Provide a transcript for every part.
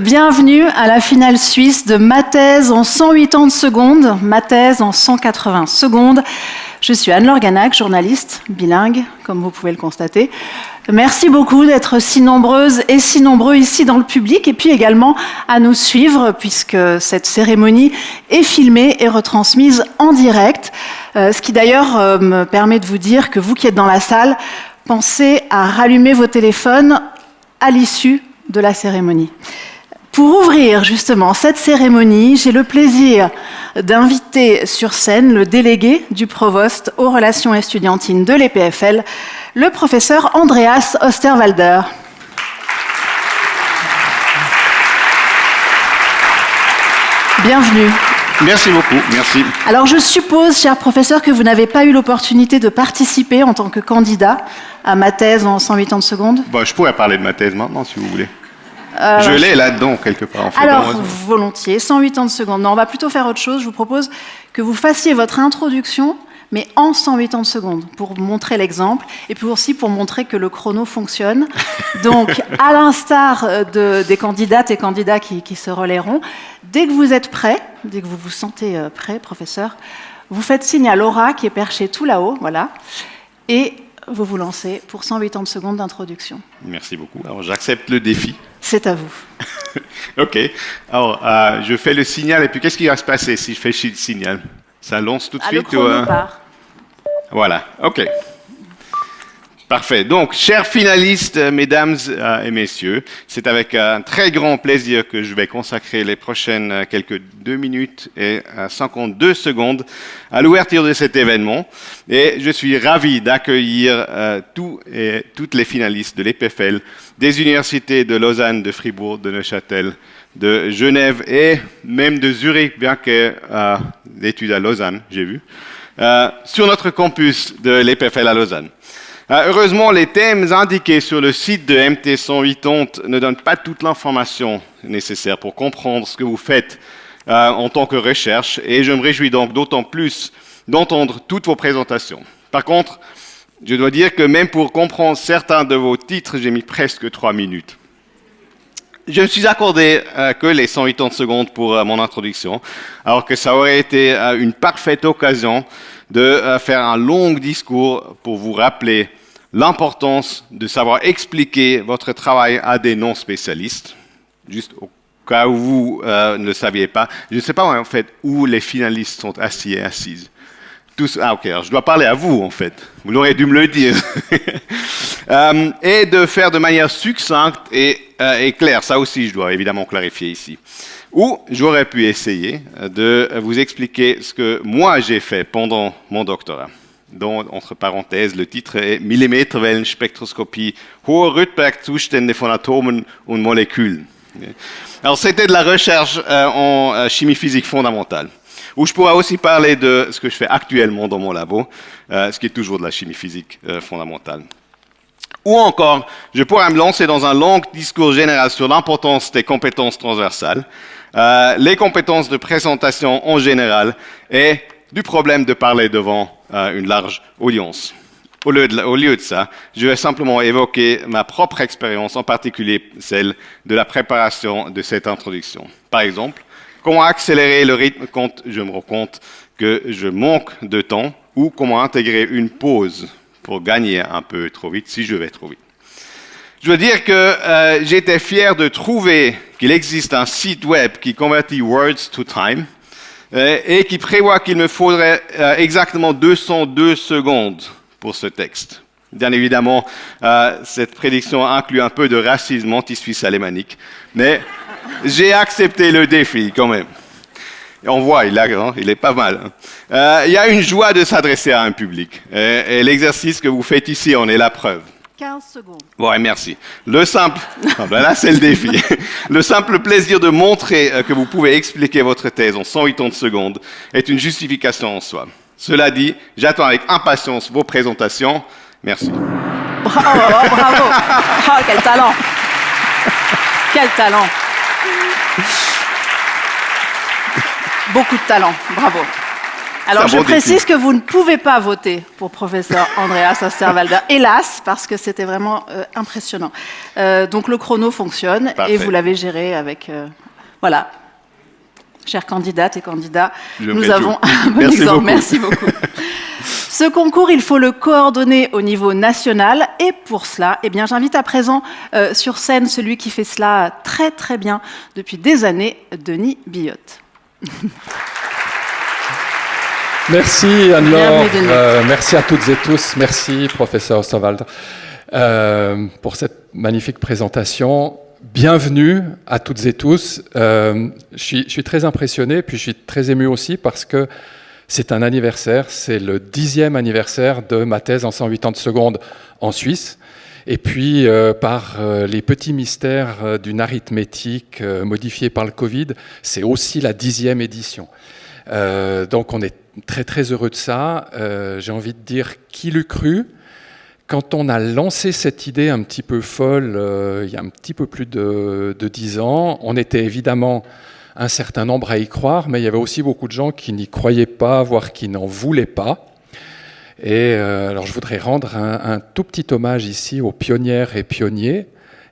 Bienvenue à la finale suisse de ma thèse en 180 secondes, ma thèse en 180 secondes. Je suis Anne-Laure Ganac, journaliste, bilingue, comme vous pouvez le constater. Merci beaucoup d'être si nombreuses et si nombreux ici dans le public et puis également à nous suivre puisque cette cérémonie est filmée et retransmise en direct. Ce qui d'ailleurs me permet de vous dire que vous qui êtes dans la salle, pensez à rallumer vos téléphones à l'issue de la cérémonie. Pour ouvrir justement cette cérémonie, j'ai le plaisir d'inviter sur scène le délégué du provost aux relations estudiantines de l'EPFL, le professeur Andreas Osterwalder. Bienvenue. Merci beaucoup, merci. Alors je suppose, cher professeur, que vous n'avez pas eu l'opportunité de participer en tant que candidat à ma thèse en 180 secondes. Bon, je pourrais parler de ma thèse maintenant, si vous voulez. Je l'ai là-dedans, quelque part. En fait, alors, volontiers, 180 secondes. Non, on va plutôt faire autre chose. Je vous propose que vous fassiez votre introduction, mais en 180 secondes, pour montrer l'exemple, et puis aussi pour montrer que le chrono fonctionne. Donc, à l'instar des candidates et candidats qui se relayeront, dès que vous êtes prêts, dès que vous vous sentez prêt, professeur, vous faites signe à Laura, qui est perchée tout là-haut, voilà, et vous vous lancez pour 180 secondes d'introduction. Merci beaucoup. Alors, j'accepte le défi. C'est à vous. OK. Alors, je fais le signal, et puis qu'est-ce qui va se passer si je fais le signal? Ça lance tout de suite? Le chrono part. Voilà, OK. Parfait. Donc, chers finalistes, mesdames et messieurs, c'est avec un très grand plaisir que je vais consacrer les prochaines quelques 2 minutes et 52 secondes à l'ouverture de cet événement. Et je suis ravi d'accueillir toutes les finalistes de l'EPFL, des universités de Lausanne, de Fribourg, de Neuchâtel, de Genève et même de Zurich, bien que d'études à Lausanne, j'ai vu, sur notre campus de l'EPFL à Lausanne. Heureusement, les thèmes indiqués sur le site de MT 180 ne donnent pas toute l'information nécessaire pour comprendre ce que vous faites en tant que recherche, et je me réjouis donc d'autant plus d'entendre toutes vos présentations. Par contre, je dois dire que même pour comprendre certains de vos titres, j'ai mis presque 3 minutes. Je me suis accordé que les 180 secondes pour mon introduction, alors que ça aurait été une parfaite occasion de faire un long discours pour vous rappeler l'importance de savoir expliquer votre travail à des non-spécialistes, juste au cas où vous ne le saviez pas. Je ne sais pas en fait où les finalistes sont assis et assises. Tous, ok, alors je dois parler à vous en fait. Vous l'aurez dû me le dire. Et de faire de manière succincte et claire. Ça aussi, je dois évidemment clarifier ici. Ou j'aurais pu essayer de vous expliquer ce que moi j'ai fait pendant mon doctorat, dont, entre parenthèses, le titre est Millimeterwellenspektroskopie, hohe Rydberg-Zustände von Atomen und Molekülen. Alors c'était de la recherche en chimie physique fondamentale. Ou je pourrais aussi parler de ce que je fais actuellement dans mon labo, ce qui est toujours de la chimie physique fondamentale. Ou encore, je pourrais me lancer dans un long discours général sur l'importance des compétences transversales, les compétences de présentation en général et du problème de parler devant une large audience. Au lieu de ça, je vais simplement évoquer ma propre expérience, en particulier celle de la préparation de cette introduction. Par exemple, comment accélérer le rythme quand je me rends compte que je manque de temps ou comment intégrer une pause pour gagner un peu trop vite si je vais trop vite. Je veux dire que j'étais fier de trouver qu'il existe un site web qui convertit words to time et qui prévoit qu'il me faudrait exactement 202 secondes pour ce texte. Bien évidemment, cette prédiction inclut un peu de racisme anti-suisse alémanique, mais j'ai accepté le défi quand même. Et on voit, il est pas mal. Il y a une joie de s'adresser à un public. Et l'exercice que vous faites ici en est la preuve. 15 secondes. Ouais, merci. Là c'est le défi. Le simple plaisir de montrer que vous pouvez expliquer votre thèse en 180 secondes est une justification en soi. Cela dit, j'attends avec impatience vos présentations. Merci. Bravo, bravo. Oh, quel talent. Quel talent. Beaucoup de talent, bravo. Alors, C'est un je bon défi. précise que vous ne pouvez pas voter pour professeur Andreas Osterwalder, hélas, parce que c'était vraiment impressionnant. Donc, le chrono fonctionne Parfait. et vous l'avez géré avec... voilà. Chères candidates et candidats, Je me nous réjouis. avons un bon Merci exemple. beaucoup. Merci beaucoup. Ce concours, il faut le coordonner au niveau national et pour cela, eh bien, j'invite à présent sur scène celui qui fait cela très très bien depuis des années, Denis Billotte. Merci Anne-Laure, Bienvenue, Denis. merci à toutes et tous, merci professeur Osterwalder pour cette magnifique présentation. Bienvenue à toutes et tous. Je suis très impressionné, puis je suis très ému aussi parce que c'est un anniversaire, c'est le 10e anniversaire de ma thèse en 180 secondes en Suisse. Et puis, par les petits mystères d'une arithmétique modifiée par le Covid, c'est aussi la 10e édition. Donc, on est très, très heureux de ça. J'ai envie de dire, qui l'eût cru ? Quand on a lancé cette idée un petit peu folle, il y a un petit peu plus de 10 ans, on était évidemment un certain nombre à y croire, mais il y avait aussi beaucoup de gens qui n'y croyaient pas, voire qui n'en voulaient pas. Et alors je voudrais rendre un tout petit hommage ici aux pionnières et pionniers,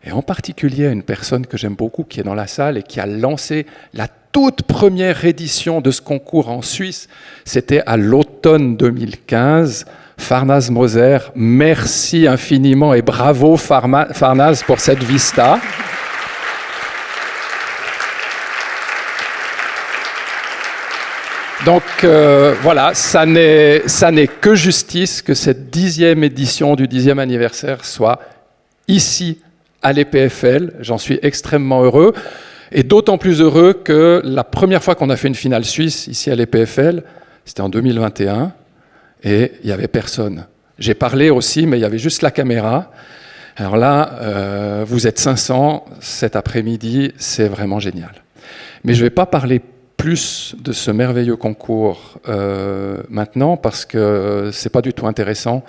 et en particulier à une personne que j'aime beaucoup qui est dans la salle et qui a lancé la toute première édition de ce concours en Suisse. C'était à l'automne 2015. Farnaz Moser, merci infiniment et bravo Farnaz pour cette vista. Donc voilà, ça n'est que justice que cette 10e édition du 10e anniversaire soit ici à l'EPFL. J'en suis extrêmement heureux et d'autant plus heureux que la première fois qu'on a fait une finale suisse ici à l'EPFL, c'était en 2021 et il n'y avait personne. J'ai parlé aussi, mais il y avait juste la caméra. Alors là, vous êtes 500 cet après-midi, c'est vraiment génial. Mais je ne vais pas parler plus de ce merveilleux concours maintenant parce que c'est pas du tout intéressant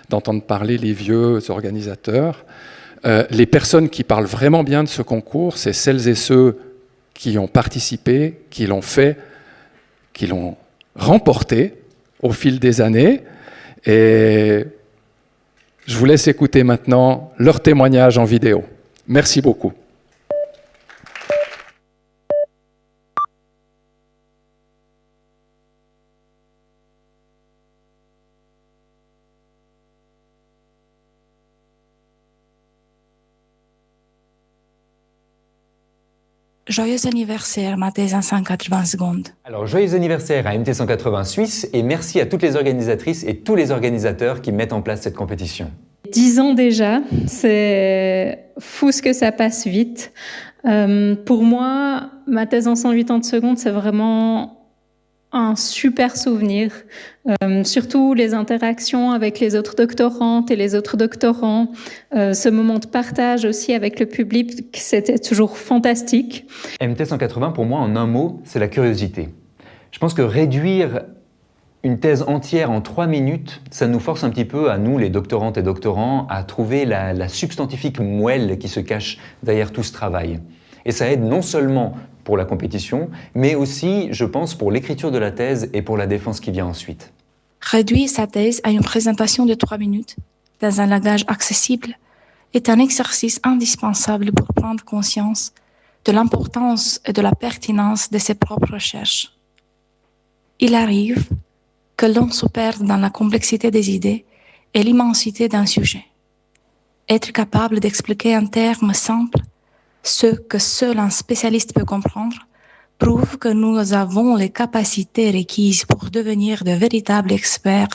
d'entendre parler les vieux organisateurs. Les personnes qui parlent vraiment bien de ce concours, c'est celles et ceux qui ont participé, qui l'ont fait, qui l'ont remporté au fil des années. Et je vous laisse écouter maintenant leur témoignage en vidéo. Merci beaucoup. Joyeux anniversaire, ma thèse en 180 secondes. Alors, joyeux anniversaire à MT 180 Suisse et merci à toutes les organisatrices et tous les organisateurs qui mettent en place cette compétition. 10 ans déjà, c'est fou ce que ça passe vite. Pour moi, ma thèse en 180 secondes, c'est vraiment un super souvenir. Surtout les interactions avec les autres doctorantes et les autres doctorants. Ce moment de partage aussi avec le public, c'était toujours fantastique. MT 180, pour moi, en un mot, c'est la curiosité. Je pense que réduire une thèse entière en 3 minutes, ça nous force un petit peu, à nous, les doctorantes et doctorants, à trouver la substantifique moelle qui se cache derrière tout ce travail. Et ça aide non seulement pour la compétition, mais aussi, je pense, pour l'écriture de la thèse et pour la défense qui vient ensuite. Réduire sa thèse à une présentation de 3 minutes, dans un langage accessible, est un exercice indispensable pour prendre conscience de l'importance et de la pertinence de ses propres recherches. Il arrive que l'on se perde dans la complexité des idées et l'immensité d'un sujet. Être capable d'expliquer en termes simples ce que seul un spécialiste peut comprendre prouve que nous avons les capacités requises pour devenir de véritables experts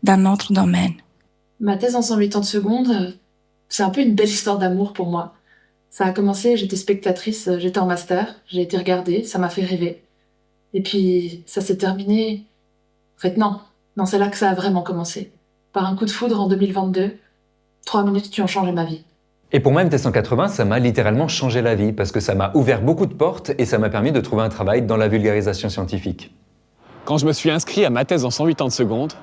dans notre domaine. Ma thèse en 180 secondes, c'est un peu une belle histoire d'amour pour moi. Ça a commencé, j'étais spectatrice, j'étais en master, j'ai été regarder, ça m'a fait rêver. Et puis ça s'est terminé... En fait non, c'est là que ça a vraiment commencé. Par un coup de foudre en 2022, 3 minutes qui ont changé ma vie. Et pour moi, MT 180, ça m'a littéralement changé la vie parce que ça m'a ouvert beaucoup de portes et ça m'a permis de trouver un travail dans la vulgarisation scientifique. Quand je me suis inscrit à ma thèse en 180 secondes,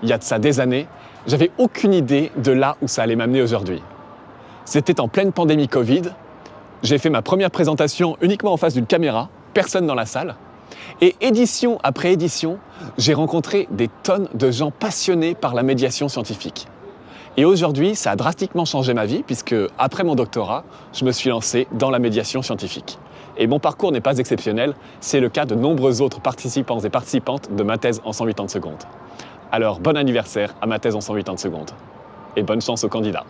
il y a de ça des années, j'avais aucune idée de là où ça allait m'amener aujourd'hui. C'était en pleine pandémie Covid. J'ai fait ma première présentation uniquement en face d'une caméra, personne dans la salle. Et édition après édition, j'ai rencontré des tonnes de gens passionnés par la médiation scientifique. Et aujourd'hui, ça a drastiquement changé ma vie, puisque après mon doctorat, je me suis lancé dans la médiation scientifique. Et mon parcours n'est pas exceptionnel, c'est le cas de nombreux autres participants et participantes de ma thèse en 180 secondes. Alors, bon anniversaire à ma thèse en 180 secondes. Et bonne chance aux candidats.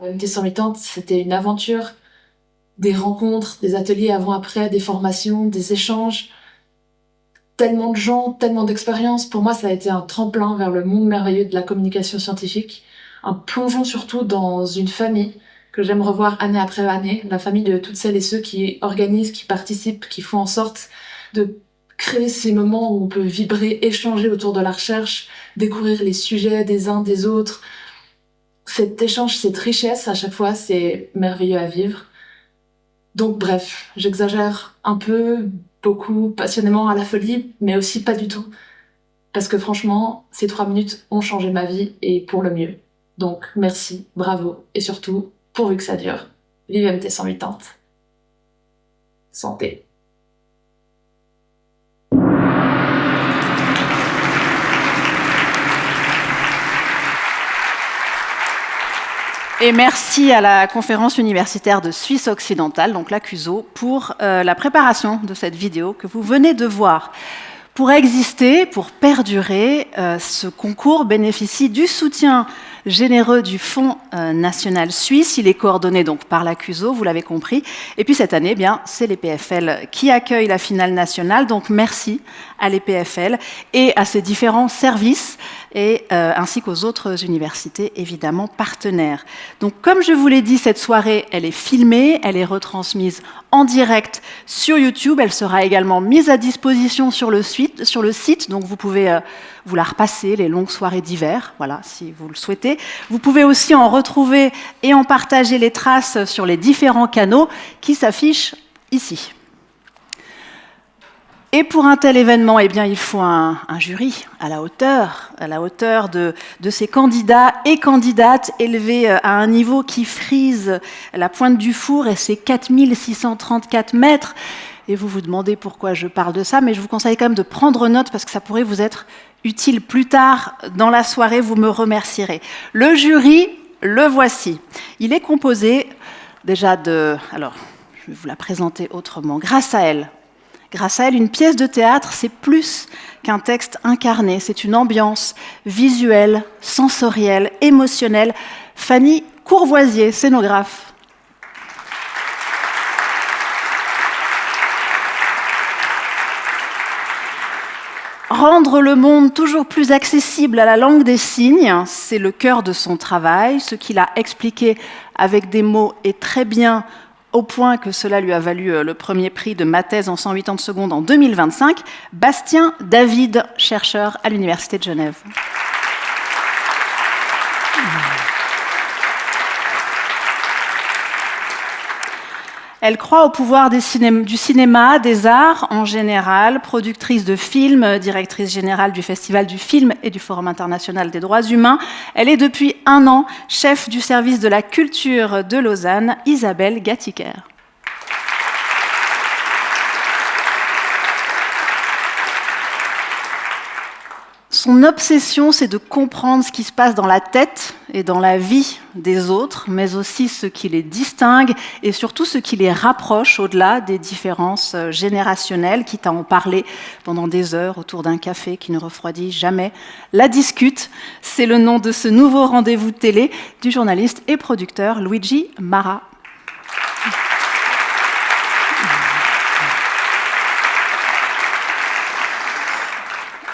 MT 180, c'était une aventure, des rencontres, des ateliers avant-après, des formations, des échanges. Tellement de gens, tellement d'expériences. Pour moi, ça a été un tremplin vers le monde merveilleux de la communication scientifique. Un plongeon surtout dans une famille que j'aime revoir année après année. La famille de toutes celles et ceux qui organisent, qui participent, qui font en sorte de créer ces moments où on peut vibrer, échanger autour de la recherche, découvrir les sujets des uns des autres. Cet échange, cette richesse, à chaque fois, c'est merveilleux à vivre. Donc bref, j'exagère un peu, beaucoup, passionnément, à la folie, mais aussi pas du tout. Parce que franchement, ces 3 minutes ont changé ma vie et pour le mieux. Donc merci, bravo, et surtout, pourvu que ça dure. Vive MT 180. Santé. Et merci à la conférence universitaire de Suisse occidentale, donc la CUSO, pour la préparation de cette vidéo que vous venez de voir. Pour exister, pour perdurer, ce concours bénéficie du soutien généreux du Fonds national suisse. Il est coordonné donc par la CUSO, vous l'avez compris. Et puis cette année, c'est l'EPFL qui accueille la finale nationale. Donc merci à l'EPFL et à ses différents services et ainsi qu'aux autres universités, évidemment, partenaires. Donc, comme je vous l'ai dit, cette soirée, elle est filmée, elle est retransmise en direct sur YouTube. Elle sera également mise à disposition sur le site, donc vous pouvez vous la repasser, les longues soirées d'hiver, voilà, si vous le souhaitez. Vous pouvez aussi en retrouver et en partager les traces sur les différents canaux qui s'affichent ici. Et pour un tel événement, il faut un jury à la hauteur de ces candidats et candidates élevés à un niveau qui frise la pointe du four et ses 4634 mètres. Et vous vous demandez pourquoi je parle de ça, mais je vous conseille quand même de prendre note parce que ça pourrait vous être utile plus tard dans la soirée, vous me remercierez. Le jury, le voici. Il est composé déjà alors, je vais vous la présenter autrement, grâce à elle. Grâce à elle, une pièce de théâtre, c'est plus qu'un texte incarné, c'est une ambiance visuelle, sensorielle, émotionnelle. Fanny Courvoisier, scénographe. Rendre le monde toujours plus accessible à la langue des signes, c'est le cœur de son travail, ce qu'il a expliqué avec des mots et très bien, au point que cela lui a valu le premier prix de ma thèse en 180 secondes en 2025, Bastien David, chercheur à l'Université de Genève. Elle croit au pouvoir du cinéma, des arts en général, productrice de films, directrice générale du Festival du film et du Forum international des droits humains. Elle est depuis 1 an chef du service de la culture de Lausanne, Isabelle Gattiker. Son obsession, c'est de comprendre ce qui se passe dans la tête et dans la vie des autres, mais aussi ce qui les distingue et surtout ce qui les rapproche au-delà des différences générationnelles, quitte à en parler pendant des heures autour d'un café qui ne refroidit jamais. La Discute, c'est le nom de ce nouveau rendez-vous télé du journaliste et producteur Luigi Mara.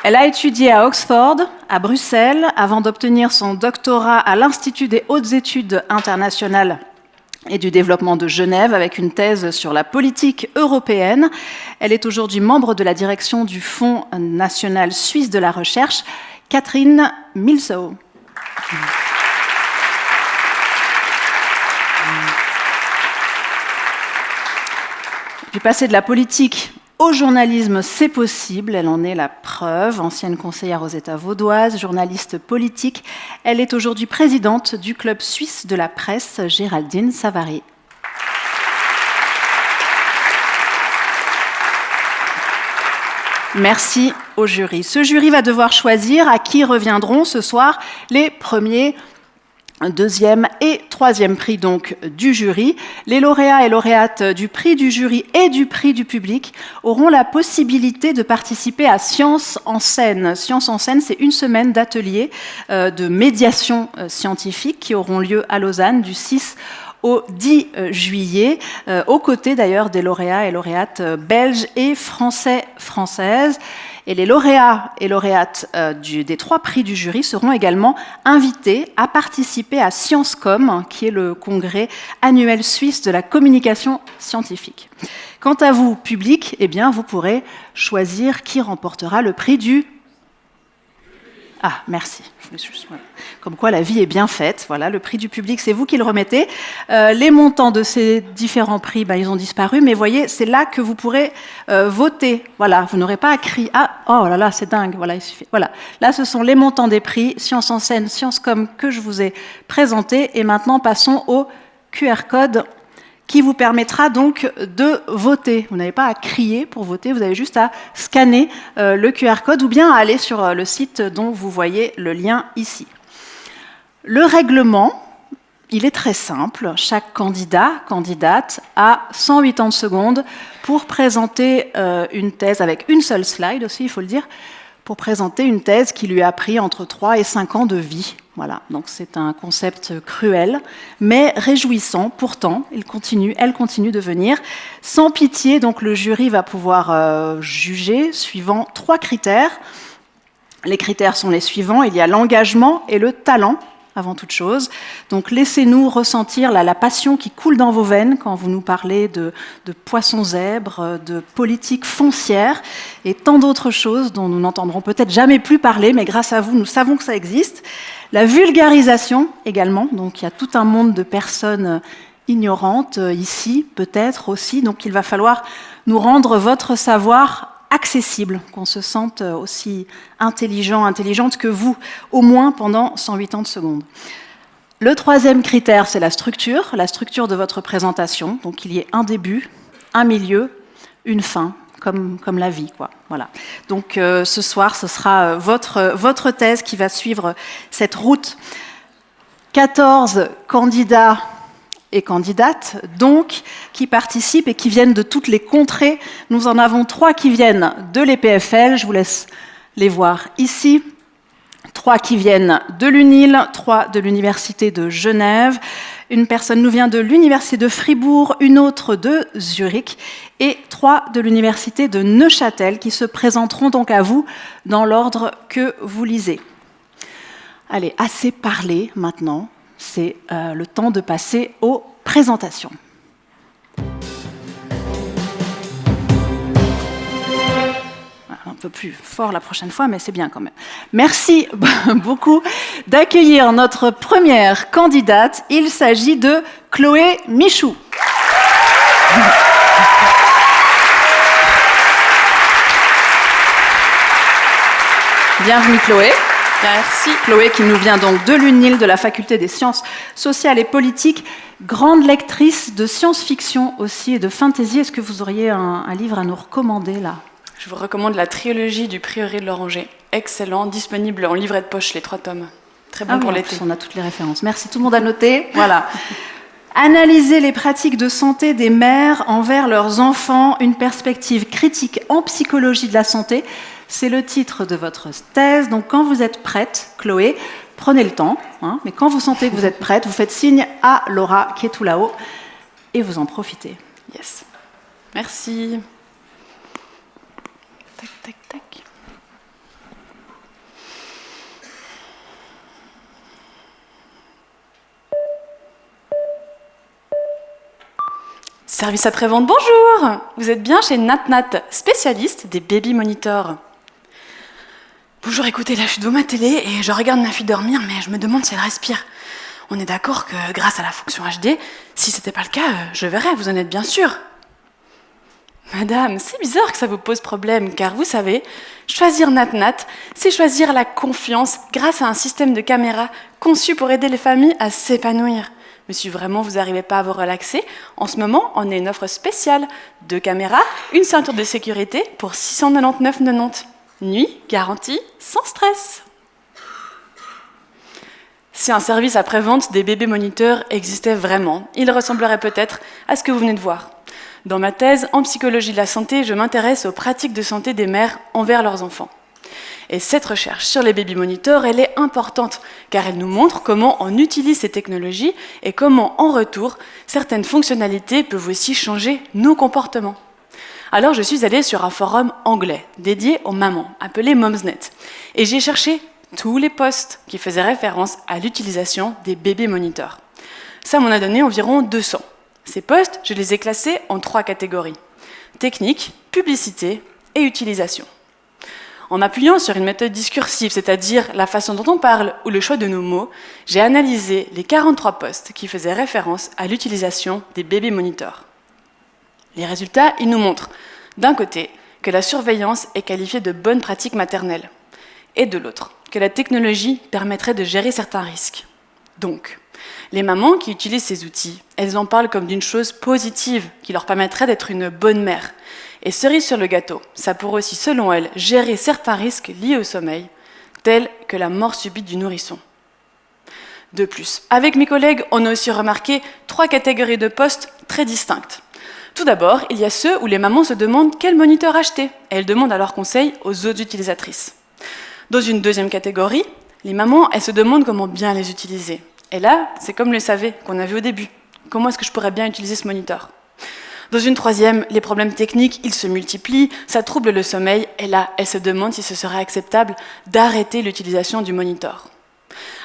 Elle a étudié à Oxford, à Bruxelles, avant d'obtenir son doctorat à l'Institut des hautes études internationales et du développement de Genève, avec une thèse sur la politique européenne. Elle est aujourd'hui membre de la direction du Fonds national suisse de la recherche, Catherine Milsau. Puis passer de la politique au journalisme, c'est possible, elle en est la preuve. Ancienne conseillère aux États vaudoises, journaliste politique, elle est aujourd'hui présidente du Club suisse de la presse, Géraldine Savary. Merci au jury. Ce jury va devoir choisir à qui reviendront ce soir les premiers, deuxième et troisième prix donc du jury. Les lauréats et lauréates du prix du jury et du prix du public auront la possibilité de participer à Science en scène. Science en scène, c'est une semaine d'ateliers de médiation scientifique qui auront lieu à Lausanne du 6 au 10 juillet, aux côtés d'ailleurs des lauréats et lauréates belges et françaises. Et les lauréats et lauréates des 3 prix du jury seront également invités à participer à ScienceCom, qui est le congrès annuel suisse de la communication scientifique. Quant à vous, public, eh bien, vous pourrez choisir qui remportera le prix du... Ah, merci. Comme quoi la vie est bien faite. Voilà, le prix du public, c'est vous qui le remettez. Les montants de ces différents prix, ils ont disparu, mais voyez, c'est là que vous pourrez voter. Voilà, vous n'aurez pas à crier « Ah, oh là là, c'est dingue !» Voilà, il suffit. Voilà, là, ce sont les montants des prix, Science en scène, ScienceCom, que je vous ai présentés. Et maintenant, passons au QR code qui vous permettra donc de voter. Vous n'avez pas à crier pour voter, vous avez juste à scanner le QR code ou bien à aller sur le site dont vous voyez le lien ici. Le règlement, il est très simple. Chaque candidat, candidate a 180 secondes pour présenter une thèse avec une seule slide aussi, il faut le dire, pour présenter une thèse qui lui a pris entre 3 et 5 ans de vie. Voilà, donc c'est un concept cruel, mais réjouissant. Pourtant, elle continue de venir. Sans pitié, donc le jury va pouvoir juger suivant 3 critères. Les critères sont les suivants. Il y a l'engagement et le talent, avant toute chose. Donc laissez-nous ressentir la passion qui coule dans vos veines quand vous nous parlez de poissons zèbres, de politique foncière et tant d'autres choses dont nous n'entendrons peut-être jamais plus parler, mais grâce à vous, nous savons que ça existe. La vulgarisation également, donc il y a tout un monde de personnes ignorantes ici, peut-être aussi, donc il va falloir nous rendre votre savoir accessible, qu'on se sente aussi intelligente que vous, au moins pendant 180 secondes. Le 3e critère, c'est la structure de votre présentation, donc il y ait un début, un milieu, une fin, comme la vie, quoi. Voilà. Donc ce soir, ce sera votre thèse qui va suivre cette route. 14 candidats et candidates, donc, qui participent et qui viennent de toutes les contrées. Nous en avons 3 qui viennent de l'EPFL, je vous laisse les voir ici. 3 qui viennent de l'UNIL, 3 de l'Université de Genève. Une personne nous vient de l'Université de Fribourg, une autre de Zurich et 3 de l'Université de Neuchâtel qui se présenteront donc à vous dans l'ordre que vous lisez. Allez, assez parlé maintenant, c'est le temps de passer aux présentations. Un peu plus fort la prochaine fois, mais c'est bien quand même. Merci beaucoup d'accueillir notre première candidate. Il s'agit de Chloé Michou. Bienvenue Chloé. Merci. Chloé qui nous vient donc de l'UNIL, de la Faculté des sciences sociales et politiques, grande lectrice de science-fiction aussi et de fantasy. Est-ce que vous auriez un livre à nous recommander là ? Je vous recommande la trilogie du Prieuré de l'Oranger. Excellent, disponible en livret de poche, les 3 tomes. Très bon pour l'été. On a toutes les références. Merci, tout le monde a noté. Voilà. Analyser les pratiques de santé des mères envers leurs enfants, une perspective critique en psychologie de la santé. C'est le titre de votre thèse. Donc quand vous êtes prête, Chloé, prenez le temps. Mais quand vous sentez que vous êtes prête, vous faites signe à Laura qui est tout là-haut et vous en profitez. Yes. Merci. Tac, tac, tac. Service après-vente, bonjour! Vous êtes bien chez NatNat, spécialiste des baby monitors. Bonjour, écoutez, là je suis devant ma télé et je regarde ma fille dormir, mais je me demande si elle respire. On est d'accord que grâce à la fonction HD, si c'était pas le cas, je verrais, vous en êtes bien sûre. Madame, c'est bizarre que ça vous pose problème, car vous savez, choisir NatNat, c'est choisir la confiance grâce à un système de caméra conçu pour aider les familles à s'épanouir. Mais si vraiment vous n'arrivez pas à vous relaxer, en ce moment, on a une offre spéciale. 2 caméras, une ceinture de sécurité pour 699,90. Nuit garantie, sans stress. Si un service après-vente des bébés moniteurs existait vraiment, il ressemblerait peut-être à ce que vous venez de voir. Dans ma thèse en psychologie de la santé, je m'intéresse aux pratiques de santé des mères envers leurs enfants. Et cette recherche sur les baby monitors, elle est importante, car elle nous montre comment on utilise ces technologies et comment, en retour, certaines fonctionnalités peuvent aussi changer nos comportements. Alors je suis allée sur un forum anglais dédié aux mamans, appelé Momsnet, et j'ai cherché tous les posts qui faisaient référence à l'utilisation des bébés moniteurs. Ça m'en a donné environ 200. Ces posts, je les ai classés en 3 catégories: technique, publicité et utilisation. En m'appuyant sur une méthode discursive, c'est-à-dire la façon dont on parle ou le choix de nos mots, j'ai analysé les 43 posts qui faisaient référence à l'utilisation des bébés moniteurs. Les résultats, ils nous montrent, d'un côté, que la surveillance est qualifiée de bonne pratique maternelle, et de l'autre, que la technologie permettrait de gérer certains risques. Donc, les mamans qui utilisent ces outils, elles en parlent comme d'une chose positive qui leur permettrait d'être une bonne mère. Et cerise sur le gâteau, ça pourrait aussi, selon elles, gérer certains risques liés au sommeil, tels que la mort subite du nourrisson. De plus, avec mes collègues, on a aussi remarqué 3 catégories de postes très distinctes. Tout d'abord, il y a ceux où les mamans se demandent quel moniteur acheter, et elles demandent alors conseil aux autres utilisatrices. Dans une deuxième catégorie, les mamans, elles se demandent comment bien les utiliser. Et là, c'est comme le SAV qu'on a vu au début. Comment est-ce que je pourrais bien utiliser ce moniteur ? Dans une troisième, les problèmes techniques, ils se multiplient, ça trouble le sommeil, et là, elles se demandent si ce serait acceptable d'arrêter l'utilisation du moniteur.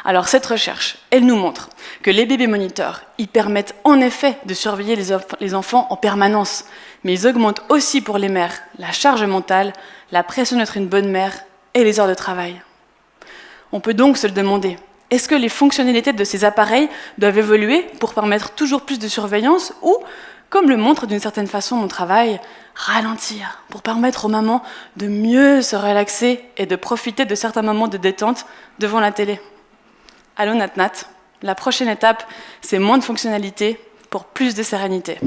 Alors cette recherche, elle nous montre que les bébés moniteurs, ils permettent en effet de surveiller les enfants en permanence, mais ils augmentent aussi pour les mères la charge mentale, la pression d'être une bonne mère et les heures de travail. On peut donc se le demander, est-ce que les fonctionnalités de ces appareils doivent évoluer pour permettre toujours plus de surveillance ou, comme le montre d'une certaine façon mon travail, ralentir pour permettre aux mamans de mieux se relaxer et de profiter de certains moments de détente devant la télé? Allô Natnat, la prochaine étape, c'est moins de fonctionnalités pour plus de sérénité.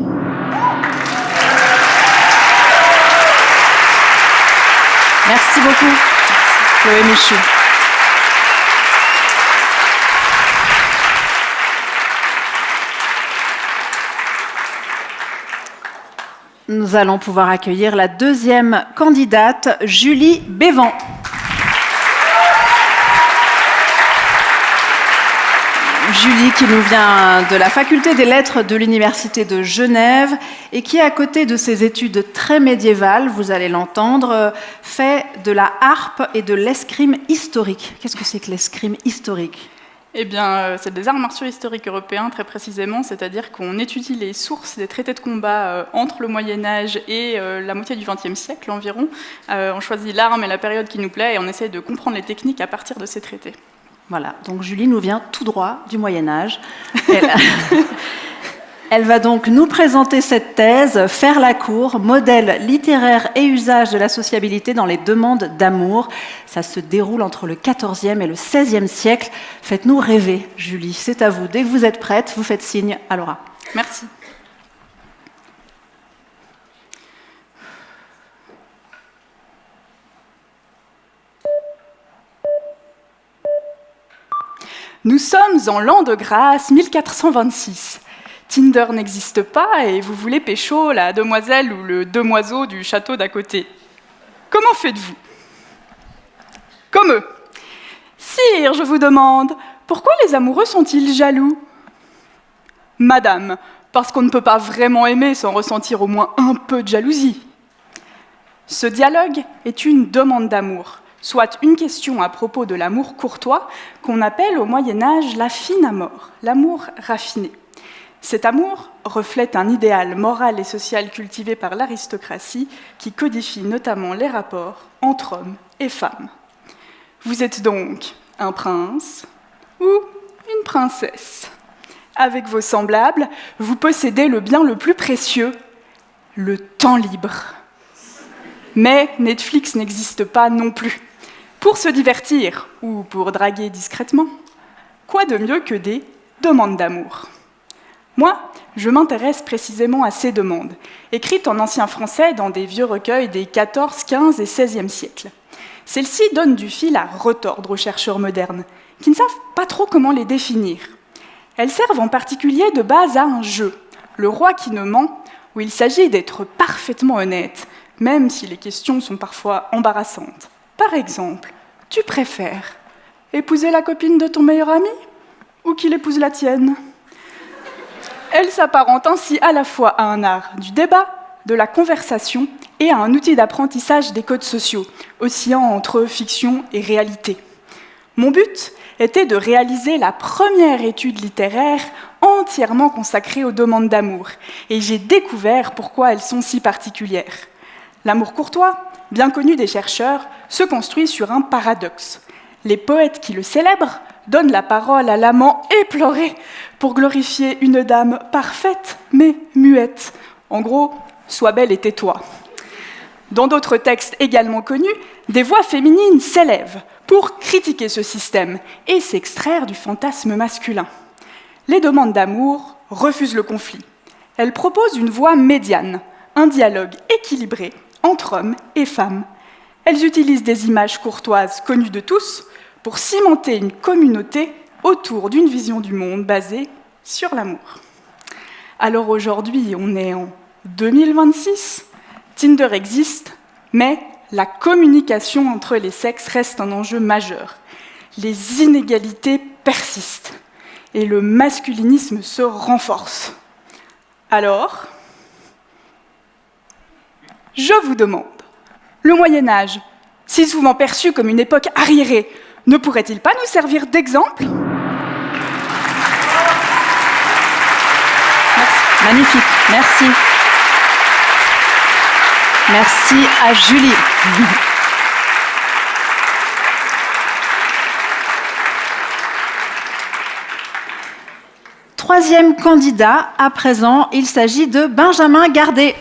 Merci beaucoup, Chloé Michou. Nous allons pouvoir accueillir la deuxième candidate, Julie Bévan. Julie qui nous vient de la faculté des lettres de l'Université de Genève et qui, à côté de ses études très médiévales, vous allez l'entendre, fait de la harpe et de l'escrime historique. Qu'est-ce que c'est que l'escrime historique ? Eh bien, c'est des arts martiaux historiques européens, très précisément, c'est-à-dire qu'on étudie les sources des traités de combat entre le Moyen-Âge et la moitié du XXe siècle environ. On choisit l'arme et la période qui nous plaît et on essaie de comprendre les techniques à partir de ces traités. Voilà, donc Julie nous vient tout droit du Moyen-Âge. Elle va donc nous présenter cette thèse, Faire la cour, modèle littéraire et usage de la sociabilité dans les demandes d'amour. Ça se déroule entre le XIVe et le XVIe siècle. Faites-nous rêver, Julie, c'est à vous. Dès que vous êtes prête, vous faites signe à Laura. Merci. Nous sommes en l'an de grâce 1426. Tinder n'existe pas et vous voulez pécho la demoiselle ou le demoiseau du château d'à côté. Comment faites-vous ? Comme eux. Sire, je vous demande, pourquoi les amoureux sont-ils jaloux ? Madame, parce qu'on ne peut pas vraiment aimer sans ressentir au moins un peu de jalousie. Ce dialogue est une demande d'amour, soit une question à propos de l'amour courtois qu'on appelle au Moyen-Âge la fine amour, l'amour raffiné. Cet amour reflète un idéal moral et social cultivé par l'aristocratie qui codifie notamment les rapports entre hommes et femmes. Vous êtes donc un prince ou une princesse. Avec vos semblables, vous possédez le bien le plus précieux, le temps libre. Mais Netflix n'existe pas non plus. Pour se divertir ou pour draguer discrètement, quoi de mieux que des demandes d'amour ? Moi, je m'intéresse précisément à ces demandes, écrites en ancien français dans des vieux recueils des XIV, XV et XVIe siècles. Celles-ci donnent du fil à retordre aux chercheurs modernes, qui ne savent pas trop comment les définir. Elles servent en particulier de base à un jeu, le roi qui ne ment, où il s'agit d'être parfaitement honnête, même si les questions sont parfois embarrassantes. Par exemple, tu préfères épouser la copine de ton meilleur ami ou qu'il épouse la tienne ? Elle s'apparente ainsi à la fois à un art du débat, de la conversation et à un outil d'apprentissage des codes sociaux, oscillant entre fiction et réalité. Mon but était de réaliser la première étude littéraire entièrement consacrée aux demandes d'amour, et j'ai découvert pourquoi elles sont si particulières. L'amour courtois, bien connu des chercheurs, se construit sur un paradoxe. Les poètes qui le célèbrent donnent la parole à l'amant éploré pour glorifier une dame parfaite mais muette. En gros, sois belle et tais-toi. Dans d'autres textes également connus, des voix féminines s'élèvent pour critiquer ce système et s'extraire du fantasme masculin. Les demandes d'amour refusent le conflit. Elles proposent une voie médiane, un dialogue équilibré entre hommes et femmes. Elles utilisent des images courtoises connues de tous pour cimenter une communauté autour d'une vision du monde basée sur l'amour. Alors aujourd'hui, on est en 2026, Tinder existe, mais la communication entre les sexes reste un enjeu majeur. Les inégalités persistent et le masculinisme se renforce. Alors, je vous demande, le Moyen-Âge, si souvent perçu comme une époque arriérée, ne pourrait-il pas nous servir d'exemple ? Merci. Magnifique, merci. Merci à Julie. Troisième candidat, à présent, il s'agit de Benjamin Gardet.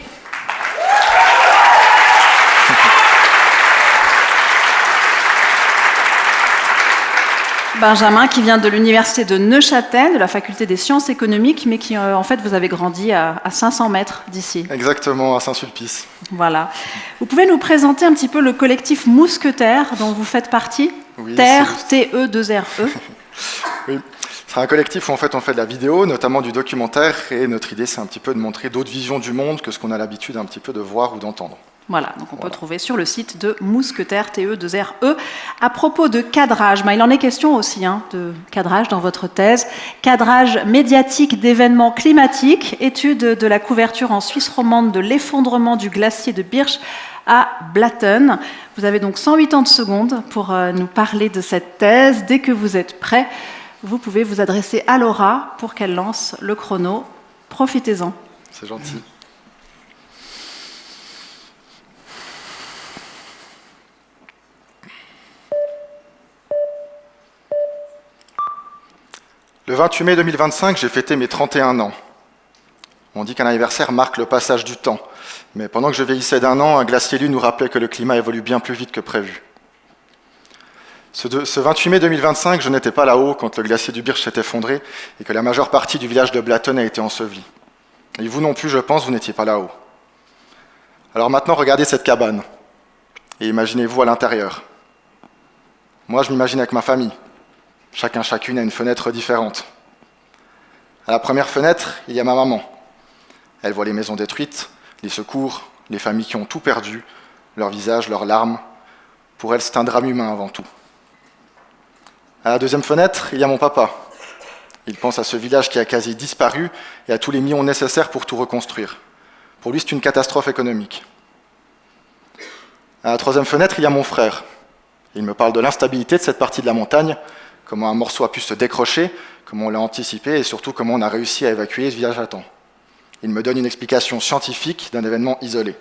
Benjamin, qui vient de l'université de Neuchâtel, de la faculté des sciences économiques, mais qui, en fait, vous avez grandi à 500 mètres d'ici. Exactement, à Saint-Sulpice. Voilà. Vous pouvez nous présenter un petit peu le collectif Mousquetaires dont vous faites partie ? Oui, Terre, T-E-2-R-E. Oui, c'est un collectif où en fait, on fait de la vidéo, notamment du documentaire, et notre idée, c'est un petit peu de montrer d'autres visions du monde que ce qu'on a l'habitude un petit peu de voir ou d'entendre. Voilà, donc on peut trouver sur le site de Mousquetaires, T-E-2-R-E. À propos de cadrage, il en est question aussi de cadrage dans votre thèse. Cadrage médiatique d'événements climatiques, étude de la couverture en Suisse romande de l'effondrement du glacier de Birch à Blatten. Vous avez donc 180 secondes pour nous parler de cette thèse. Dès que vous êtes prêt, vous pouvez vous adresser à Laura pour qu'elle lance le chrono. Profitez-en. C'est gentil. Le 28 mai 2025, j'ai fêté mes 31 ans. On dit qu'un anniversaire marque le passage du temps. Mais pendant que je vieillissais d'1 an, un glacier lu nous rappelait que le climat évolue bien plus vite que prévu. Ce 28 mai 2025, je n'étais pas là-haut quand le glacier du Birch s'est effondré et que la majeure partie du village de Blatten a été ensevelie. Et vous non plus, je pense, vous n'étiez pas là-haut. Alors maintenant, regardez cette cabane et imaginez-vous à l'intérieur. Moi, je m'imagine avec ma famille. Chacune a une fenêtre différente. À la première fenêtre, il y a ma maman. Elle voit les maisons détruites, les secours, les familles qui ont tout perdu, leurs visages, leurs larmes. Pour elle, c'est un drame humain avant tout. À la deuxième fenêtre, il y a mon papa. Il pense à ce village qui a quasi disparu et à tous les millions nécessaires pour tout reconstruire. Pour lui, c'est une catastrophe économique. À la troisième fenêtre, il y a mon frère. Il me parle de l'instabilité de cette partie de la montagne, comment un morceau a pu se décrocher, comment on l'a anticipé et surtout comment on a réussi à évacuer ce village à temps. Il me donne une explication scientifique d'un événement isolé.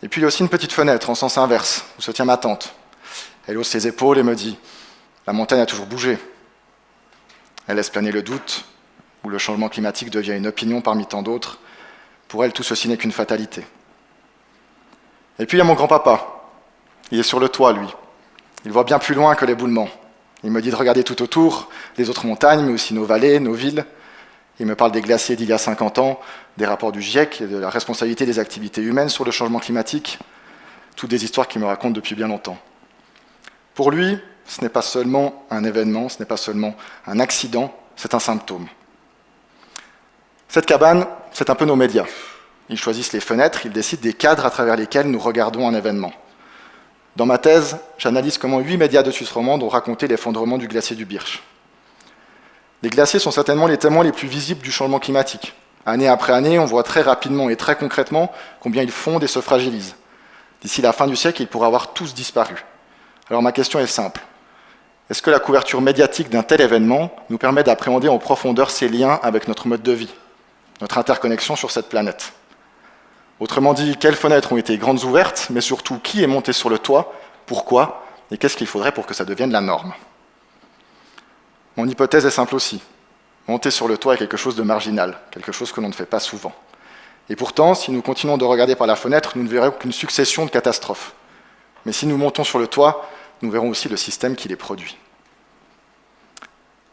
Et puis il y a aussi une petite fenêtre en sens inverse, où se tient ma tante. Elle hausse ses épaules et me dit « La montagne a toujours bougé ». Elle laisse planer le doute, où le changement climatique devient une opinion parmi tant d'autres. Pour elle, tout ceci n'est qu'une fatalité. Et puis il y a mon grand-papa. Il est sur le toit, lui. Il voit bien plus loin que l'éboulement. Il me dit de regarder tout autour, les autres montagnes, mais aussi nos vallées, nos villes. Il me parle des glaciers d'il y a 50 ans, des rapports du GIEC et de la responsabilité des activités humaines sur le changement climatique, toutes des histoires qu'il me raconte depuis bien longtemps. Pour lui, ce n'est pas seulement un événement, ce n'est pas seulement un accident, c'est un symptôme. Cette cabane, c'est un peu nos médias. Ils choisissent les fenêtres, ils décident des cadres à travers lesquels nous regardons un événement. Dans ma thèse, j'analyse comment 8 médias de Suisse romande ont raconté l'effondrement du glacier du Birch. Les glaciers sont certainement les témoins les plus visibles du changement climatique. Année après année, on voit très rapidement et très concrètement combien ils fondent et se fragilisent. D'ici la fin du siècle, ils pourraient avoir tous disparu. Alors ma question est simple. Est-ce que la couverture médiatique d'un tel événement nous permet d'appréhender en profondeur ses liens avec notre mode de vie, notre interconnexion sur cette planète ? Autrement dit, quelles fenêtres ont été grandes ouvertes, mais surtout, qui est monté sur le toit, pourquoi, et qu'est-ce qu'il faudrait pour que ça devienne la norme ? Mon hypothèse est simple aussi. Monter sur le toit est quelque chose de marginal, quelque chose que l'on ne fait pas souvent. Et pourtant, si nous continuons de regarder par la fenêtre, nous ne verrons qu'une succession de catastrophes. Mais si nous montons sur le toit, nous verrons aussi le système qui les produit.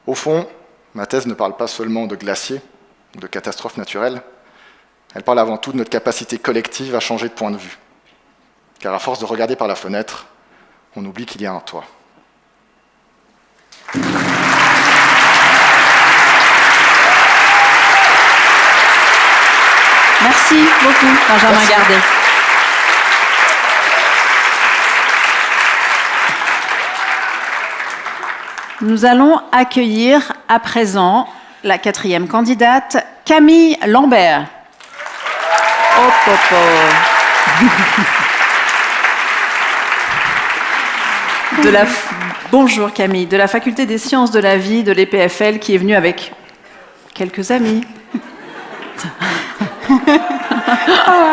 Au fond, ma thèse ne parle pas seulement de glaciers, de catastrophes naturelles, elle parle avant tout de notre capacité collective à changer de point de vue. Car à force de regarder par la fenêtre, on oublie qu'il y a un toit. Merci beaucoup, Benjamin Gardet. Nous allons accueillir à présent la 4e candidate, Camille Lambert. Bonjour Camille, de la Faculté des sciences de la vie de l'EPFL, qui est venue avec quelques amis.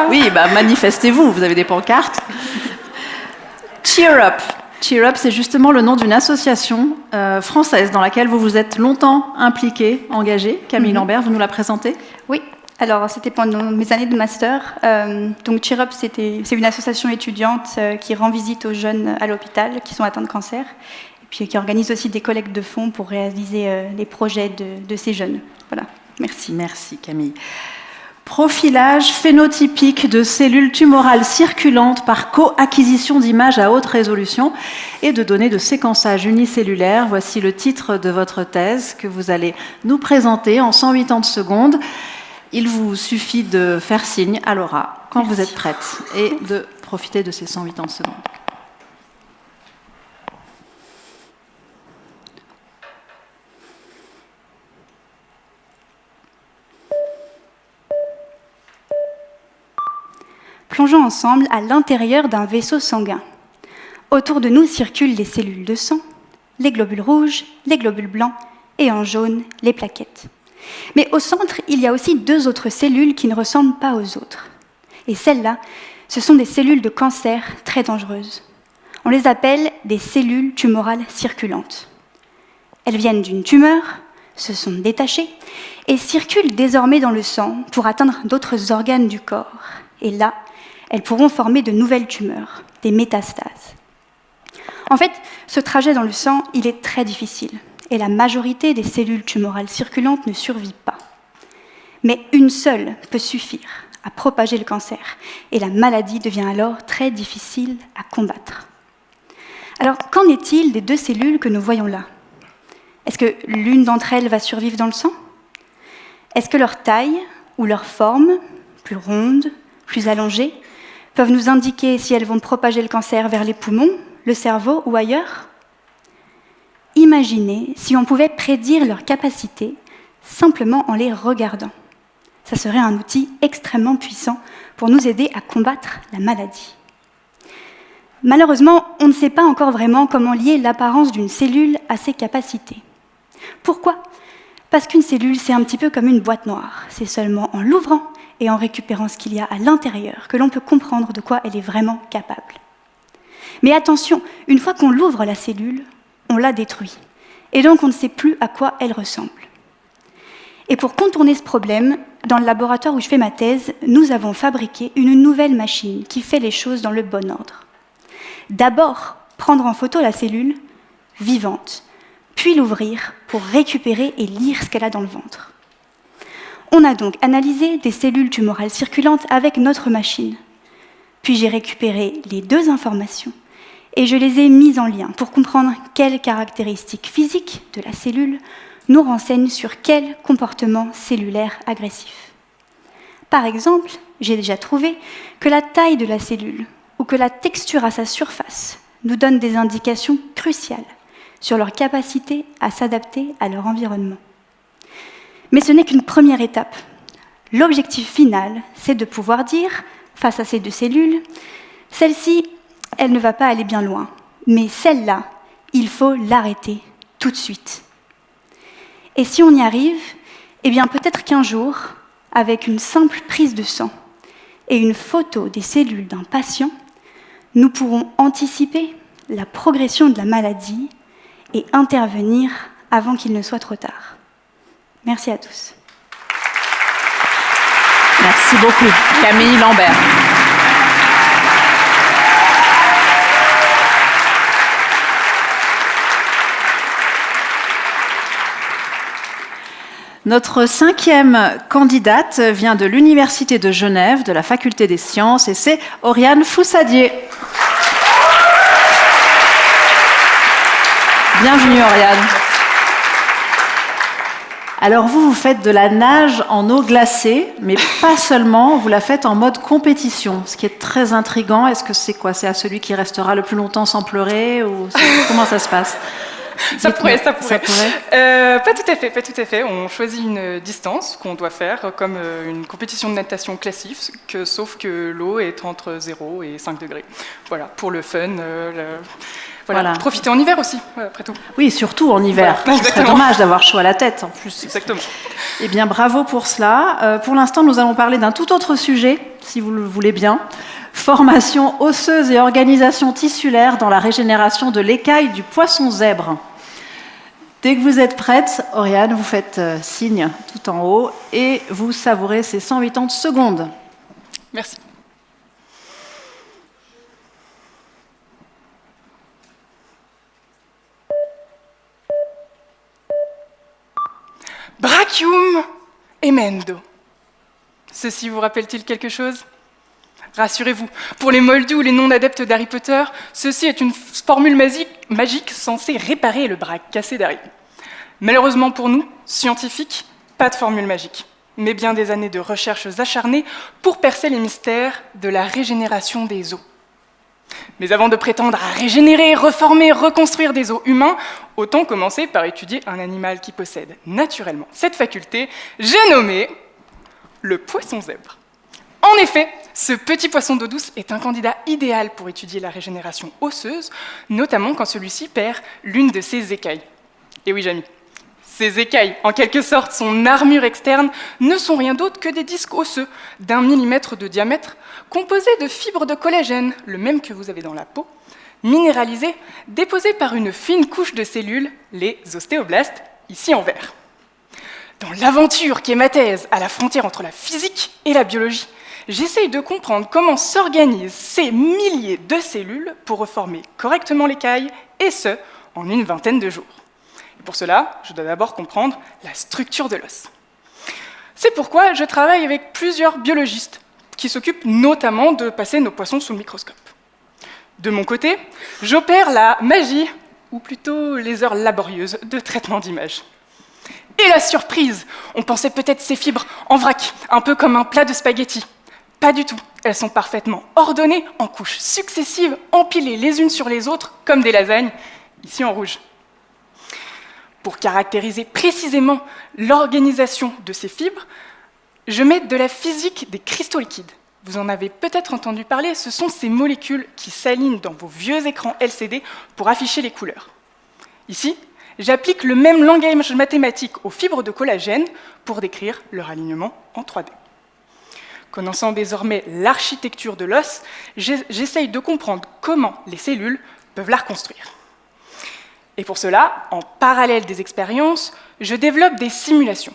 Oui, manifestez-vous, vous avez des pancartes. Cheer Up. Cheer Up, c'est justement le nom d'une association française dans laquelle vous vous êtes longtemps impliquée, engagée. Camille Lambert, vous nous la présentez ? Oui. Alors, c'était pendant mes années de master. Donc, Cheer Up, c'est une association étudiante qui rend visite aux jeunes à l'hôpital qui sont atteints de cancer, et puis qui organise aussi des collectes de fonds pour réaliser les projets de ces jeunes. Voilà, merci. Merci Camille. Profilage phénotypique de cellules tumorales circulantes par co-acquisition d'images à haute résolution et de données de séquençage unicellulaire. Voici le titre de votre thèse que vous allez nous présenter en 180 secondes. Il vous suffit de faire signe à Laura quand vous êtes prête et de profiter de ces 180 secondes. Plongeons ensemble à l'intérieur d'un vaisseau sanguin. Autour de nous circulent les cellules de sang, les globules rouges, les globules blancs et en jaune, les plaquettes. Mais au centre, il y a aussi 2 autres cellules qui ne ressemblent pas aux autres. Et celles-là, ce sont des cellules de cancer très dangereuses. On les appelle des cellules tumorales circulantes. Elles viennent d'une tumeur, se sont détachées et circulent désormais dans le sang pour atteindre d'autres organes du corps. Et là, elles pourront former de nouvelles tumeurs, des métastases. En fait, ce trajet dans le sang, il est très difficile. Et la majorité des cellules tumorales circulantes ne survit pas. Mais une seule peut suffire à propager le cancer, et la maladie devient alors très difficile à combattre. Alors, qu'en est-il des 2 cellules que nous voyons là ? Est-ce que l'une d'entre elles va survivre dans le sang ? Est-ce que leur taille ou leur forme, plus ronde, plus allongée, peuvent nous indiquer si elles vont propager le cancer vers les poumons, le cerveau ou ailleurs ? Imaginez si on pouvait prédire leurs capacités simplement en les regardant. Ça serait un outil extrêmement puissant pour nous aider à combattre la maladie. Malheureusement, on ne sait pas encore vraiment comment lier l'apparence d'une cellule à ses capacités. Pourquoi ? Parce qu'une cellule, c'est un petit peu comme une boîte noire. C'est seulement en l'ouvrant et en récupérant ce qu'il y a à l'intérieur que l'on peut comprendre de quoi elle est vraiment capable. Mais attention, une fois qu'on l'ouvre la cellule, on la détruit. Et donc on ne sait plus à quoi elle ressemble. Et pour contourner ce problème, dans le laboratoire où je fais ma thèse, nous avons fabriqué une nouvelle machine qui fait les choses dans le bon ordre. D'abord, prendre en photo la cellule vivante, puis l'ouvrir pour récupérer et lire ce qu'elle a dans le ventre. On a donc analysé des cellules tumorales circulantes avec notre machine. Puis j'ai récupéré les deux informations et je les ai mises en lien pour comprendre quelles caractéristiques physiques de la cellule nous renseignent sur quel comportement cellulaire agressif. Par exemple, j'ai déjà trouvé que la taille de la cellule ou que la texture à sa surface nous donnent des indications cruciales sur leur capacité à s'adapter à leur environnement. Mais ce n'est qu'une première étape. L'objectif final, c'est de pouvoir dire, face à ces deux cellules, celle-ci, elle ne va pas aller bien loin, mais celle-là, il faut l'arrêter tout de suite. Et si on y arrive, eh bien peut-être qu'un jour, avec une simple prise de sang et une photo des cellules d'un patient, nous pourrons anticiper la progression de la maladie et intervenir avant qu'il ne soit trop tard. Merci à tous. Merci beaucoup, Camille Lambert. Notre 5e candidate vient de l'Université de Genève, de la Faculté des Sciences, et c'est Oriane Foussadier. Bienvenue, Oriane. Alors vous faites de la nage en eau glacée, mais pas seulement, vous la faites en mode compétition, ce qui est très intriguant. Est-ce que c'est quoi? C'est à celui qui restera le plus longtemps sans pleurer ou comment ça se passe? Ça pourrait. Pas tout à fait. On choisit une distance qu'on doit faire comme une compétition de natation classique, sauf que l'eau est entre 0 et 5 degrés. Voilà, pour le fun. Voilà. Profiter en hiver aussi, après tout. Oui, surtout en hiver. Voilà, c'est dommage d'avoir chaud à la tête en plus. Exactement. Eh bien, bravo pour cela. Pour l'instant, nous allons parler d'un tout autre sujet, si vous le voulez bien. Formation osseuse et organisation tissulaire dans la régénération de l'écaille du poisson zèbre. Dès que vous êtes prête, Oriane, vous faites signe tout en haut et vous savourez ces 180 secondes. Merci. Brachium emendo. Ceci vous rappelle-t-il quelque chose? Rassurez-vous, pour les moldus ou les non-adeptes d'Harry Potter, ceci est une formule magique censée réparer le bras cassé d'Harry. Malheureusement pour nous, scientifiques, pas de formule magique, mais bien des années de recherches acharnées pour percer les mystères de la régénération des os. Mais avant de prétendre à régénérer, reformer, reconstruire des os humains, autant commencer par étudier un animal qui possède naturellement cette faculté, j'ai nommé le poisson zèbre. En effet, ce petit poisson d'eau douce est un candidat idéal pour étudier la régénération osseuse, notamment quand celui-ci perd l'une de ses écailles. Et oui, Jamy, ces écailles, en quelque sorte son armure externe, ne sont rien d'autre que des disques osseux d'1 millimètre de diamètre, composés de fibres de collagène, le même que vous avez dans la peau, minéralisés, déposés par une fine couche de cellules, les ostéoblastes, ici en vert. Dans l'aventure qui est ma thèse, à la frontière entre la physique et la biologie, j'essaye de comprendre comment s'organisent ces milliers de cellules pour reformer correctement l'écaille, et ce, en une vingtaine de jours. Et pour cela, je dois d'abord comprendre la structure de l'os. C'est pourquoi je travaille avec plusieurs biologistes qui s'occupent notamment de passer nos poissons sous le microscope. De mon côté, j'opère la magie, ou plutôt les heures laborieuses de traitement d'image. Et la surprise, on pensait peut-être ces fibres en vrac, un peu comme un plat de spaghettis. Pas du tout, elles sont parfaitement ordonnées en couches successives, empilées les unes sur les autres, comme des lasagnes, ici en rouge. Pour caractériser précisément l'organisation de ces fibres, je mets de la physique des cristaux liquides. Vous en avez peut-être entendu parler, ce sont ces molécules qui s'alignent dans vos vieux écrans LCD pour afficher les couleurs. Ici, j'applique le même langage mathématique aux fibres de collagène pour décrire leur alignement en 3D. Connaissant désormais l'architecture de l'os, j'essaye de comprendre comment les cellules peuvent la reconstruire. Et pour cela, en parallèle des expériences, je développe des simulations.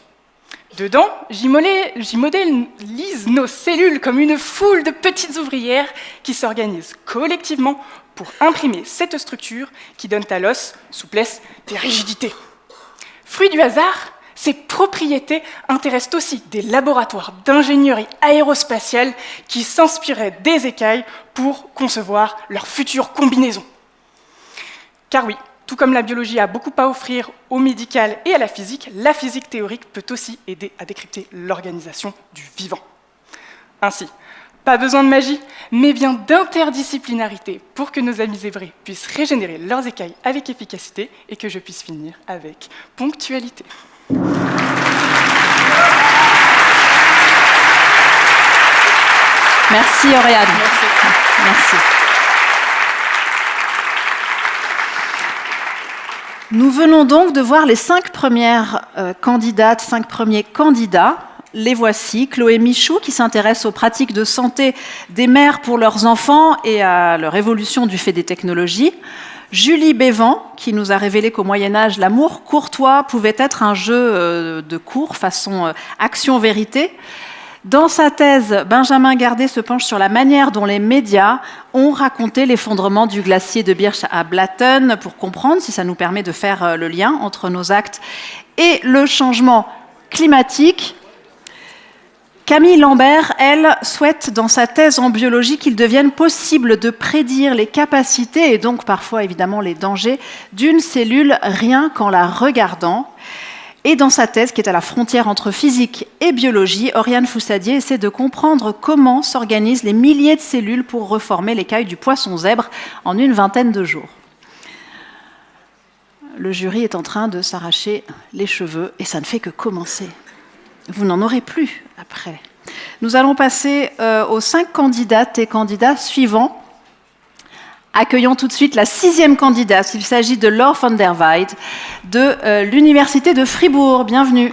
Dedans, j'y modélise nos cellules comme une foule de petites ouvrières qui s'organisent collectivement pour imprimer cette structure qui donne à l'os souplesse et rigidité. Fruit du hasard, Ces propriétés intéressent aussi des laboratoires d'ingénierie aérospatiale qui s'inspiraient des écailles pour concevoir leurs futures combinaisons. Car oui, tout comme la biologie a beaucoup à offrir au médical et à la physique théorique peut aussi aider à décrypter l'organisation du vivant. Ainsi, pas besoin de magie, mais bien d'interdisciplinarité pour que nos amis zébrés puissent régénérer leurs écailles avec efficacité et que je puisse finir avec ponctualité. Merci Oriane. Merci. Nous venons donc de voir les 5 premières candidates, 5 premiers candidats. Les voici, Chloé Michou, qui s'intéresse aux pratiques de santé des mères pour leurs enfants et à leur évolution du fait des technologies. Julie Bévan, qui nous a révélé qu'au Moyen-Âge, l'amour courtois pouvait être un jeu de cours façon action-vérité. Dans sa thèse, Benjamin Gardet se penche sur la manière dont les médias ont raconté l'effondrement du glacier de Birch à Blatten pour comprendre si ça nous permet de faire le lien entre nos actes et le changement climatique. Camille Lambert, elle, souhaite dans sa thèse en biologie qu'il devienne possible de prédire les capacités et donc parfois évidemment les dangers d'une cellule rien qu'en la regardant. Et dans sa thèse, qui est à la frontière entre physique et biologie, Oriane Foussadier essaie de comprendre comment s'organisent les milliers de cellules pour reformer l'écaille du poisson zèbre en une vingtaine de jours. Le jury est en train de s'arracher les cheveux et ça ne fait que commencer. Vous n'en aurez plus après. Nous allons passer aux 5 candidates et candidats suivants. Accueillons tout de suite la 6e candidate. Il s'agit de Laure van der Weide de l'Université de Fribourg. Bienvenue.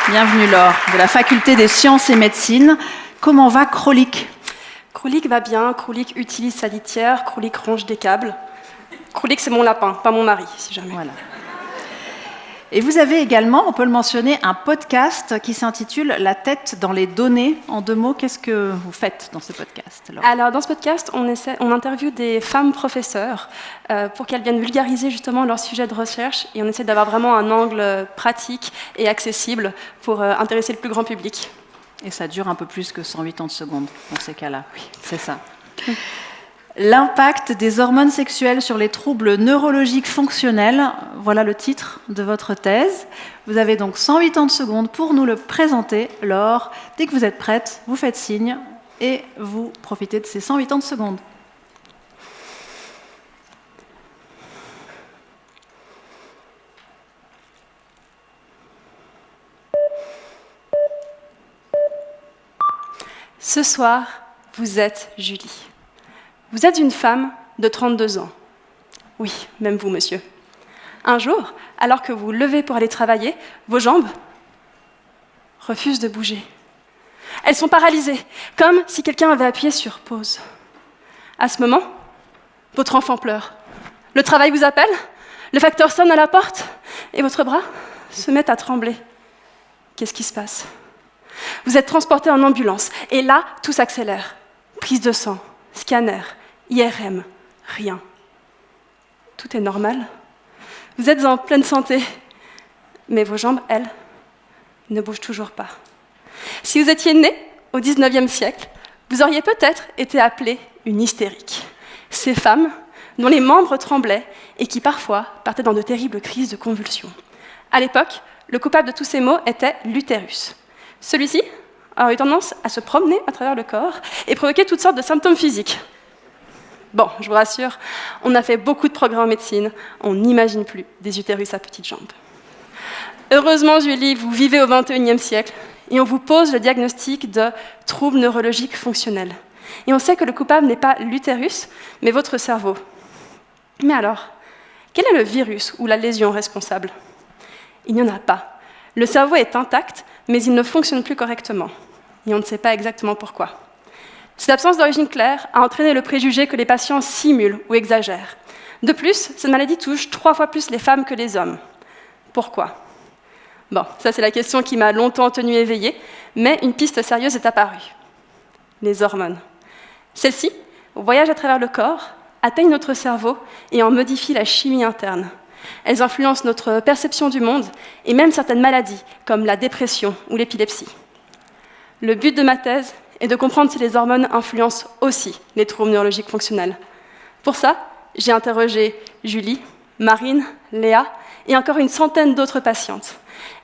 Bienvenue Laure, de la Faculté des Sciences et Médecine. Comment va Krolik ? Krolik va bien, Krolik utilise sa litière, Krolik range des câbles. Krolik, c'est mon lapin, pas mon mari, si jamais. Voilà. Et vous avez également, on peut le mentionner, un podcast qui s'intitule « La tête dans les données ». En 2 mots, qu'est-ce que vous faites dans ce podcast ? Alors, dans ce podcast, on interviewe des femmes professeurs pour qu'elles viennent vulgariser justement leur sujet de recherche et on essaie d'avoir vraiment un angle pratique et accessible pour intéresser le plus grand public. Et ça dure un peu plus que 180 secondes dans ces cas-là. Oui, c'est ça. L'impact des hormones sexuelles sur les troubles neurologiques fonctionnels, voilà le titre de votre thèse. Vous avez donc 180 secondes pour nous le présenter. Laure, dès que vous êtes prête, vous faites signe et vous profitez de ces 180 secondes. Ce soir, vous êtes Julie. Vous êtes une femme de 32 ans. Oui, même vous, monsieur. Un jour, alors que vous levez pour aller travailler, vos jambes refusent de bouger. Elles sont paralysées, comme si quelqu'un avait appuyé sur pause. À ce moment, votre enfant pleure. Le travail vous appelle, le facteur sonne à la porte, et votre bras se met à trembler. Qu'est-ce qui se passe ? Vous êtes transporté en ambulance, et là, tout s'accélère. Prise de sang, scanner, IRM, rien. Tout est normal. Vous êtes en pleine santé, mais vos jambes, elles, ne bougent toujours pas. Si vous étiez né au XIXe siècle, vous auriez peut-être été appelée une hystérique. Ces femmes dont les membres tremblaient et qui parfois partaient dans de terribles crises de convulsions. À l'époque, le coupable de tous ces maux était l'utérus. Celui-ci a eu tendance à se promener à travers le corps et provoquer toutes sortes de symptômes physiques. Bon, je vous rassure, on a fait beaucoup de progrès en médecine, on n'imagine plus des utérus à petites jambes. Heureusement, Julie, vous vivez au XXIe siècle et on vous pose le diagnostic de troubles neurologiques fonctionnels. Et on sait que le coupable n'est pas l'utérus, mais votre cerveau. Mais alors, quel est le virus ou la lésion responsable ? Il n'y en a pas. Le cerveau est intact, mais il ne fonctionne plus correctement. Et on ne sait pas exactement pourquoi. Cette absence d'origine claire a entraîné le préjugé que les patients simulent ou exagèrent. De plus, cette maladie touche 3 fois plus les femmes que les hommes. Pourquoi ? Bon, ça c'est la question qui m'a longtemps tenue éveillée, mais une piste sérieuse est apparue. Les hormones. Celles-ci voyagent à travers le corps, atteignent notre cerveau et en modifient la chimie interne. Elles influencent notre perception du monde et même certaines maladies, comme la dépression ou l'épilepsie. Le but de ma thèse est de comprendre si les hormones influencent aussi les troubles neurologiques fonctionnels. Pour ça, j'ai interrogé Julie, Marine, Léa et encore une centaine d'autres patientes.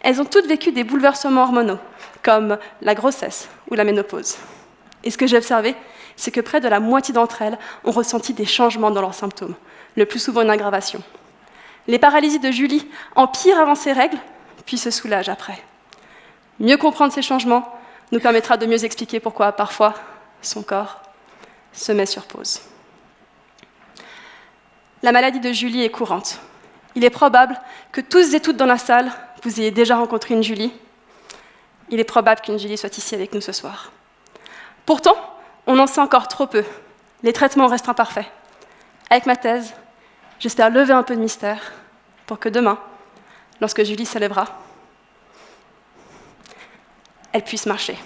Elles ont toutes vécu des bouleversements hormonaux, comme la grossesse ou la ménopause. Et ce que j'ai observé, c'est que près de la moitié d'entre elles ont ressenti des changements dans leurs symptômes, le plus souvent une aggravation. Les paralysies de Julie empirent avant ses règles, puis se soulagent après. Mieux comprendre ces changements nous permettra de mieux expliquer pourquoi, parfois, son corps se met sur pause. La maladie de Julie est courante. Il est probable que tous et toutes dans la salle, vous ayez déjà rencontré une Julie. Il est probable qu'une Julie soit ici avec nous ce soir. Pourtant, on en sait encore trop peu. Les traitements restent imparfaits. Avec ma thèse, j'espère lever un peu de mystère pour que demain, lorsque Julie se lèvera, elle puisse marcher.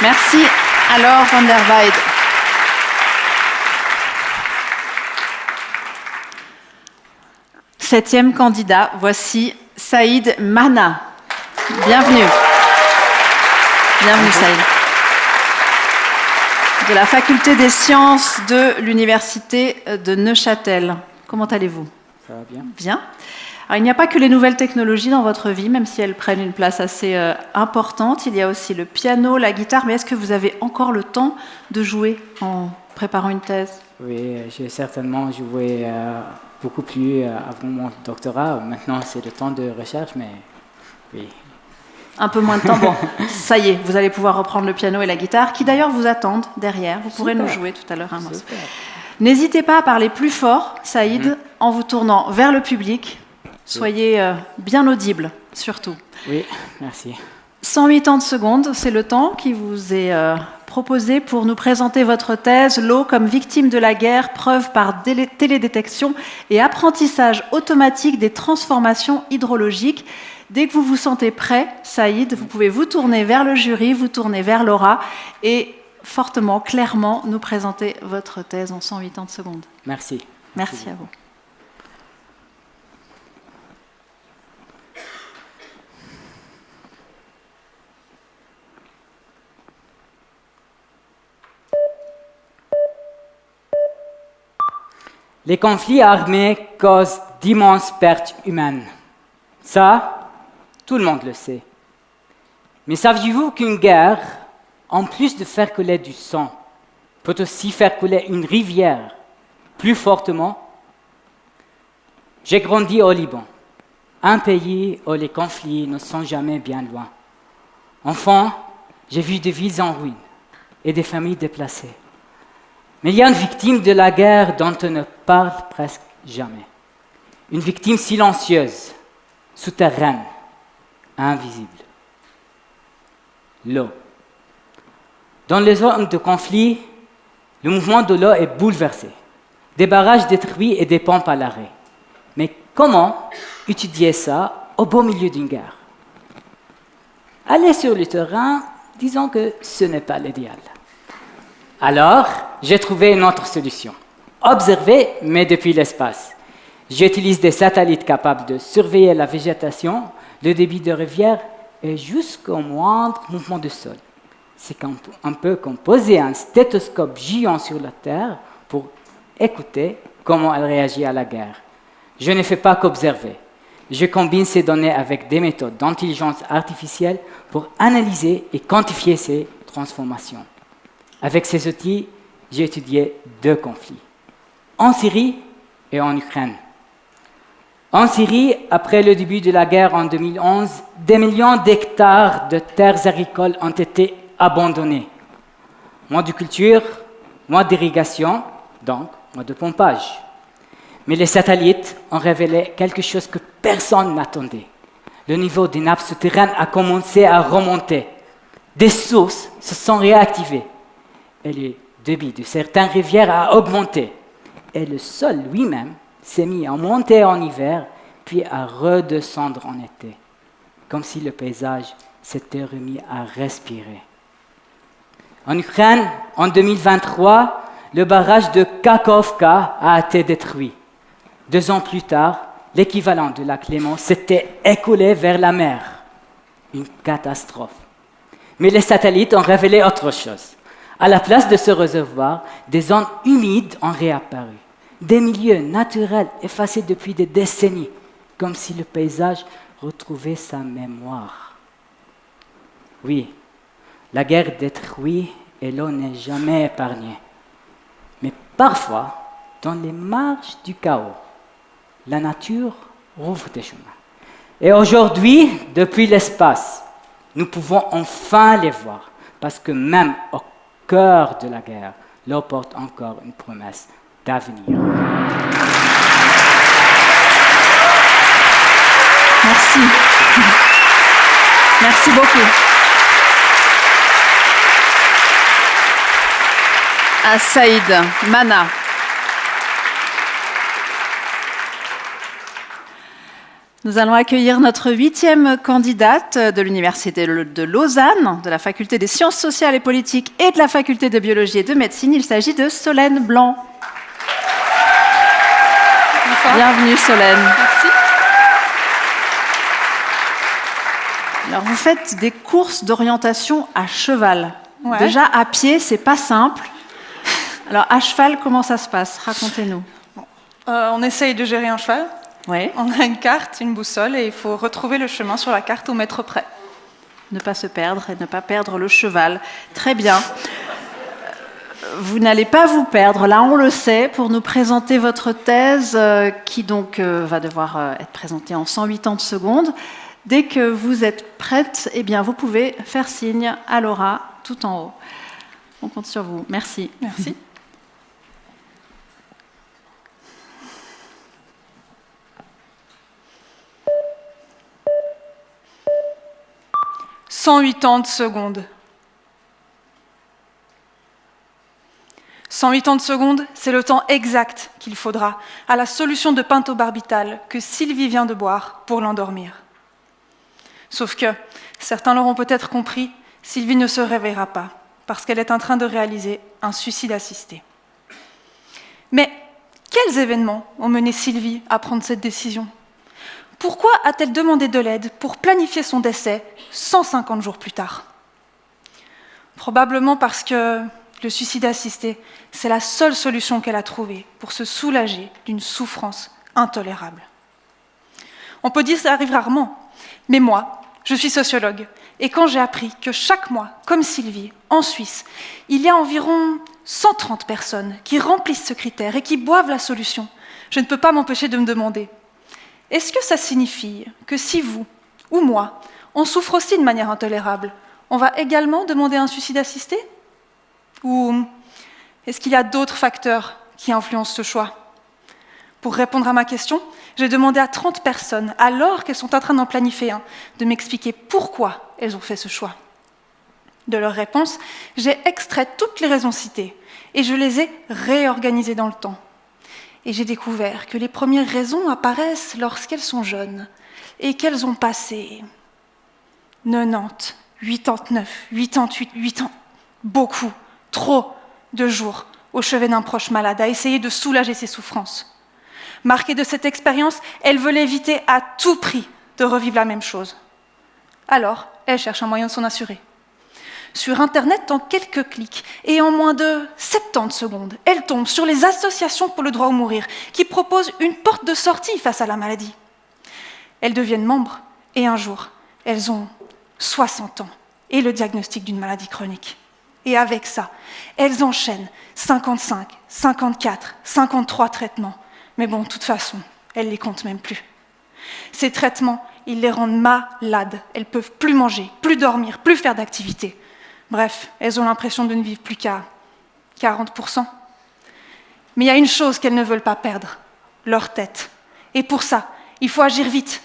Merci, alors van der Weide. Septième candidat, voici Saïd Mahna. Bienvenue. Bienvenue Saïd. De la Faculté des sciences de l'Université de Neuchâtel. Comment allez-vous? Ça va bien. Bien. Alors, il n'y a pas que les nouvelles technologies dans votre vie, même si elles prennent une place assez importante. Il y a aussi le piano, la guitare. Mais est-ce que vous avez encore le temps de jouer en préparant une thèse? Oui, j'ai certainement joué beaucoup plus avant mon doctorat. Maintenant, c'est le temps de recherche, mais oui. Un peu moins de temps. Bon, ça y est, vous allez pouvoir reprendre le piano et la guitare, qui d'ailleurs vous attendent derrière. Vous pourrez nous jouer tout à l'heure un morceau. N'hésitez pas à parler plus fort, Saïd, en vous tournant vers le public. Soyez bien audible, surtout. Oui, merci. 180 secondes, c'est le temps qui vous est proposé pour nous présenter votre thèse « L'eau comme victime de la guerre, preuve par télédétection et apprentissage automatique des transformations hydrologiques ». Dès que vous vous sentez prêt, Saïd, vous pouvez vous tourner vers le jury, vous tourner vers Laura et fortement, clairement, nous présenter votre thèse en 180 secondes. Merci. Merci à vous. Les conflits armés causent d'immenses pertes humaines. Ça, tout le monde le sait. Mais saviez-vous qu'une guerre, en plus de faire couler du sang, peut aussi faire couler une rivière plus fortement? J'ai grandi au Liban, un pays où les conflits ne sont jamais bien loin. Enfant, j'ai vu des villes en ruine et des familles déplacées. Mais il y a une victime de la guerre dont on ne parle presque jamais. Une victime silencieuse, souterraine, invisible. L'eau. Dans les zones de conflit, le mouvement de l'eau est bouleversé. Des barrages détruits et des pompes à l'arrêt. Mais comment étudier ça au beau milieu d'une guerre? Aller sur le terrain, disons que ce n'est pas l'idéal. Alors, j'ai trouvé une autre solution. Observer, mais depuis l'espace. J'utilise des satellites capables de surveiller la végétation, le débit de rivière et jusqu'au moindre mouvement de sol. C'est un peu comme poser un stéthoscope géant sur la Terre pour écouter comment elle réagit à la guerre. Je ne fais pas qu'observer. Je combine ces données avec des méthodes d'intelligence artificielle pour analyser et quantifier ces transformations. Avec ces outils, j'ai étudié 2 conflits, en Syrie et en Ukraine. En Syrie, après le début de la guerre en 2011, des millions d'hectares de terres agricoles ont été abandonnés. Moins de culture, moins d'irrigation, donc moins de pompage. Mais les satellites ont révélé quelque chose que personne n'attendait. Le niveau des nappes souterraines a commencé à remonter. Des sources se sont réactivées. Et le débit de certaines rivières a augmenté. Et le sol lui-même s'est mis à monter en hiver, puis à redescendre en été, comme si le paysage s'était remis à respirer. En Ukraine, en 2023, le barrage de Kakhovka a été détruit. 2 ans plus tard, l'équivalent de lac Léman s'était écoulé vers la mer. Une catastrophe. Mais les satellites ont révélé autre chose. À la place de ce réservoir, des zones humides ont réapparu. Des milieux naturels effacés depuis des décennies, comme si le paysage retrouvait sa mémoire. Oui, la guerre détruit et l'eau n'est jamais épargnée. Mais parfois, dans les marges du chaos, la nature rouvre des chemins. Et aujourd'hui, depuis l'espace, nous pouvons enfin les voir, parce que même au cœur de la guerre, l'eau porte encore une promesse d'avenir. Merci. Merci beaucoup. À Saïd, Mana. Nous allons accueillir notre 8e candidate de l'Université de Lausanne, de la Faculté des sciences sociales et politiques et de la Faculté de biologie et de médecine. Il s'agit de Solène Blanc. Bonsoir. Bienvenue Solène. Merci. Alors vous faites des courses d'orientation à cheval. Ouais. Déjà à pied, c'est pas simple. Alors à cheval, comment ça se passe? Racontez-nous. On essaye de gérer un cheval. Oui. On a une carte, une boussole, et il faut retrouver le chemin sur la carte au mètre près. Ne pas se perdre et ne pas perdre le cheval. Très bien. Vous n'allez pas vous perdre, là on le sait, pour nous présenter votre thèse qui donc va devoir être présentée en 180 secondes. Dès que vous êtes prête, eh bien, vous pouvez faire signe à Laura tout en haut. On compte sur vous. Merci. Merci. « 180 secondes. 180 secondes, c'est le temps exact qu'il faudra à la solution de pentobarbital que Sylvie vient de boire pour l'endormir. Sauf que, certains l'auront peut-être compris, Sylvie ne se réveillera pas parce qu'elle est en train de réaliser un suicide assisté. Mais quels événements ont mené Sylvie à prendre cette décision ? Pourquoi a-t-elle demandé de l'aide pour planifier son décès 150 jours plus tard ? Probablement parce que le suicide assisté, c'est la seule solution qu'elle a trouvée pour se soulager d'une souffrance intolérable. On peut dire que ça arrive rarement, mais moi, je suis sociologue, et quand j'ai appris que chaque mois, comme Sylvie, en Suisse, il y a environ 130 personnes qui remplissent ce critère et qui boivent la solution, je ne peux pas m'empêcher de me demander, est-ce que ça signifie que si vous, ou moi, on souffre aussi de manière intolérable, on va également demander un suicide assisté ? Ou est-ce qu'il y a d'autres facteurs qui influencent ce choix ? Pour répondre à ma question, j'ai demandé à 30 personnes, alors qu'elles sont en train d'en planifier un, de m'expliquer pourquoi elles ont fait ce choix. De leurs réponses, j'ai extrait toutes les raisons citées et je les ai réorganisées dans le temps. Et j'ai découvert que les premières raisons apparaissent lorsqu'elles sont jeunes et qu'elles ont passé 90, 89, 88, 8 ans, beaucoup, trop de jours au chevet d'un proche malade à essayer de soulager ses souffrances. Marquée de cette expérience, elle veut éviter à tout prix de revivre la même chose. Alors, elle cherche un moyen de s'en assurer. Sur Internet, en quelques clics et en moins de 70 secondes, elle tombe sur les associations pour le droit au mourir qui proposent une porte de sortie face à la maladie. Elles deviennent membres et un jour, elles ont 60 ans et le diagnostic d'une maladie chronique. Et avec ça, elles enchaînent 55, 54, 53 traitements. Mais bon, de toute façon, elles ne les comptent même plus. Ces traitements, ils les rendent malades. Elles ne peuvent plus manger, plus dormir, plus faire d'activité. Bref, elles ont l'impression de ne vivre plus qu'à 40%. Mais il y a une chose qu'elles ne veulent pas perdre, leur tête. Et pour ça, il faut agir vite.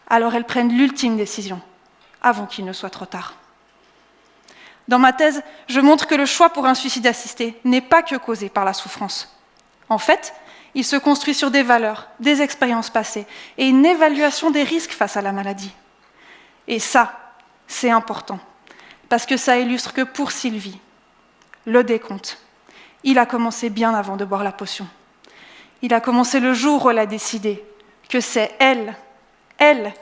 Alors elles prennent l'ultime décision, avant qu'il ne soit trop tard. Dans ma thèse, je montre que le choix pour un suicide assisté n'est pas que causé par la souffrance. En fait, il se construit sur des valeurs, des expériences passées et une évaluation des risques face à la maladie. Et ça, C'est important, parce que ça illustre que pour Sylvie, le décompte, il a commencé bien avant de boire la potion. Il a commencé le jour où elle a décidé que c'est elle,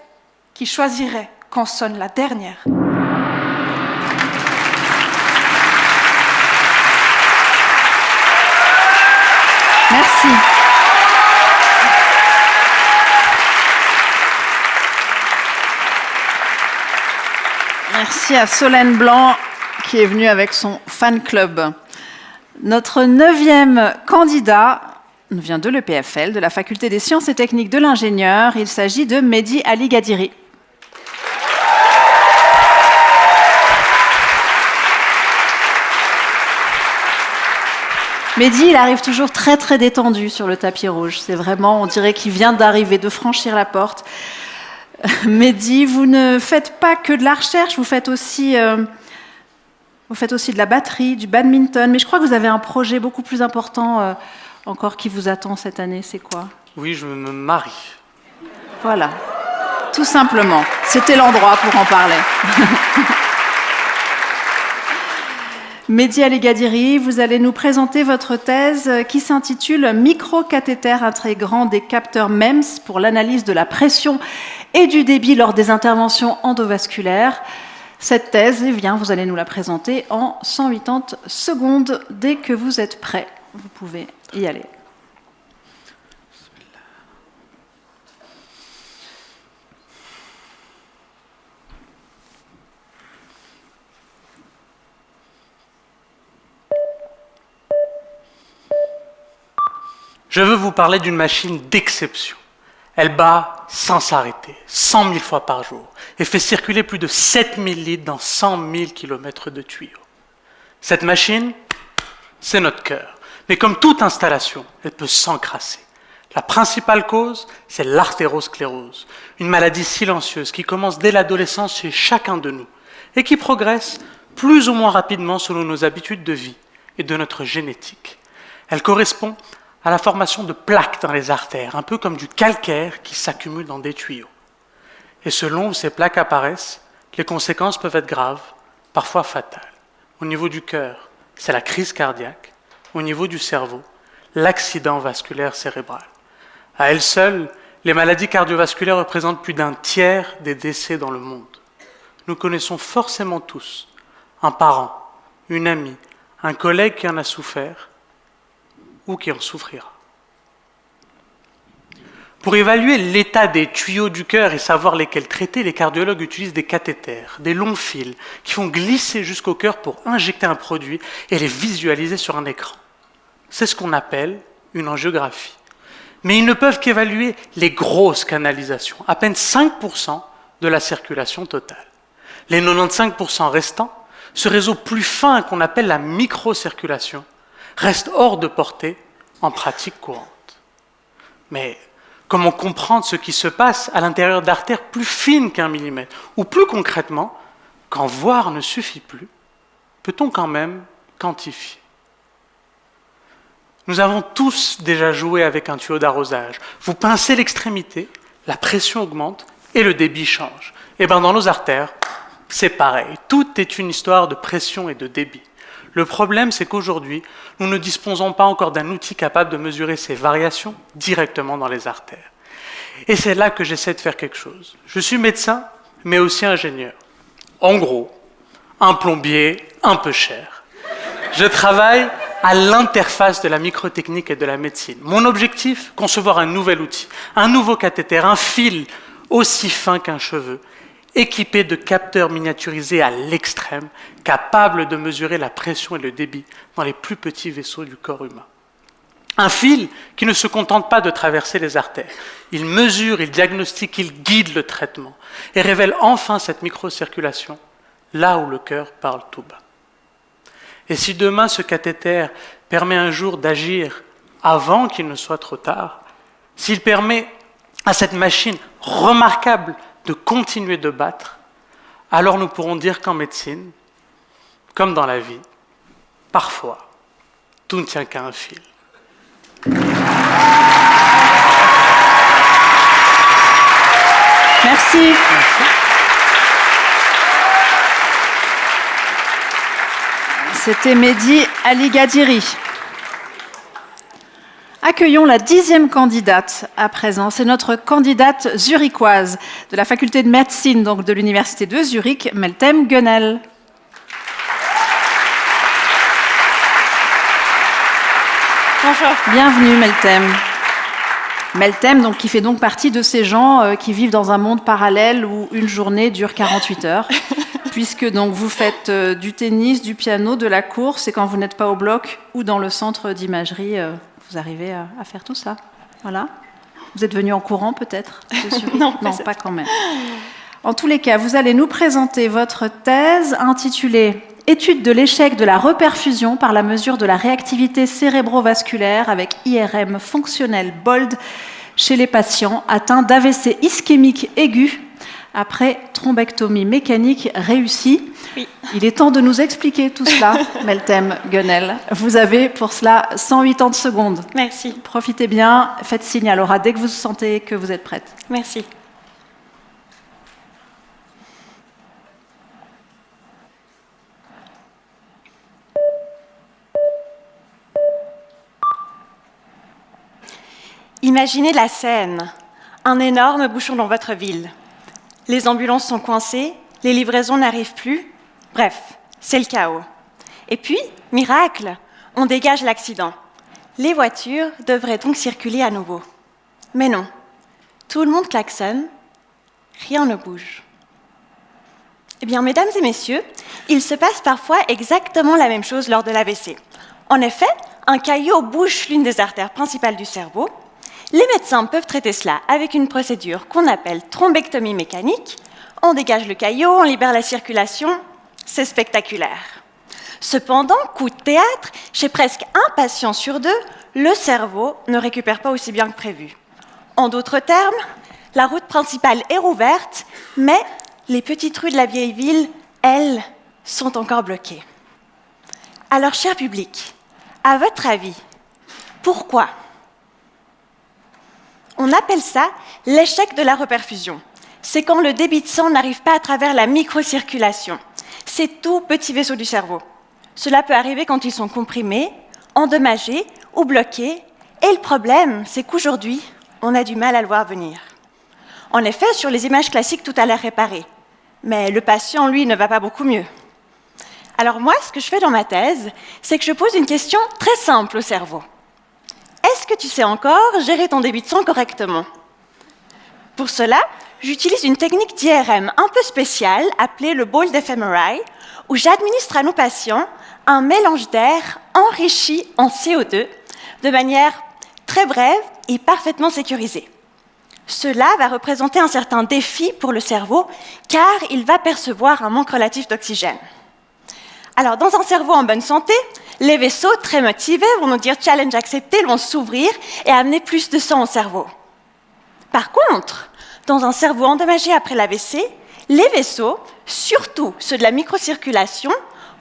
qui choisirait quand sonne la dernière. Merci. Merci à Solène Blanc qui est venue avec son fan club. Notre 9e candidat nous vient de l'EPFL, de la Faculté des Sciences et Techniques de l'Ingénieur. Il s'agit de Mehdi Ali Gadiri. Mehdi, il arrive toujours très très détendu sur le tapis rouge. C'est vraiment, on dirait qu'il vient d'arriver, de franchir la porte. Mehdi, vous ne faites pas que de la recherche, vous faites aussi de la batterie, du badminton, mais je crois que vous avez un projet beaucoup plus important encore qui vous attend cette année. C'est quoi? Oui, je me marie. Voilà, tout simplement. C'était l'endroit pour en parler. Mehdi Ali Gadiri, vous allez nous présenter votre thèse qui s'intitule « Microcathéter intégrant des capteurs MEMS pour l'analyse de la pression et du débit lors des interventions endovasculaires ». Cette thèse, vous allez nous la présenter en 180 secondes. Dès que vous êtes prêts, vous pouvez y aller. Je veux vous parler d'une machine d'exception. Elle bat sans s'arrêter, 100 000 fois par jour, et fait circuler plus de 7000 litres dans 100 000 km de tuyaux. Cette machine, c'est notre cœur. Mais comme toute installation, elle peut s'encrasser. La principale cause, c'est l'artérosclérose, une maladie silencieuse qui commence dès l'adolescence chez chacun de nous et qui progresse plus ou moins rapidement selon nos habitudes de vie et de notre génétique. Elle correspond à la formation de plaques dans les artères, un peu comme du calcaire qui s'accumule dans des tuyaux. Et selon où ces plaques apparaissent, les conséquences peuvent être graves, parfois fatales. Au niveau du cœur, c'est la crise cardiaque. Au niveau du cerveau, l'accident vasculaire cérébral. À elles seules, les maladies cardiovasculaires représentent plus d'un tiers des décès dans le monde. Nous connaissons forcément tous un parent, une amie, un collègue qui en a souffert ou qui en souffrira. Pour évaluer l'état des tuyaux du cœur et savoir lesquels traiter, les cardiologues utilisent des cathéters, des longs fils qui font glisser jusqu'au cœur pour injecter un produit et les visualiser sur un écran. C'est ce qu'on appelle une angiographie. Mais ils ne peuvent qu'évaluer les grosses canalisations, à peine 5% de la circulation totale. Les 95% restants, ce réseau plus fin qu'on appelle la microcirculation, reste hors de portée en pratique courante. Mais comment comprendre ce qui se passe à l'intérieur d'artères plus fines qu'1 millimètre? Ou plus concrètement, quand voir ne suffit plus, peut-on quand même quantifier? Nous avons tous déjà joué avec un tuyau d'arrosage. Vous pincez l'extrémité, la pression augmente et le débit change. Et bien dans nos artères, c'est pareil. Tout est une histoire de pression et de débit. Le problème, c'est qu'aujourd'hui, nous ne disposons pas encore d'un outil capable de mesurer ces variations directement dans les artères. Et c'est là que j'essaie de faire quelque chose. Je suis médecin, mais aussi ingénieur. En gros, un plombier un peu cher. Je travaille à l'interface de la microtechnique et de la médecine. Mon objectif, concevoir un nouvel outil, un nouveau cathéter, un fil aussi fin qu'un cheveu, équipé de capteurs miniaturisés à l'extrême, capables de mesurer la pression et le débit dans les plus petits vaisseaux du corps humain. Un fil qui ne se contente pas de traverser les artères. Il mesure, il diagnostique, il guide le traitement et révèle enfin cette microcirculation là où le cœur parle tout bas. Et si demain ce cathéter permet un jour d'agir avant qu'il ne soit trop tard, s'il permet à cette machine remarquable de continuer de battre, alors nous pourrons dire qu'en médecine, comme dans la vie, parfois, tout ne tient qu'à un fil. Merci. C'était Mehdi Ali-Gadiri. Accueillons la 10e candidate à présent. C'est notre candidate zurichoise de la faculté de médecine donc de l'université de Zurich, Meltem Gunnel. Bonjour. Bienvenue Meltem. Meltem, donc, qui fait donc partie de ces gens qui vivent dans un monde parallèle où une journée dure 48 heures, puisque donc, vous faites du tennis, du piano, de la course, et quand vous n'êtes pas au bloc ou dans le centre d'imagerie, vous arrivez à faire tout ça. Voilà. Vous êtes venu en courant peut-être Non, pas quand même. En tous les cas, vous allez nous présenter votre thèse intitulée « Étude de l'échec de la reperfusion par la mesure de la réactivité cérébrovasculaire avec IRM fonctionnel BOLD chez les patients atteints d'AVC ischémique aigu après thrombectomie mécanique réussie ». Oui. Il est temps de nous expliquer tout cela, Meltem Gunnel. Vous avez pour cela 180 secondes. Merci. Profitez bien, faites signe à Laura dès que vous sentez que vous êtes prête. Merci. Imaginez la scène, un énorme bouchon dans votre ville. Les ambulances sont coincées, les livraisons n'arrivent plus. Bref, c'est le chaos. Et puis, miracle, on dégage l'accident. Les voitures devraient donc circuler à nouveau. Mais non, tout le monde klaxonne, rien ne bouge. Eh bien, mesdames et messieurs, il se passe parfois exactement la même chose lors de l'AVC. En effet, un caillot bouche l'une des artères principales du cerveau. Les médecins peuvent traiter cela avec une procédure qu'on appelle thrombectomie mécanique. On dégage le caillot, on libère la circulation. C'est spectaculaire. Cependant, coup de théâtre, chez presque un patient sur deux, le cerveau ne récupère pas aussi bien que prévu. En d'autres termes, la route principale est rouverte, mais les petites rues de la vieille ville, elles, sont encore bloquées. Alors, cher public, à votre avis, pourquoi ? On appelle ça l'échec de la reperfusion. C'est quand le débit de sang n'arrive pas à travers la microcirculation. Ces tout petits vaisseaux du cerveau. Cela peut arriver quand ils sont comprimés, endommagés ou bloqués. Et le problème, c'est qu'aujourd'hui, on a du mal à le voir venir. En effet, sur les images classiques, tout a l'air réparé. Mais le patient, lui, ne va pas beaucoup mieux. Alors moi, ce que je fais dans ma thèse, c'est que je pose une question très simple au cerveau. Est-ce que tu sais encore gérer ton débit de sang correctement ? Pour cela, j'utilise une technique d'IRM un peu spéciale appelée le BOLD fMRI, où j'administre à nos patients un mélange d'air enrichi en CO2 de manière très brève et parfaitement sécurisée. Cela va représenter un certain défi pour le cerveau, car il va percevoir un manque relatif d'oxygène. Alors, dans un cerveau en bonne santé, les vaisseaux, très motivés, vont nous dire « challenge accepté », vont s'ouvrir et amener plus de sang au cerveau. Par contre, dans un cerveau endommagé après l'AVC, les vaisseaux, surtout ceux de la microcirculation,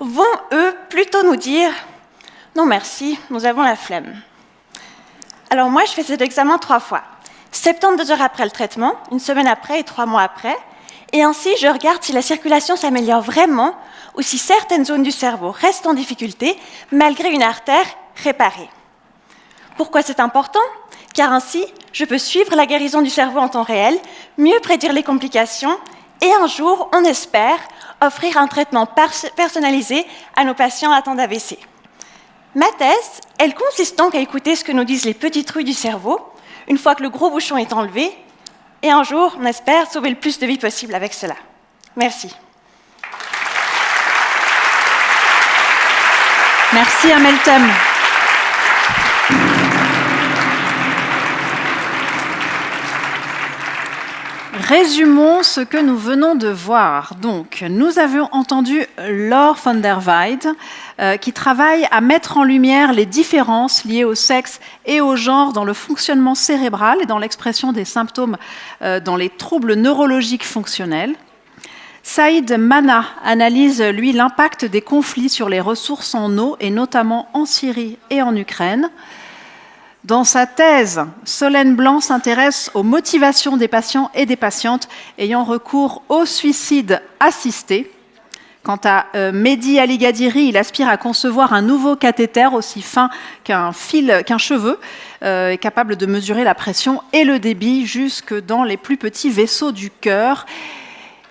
vont, eux, plutôt nous dire « non merci, nous avons la flemme ». Alors moi, je fais cet examen 3 fois. 72 heures après le traitement, 1 semaine après et 3 mois après. Et ainsi, je regarde si la circulation s'améliore vraiment ou si certaines zones du cerveau restent en difficulté malgré une artère réparée. Pourquoi c'est important ? Car ainsi, je peux suivre la guérison du cerveau en temps réel, mieux prédire les complications et un jour, on espère, offrir un traitement personnalisé à nos patients atteints d'AVC. Ma thèse, elle consiste donc à écouter ce que nous disent les petites rues du cerveau, une fois que le gros bouchon est enlevé, et un jour, on espère sauver le plus de vies possible avec cela. Merci. Merci à Meltem. Résumons ce que nous venons de voir. Donc, nous avions entendu Laure van der Weide qui travaille à mettre en lumière les différences liées au sexe et au genre dans le fonctionnement cérébral et dans l'expression des symptômes dans les troubles neurologiques fonctionnels. Saïd Mana analyse, lui, l'impact des conflits sur les ressources en eau, et notamment en Syrie et en Ukraine. Dans sa thèse, Solène Blanc s'intéresse aux motivations des patients et des patientes ayant recours au suicide assisté. Quant à Mehdi Ali Gadiri, il aspire à concevoir un nouveau cathéter aussi fin qu'un cheveu, capable de mesurer la pression et le débit jusque dans les plus petits vaisseaux du cœur.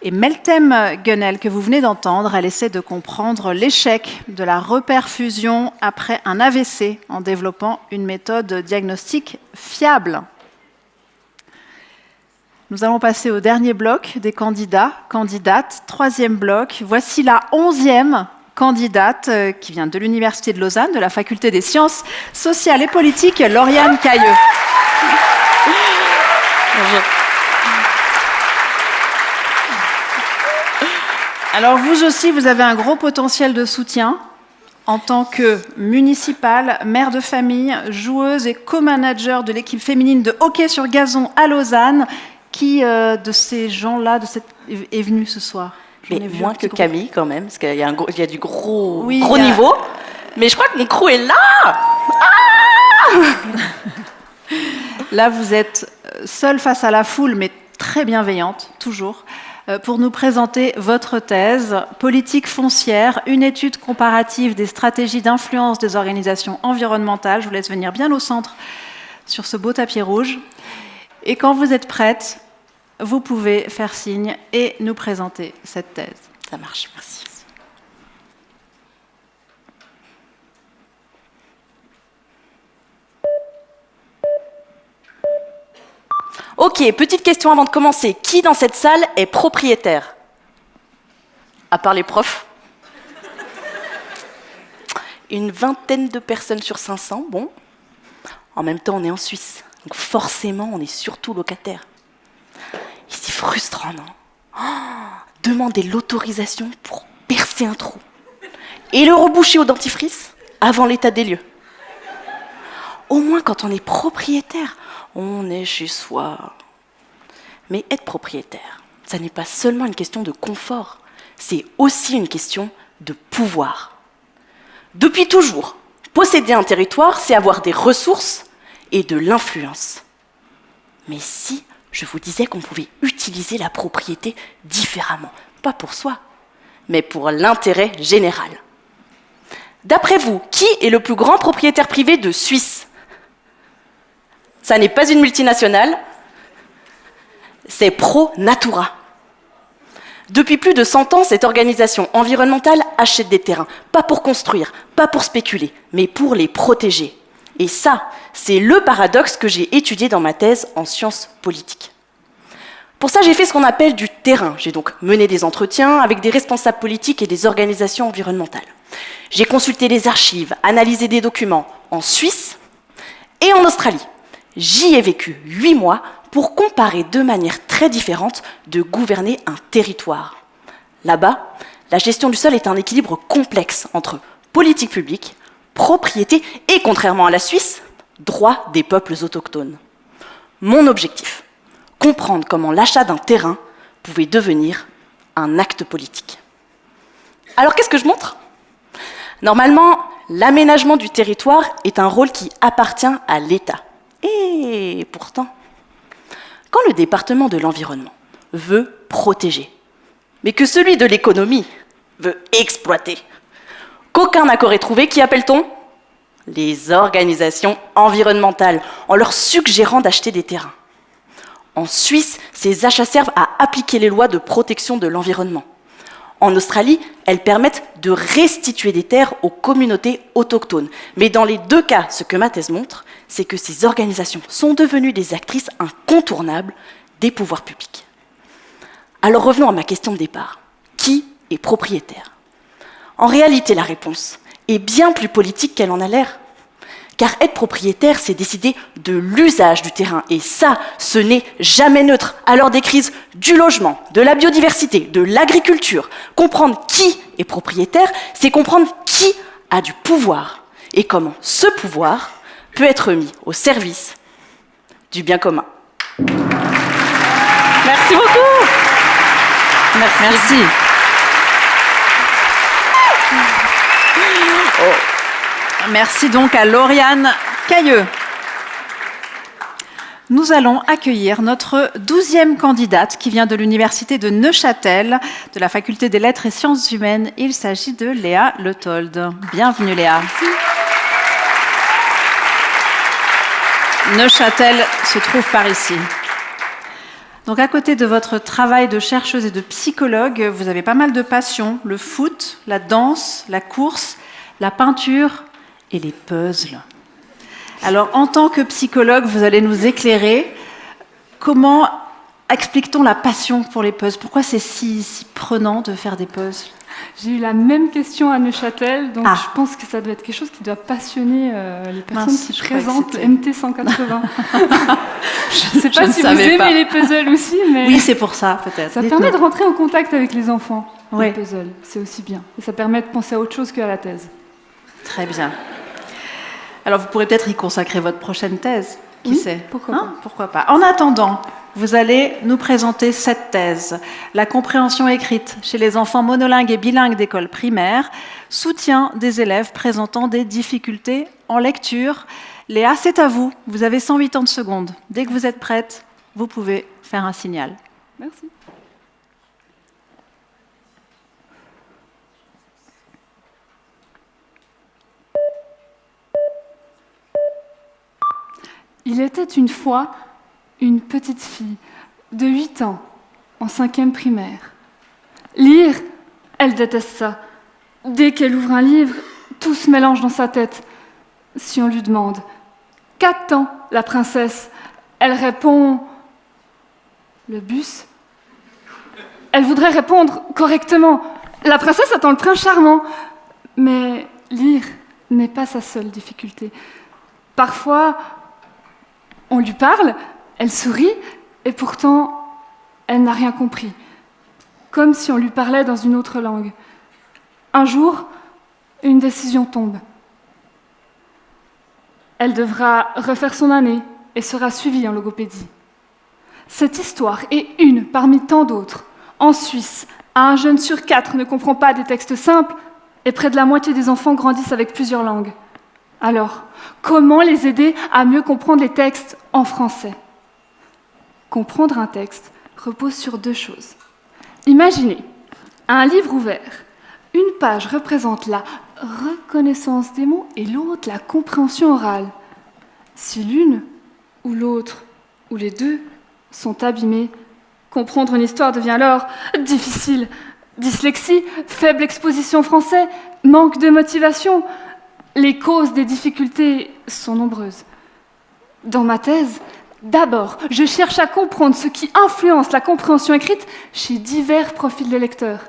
Et Meltem Gunnel, que vous venez d'entendre, elle essaie de comprendre l'échec de la reperfusion après un AVC en développant une méthode diagnostique fiable. Nous allons passer au dernier bloc des candidats, candidates. Troisième bloc. Voici la 11e candidate qui vient de l'Université de Lausanne, de la Faculté des Sciences sociales et politiques, Lauriane Cailleux. Bonjour. Alors vous aussi, vous avez un gros potentiel de soutien en tant que municipale, mère de famille, joueuse et co-manager de l'équipe féminine de hockey sur gazon à Lausanne. Qui de ces gens-là est venu ce soir? Mais moins que Camille quand même, parce qu'il y a du gros oui, niveau. Mais je crois que mon crew est là. Là, vous êtes seule face à la foule, mais très bienveillante, toujours, pour nous présenter votre thèse « Politique foncière, une étude comparative des stratégies d'influence des organisations environnementales ». Je vous laisse venir bien au centre sur ce beau tapis rouge. Et quand vous êtes prête, vous pouvez faire signe et nous présenter cette thèse. Ça marche, merci. Ok, petite question avant de commencer. Qui dans cette salle est propriétaire? À part les profs. Une vingtaine de personnes sur 500, bon. En même temps, on est en Suisse. Donc forcément, on est surtout locataire. Et c'est frustrant, non? Demander l'autorisation pour percer un trou. Et le reboucher au dentifrice avant l'état des lieux. Au moins, quand on est propriétaire, on est chez soi. Mais être propriétaire, ça n'est pas seulement une question de confort, c'est aussi une question de pouvoir. Depuis toujours, posséder un territoire, c'est avoir des ressources et de l'influence. Mais si je vous disais qu'on pouvait utiliser la propriété différemment, pas pour soi, mais pour l'intérêt général. D'après vous, qui est le plus grand propriétaire privé de Suisse? Ça n'est pas une multinationale, c'est ProNatura. Depuis plus de 100 ans, cette organisation environnementale achète des terrains, pas pour construire, pas pour spéculer, mais pour les protéger. Et ça, c'est le paradoxe que j'ai étudié dans ma thèse en sciences politiques. Pour ça, j'ai fait ce qu'on appelle du terrain. J'ai donc mené des entretiens avec des responsables politiques et des organisations environnementales. J'ai consulté les archives, analysé des documents en Suisse et en Australie. J'y ai vécu 8 mois pour comparer de manière très différente de gouverner un territoire. Là-bas, la gestion du sol est un équilibre complexe entre politique publique, propriété et, contrairement à la Suisse, droit des peuples autochtones. Mon objectif, comprendre comment l'achat d'un terrain pouvait devenir un acte politique. Alors qu'est-ce que je montre? Normalement, l'aménagement du territoire est un rôle qui appartient à l'État. Et pourtant, quand le département de l'environnement veut protéger, mais que celui de l'économie veut exploiter, qu'aucun accord est trouvé, qui appelle-t-on? Les organisations environnementales, en leur suggérant d'acheter des terrains. En Suisse, ces achats servent à appliquer les lois de protection de l'environnement. En Australie, elles permettent de restituer des terres aux communautés autochtones. Mais dans les deux cas, ce que ma thèse montre, c'est que ces organisations sont devenues des actrices incontournables des pouvoirs publics. Alors revenons à ma question de départ. Qui est propriétaire? En réalité, la réponse est bien plus politique qu'elle en a l'air. Car être propriétaire, c'est décider de l'usage du terrain. Et ça, ce n'est jamais neutre. À l'heure des crises du logement, de la biodiversité, de l'agriculture, comprendre qui est propriétaire, c'est comprendre qui a du pouvoir et comment ce pouvoir peut être mis au service du bien commun. Merci beaucoup. Merci. Merci donc à Lauriane Cailleux. nous allons accueillir notre 12e candidate qui vient de l'Université de Neuchâtel, de la Faculté des Lettres et Sciences Humaines. Il s'agit de Léa Letold. Bienvenue Léa. Merci. Neuchâtel se trouve par ici. Donc à côté de votre travail de chercheuse et de psychologue, vous avez pas mal de passions, le foot, la danse, la course, la peinture et les puzzles. Alors en tant que psychologue, vous allez nous éclairer. Comment explique-t-on la passion pour les puzzles? Pourquoi c'est si prenant de faire des puzzles? J'ai eu la même question à Neuchâtel, donc je pense que ça doit être quelque chose qui doit passionner les personnes qui présentent MT 180. Je ne sais pas si vous aimez les puzzles aussi, mais... Oui, c'est pour ça, peut-être. Ça permet de rentrer en contact avec les enfants, les puzzles. C'est aussi bien. Et ça permet de penser à autre chose qu'à la thèse. Très bien. Alors, vous pourrez peut-être y consacrer votre prochaine thèse. Qui sait? Pourquoi pas. En attendant, vous allez nous présenter cette thèse. La compréhension écrite chez les enfants monolingues et bilingues d'école primaire, soutien des élèves présentant des difficultés en lecture. Léa, c'est à vous. Vous avez 180 secondes. Dès que vous êtes prête, vous pouvez faire un signal. Merci. Il était une fois une petite fille de 8 ans, en 5e primaire. Lire, elle déteste ça. Dès qu'elle ouvre un livre, tout se mélange dans sa tête. Si on lui demande « Qu'attend la princesse ?» elle répond « Le bus ?» Elle voudrait répondre correctement « La princesse attend le prince charmant !» Mais lire n'est pas sa seule difficulté. Parfois, on lui parle, elle sourit, et pourtant, elle n'a rien compris. Comme si on lui parlait dans une autre langue. Un jour, une décision tombe. Elle devra refaire son année et sera suivie en logopédie. Cette histoire est une parmi tant d'autres. En Suisse, un jeune sur 4 ne comprend pas des textes simples, et près de la moitié des enfants grandissent avec plusieurs langues. Alors, comment les aider à mieux comprendre les textes en français? Comprendre un texte repose sur 2 choses. Imaginez un livre ouvert. Une page représente la reconnaissance des mots et l'autre la compréhension orale. Si l'une ou l'autre ou les deux sont abîmés, comprendre une histoire devient alors difficile. Dyslexie, faible exposition français, manque de motivation. Les causes des difficultés sont nombreuses. Dans ma thèse, d'abord, je cherche à comprendre ce qui influence la compréhension écrite chez divers profils de lecteurs.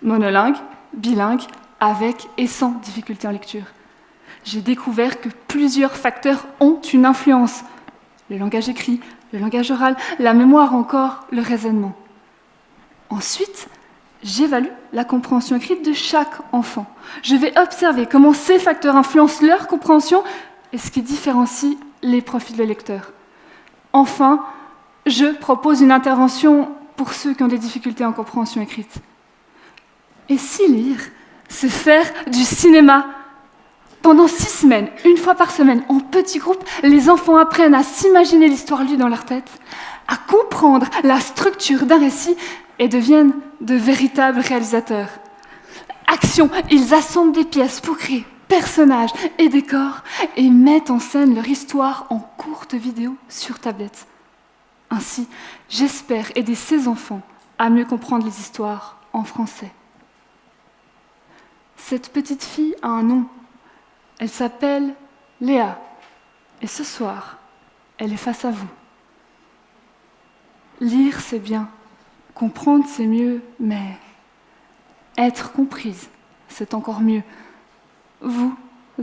Monolingues, bilingues, avec et sans difficulté en lecture. J'ai découvert que plusieurs facteurs ont une influence. Le langage écrit, le langage oral, la mémoire encore, le raisonnement. Ensuite, j'évalue la compréhension écrite de chaque enfant. Je vais observer comment ces facteurs influencent leur compréhension et ce qui différencie les profils de lecteurs. Enfin, je propose une intervention pour ceux qui ont des difficultés en compréhension écrite. Et si lire, c'est faire du cinéma? Pendant 6 semaines, une fois par semaine, en petits groupes, les enfants apprennent à s'imaginer l'histoire lue dans leur tête, à comprendre la structure d'un récit et deviennent de véritables réalisateurs. Action, ils assemblent des pièces pour créer personnages et décors et mettent en scène leur histoire en courtes vidéos sur tablette. Ainsi, j'espère aider ces enfants à mieux comprendre les histoires en français. Cette petite fille a un nom. Elle s'appelle Léa. Et ce soir, elle est face à vous. Lire, c'est bien. Comprendre, c'est mieux, mais être comprise, c'est encore mieux. Vous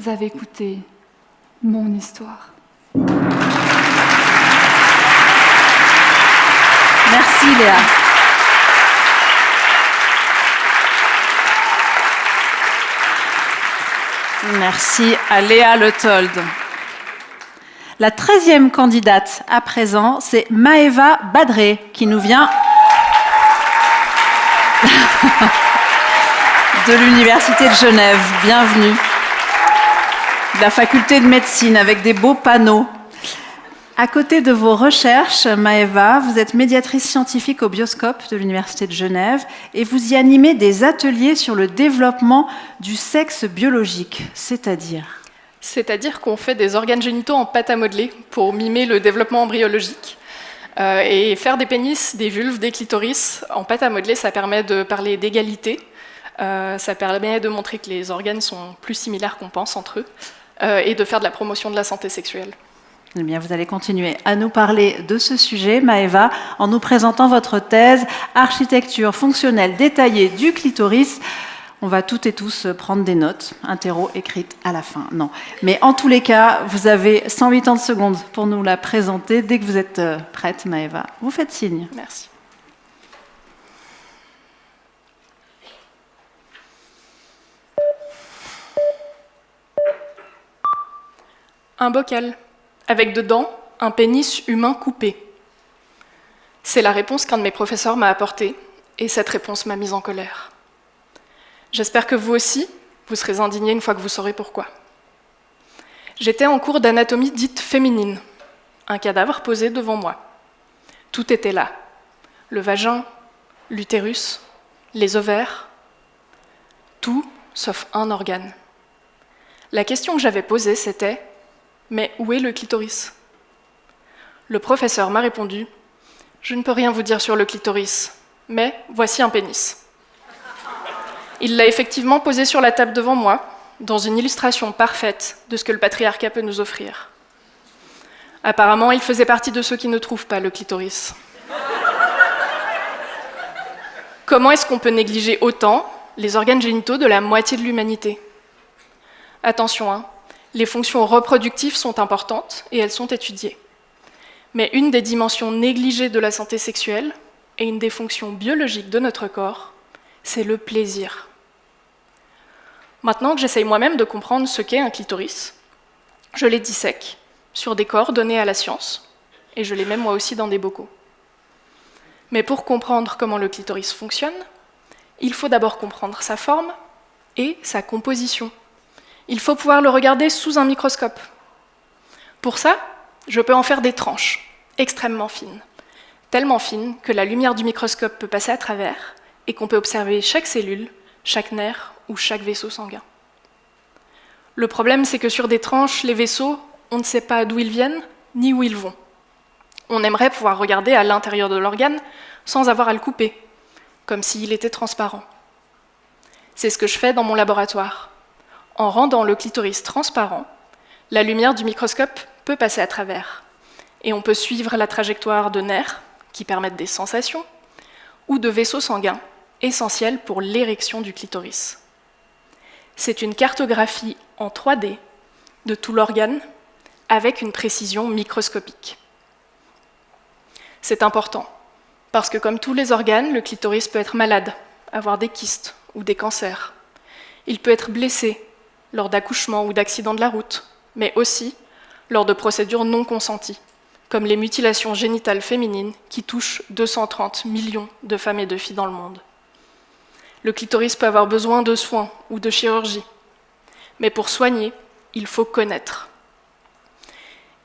avez écouté mon histoire. Merci Léa. Merci à Léa Letold. La 13e candidate à présent, c'est Maëva Badré, qui nous vient de l'Université de Genève. Bienvenue. De la faculté de médecine avec des beaux panneaux. À côté de vos recherches, Maëva, vous êtes médiatrice scientifique au Bioscope de l'Université de Genève et vous y animez des ateliers sur le développement du sexe biologique, c'est-à-dire qu'on fait des organes génitaux en pâte à modeler pour mimer le développement embryologique. Et faire des pénis, des vulves, des clitoris en pâte à modeler, ça permet de parler d'égalité, ça permet de montrer que les organes sont plus similaires qu'on pense entre eux, et de faire de la promotion de la santé sexuelle. Eh bien, vous allez continuer à nous parler de ce sujet, Maëva, en nous présentant votre thèse « Architecture fonctionnelle détaillée du clitoris ». On va toutes et tous prendre des notes, interro écrites à la fin. Non. Mais en tous les cas, vous avez 180 secondes pour nous la présenter. Dès que vous êtes prête, Maëva, vous faites signe. Merci. Un bocal, avec dedans un pénis humain coupé. C'est la réponse qu'un de mes professeurs m'a apportée, et cette réponse m'a mise en colère. J'espère que vous aussi, vous serez indignés une fois que vous saurez pourquoi. J'étais en cours d'anatomie dite féminine, un cadavre posé devant moi. Tout était là, le vagin, l'utérus, les ovaires, tout sauf un organe. La question que j'avais posée, c'était « Mais où est le clitoris ?» Le professeur m'a répondu « Je ne peux rien vous dire sur le clitoris, mais voici un pénis. » Il l'a effectivement posé sur la table devant moi, dans une illustration parfaite de ce que le patriarcat peut nous offrir. Apparemment, il faisait partie de ceux qui ne trouvent pas le clitoris. Comment est-ce qu'on peut négliger autant les organes génitaux de la moitié de l'humanité ? Attention, hein, les fonctions reproductives sont importantes et elles sont étudiées. Mais une des dimensions négligées de la santé sexuelle et une des fonctions biologiques de notre corps, c'est le plaisir. Maintenant que j'essaye moi-même de comprendre ce qu'est un clitoris, je les dissèque sur des corps donnés à la science, et je les mets moi aussi dans des bocaux. Mais pour comprendre comment le clitoris fonctionne, il faut d'abord comprendre sa forme et sa composition. Il faut pouvoir le regarder sous un microscope. Pour ça, je peux en faire des tranches extrêmement fines, tellement fines que la lumière du microscope peut passer à travers et qu'on peut observer chaque cellule, chaque nerf ou chaque vaisseau sanguin. Le problème, c'est que sur des tranches, les vaisseaux, on ne sait pas d'où ils viennent ni où ils vont. On aimerait pouvoir regarder à l'intérieur de l'organe sans avoir à le couper, comme s'il était transparent. C'est ce que je fais dans mon laboratoire. En rendant le clitoris transparent, la lumière du microscope peut passer à travers, et on peut suivre la trajectoire de nerfs, qui permettent des sensations, ou de vaisseaux sanguins, essentiels pour l'érection du clitoris. C'est une cartographie en 3D de tout l'organe, avec une précision microscopique. C'est important, parce que comme tous les organes, le clitoris peut être malade, avoir des kystes ou des cancers. Il peut être blessé lors d'accouchements ou d'accidents de la route, mais aussi lors de procédures non consenties, comme les mutilations génitales féminines qui touchent 230 millions de femmes et de filles dans le monde. Le clitoris peut avoir besoin de soins ou de chirurgie, mais pour soigner, il faut connaître.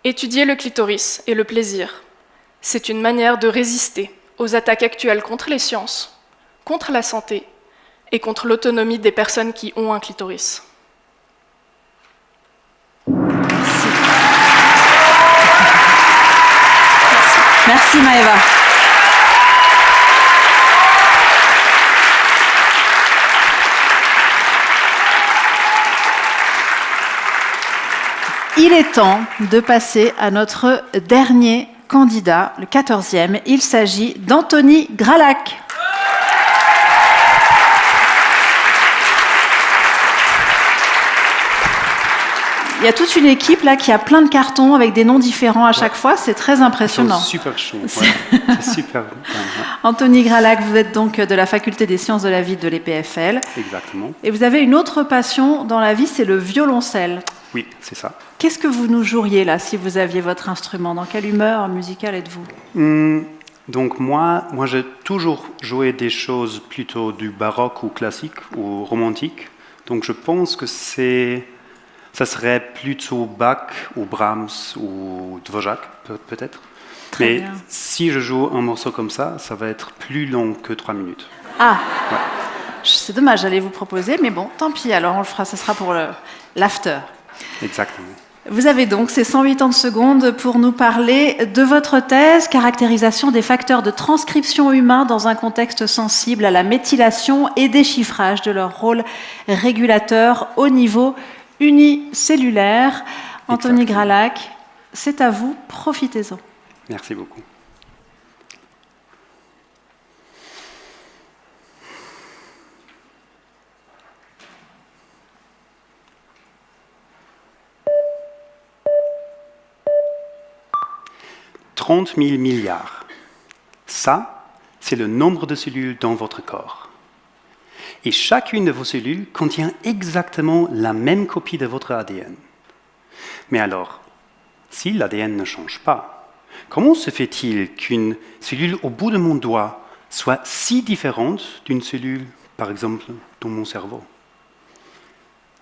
Étudier le clitoris et le plaisir, c'est une manière de résister aux attaques actuelles contre les sciences, contre la santé et contre l'autonomie des personnes qui ont un clitoris. Merci Maëva. Il est temps de passer à notre dernier candidat, le 14e. Il s'agit d'Anthony Gralac. Il y a toute une équipe là qui a plein de cartons avec des noms différents à chaque fois. C'est très impressionnant. C'est super chaud. Ouais. C'est super. Anthony Gralac, vous êtes donc de la faculté des sciences de la vie de l'EPFL. Exactement. Et vous avez une autre passion dans la vie, c'est le violoncelle. Oui, c'est ça. Qu'est-ce que vous nous joueriez là si vous aviez votre instrument? Dans quelle humeur musicale êtes-vous? Donc moi j'ai toujours joué des choses plutôt du baroque ou classique ou romantique. Donc je pense que c'est Ça serait plutôt Bach ou Brahms ou Dvořák, peut-être. Très Mais bien. si je joue un morceau comme ça va être plus long que 3 minutes. Ah, Ouais. c'est dommage, j'allais vous proposer, mais bon, tant pis, alors on le fera, ce sera pour l'after. Exactement. Vous avez donc ces 180 secondes pour nous parler de votre thèse, caractérisation des facteurs de transcription humains dans un contexte sensible à la méthylation et déchiffrage de leur rôle régulateur au niveau unicellulaire. Anthony Gralac, c'est à vous, profitez-en. Merci beaucoup. « 30 000 milliards. Ça, c'est le nombre de cellules dans votre corps. Et chacune de vos cellules contient exactement la même copie de votre ADN. Mais alors, si l'ADN ne change pas, comment se fait-il qu'une cellule au bout de mon doigt soit si différente d'une cellule, par exemple, dans mon cerveau?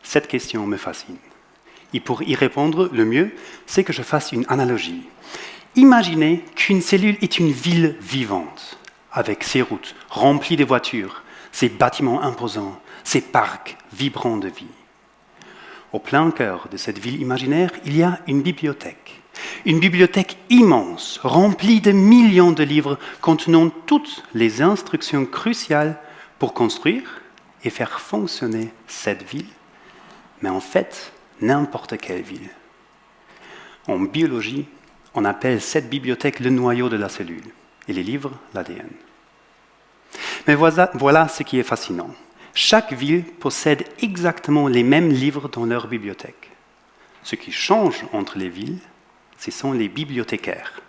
Cette question me fascine. Et pour y répondre, le mieux, c'est que je fasse une analogie. Imaginez qu'une cellule est une ville vivante, avec ses routes remplies de voitures, ses bâtiments imposants, ses parcs vibrants de vie. Au plein cœur de cette ville imaginaire, il y a une bibliothèque. Une bibliothèque immense, remplie de millions de livres contenant toutes les instructions cruciales pour construire et faire fonctionner cette ville, mais en fait, n'importe quelle ville. En biologie, on appelle cette bibliothèque le noyau de la cellule et les livres l'ADN. Mais voilà ce qui est fascinant. Chaque ville possède exactement les mêmes livres dans leur bibliothèque. Ce qui change entre les villes, ce sont les bibliothécaires.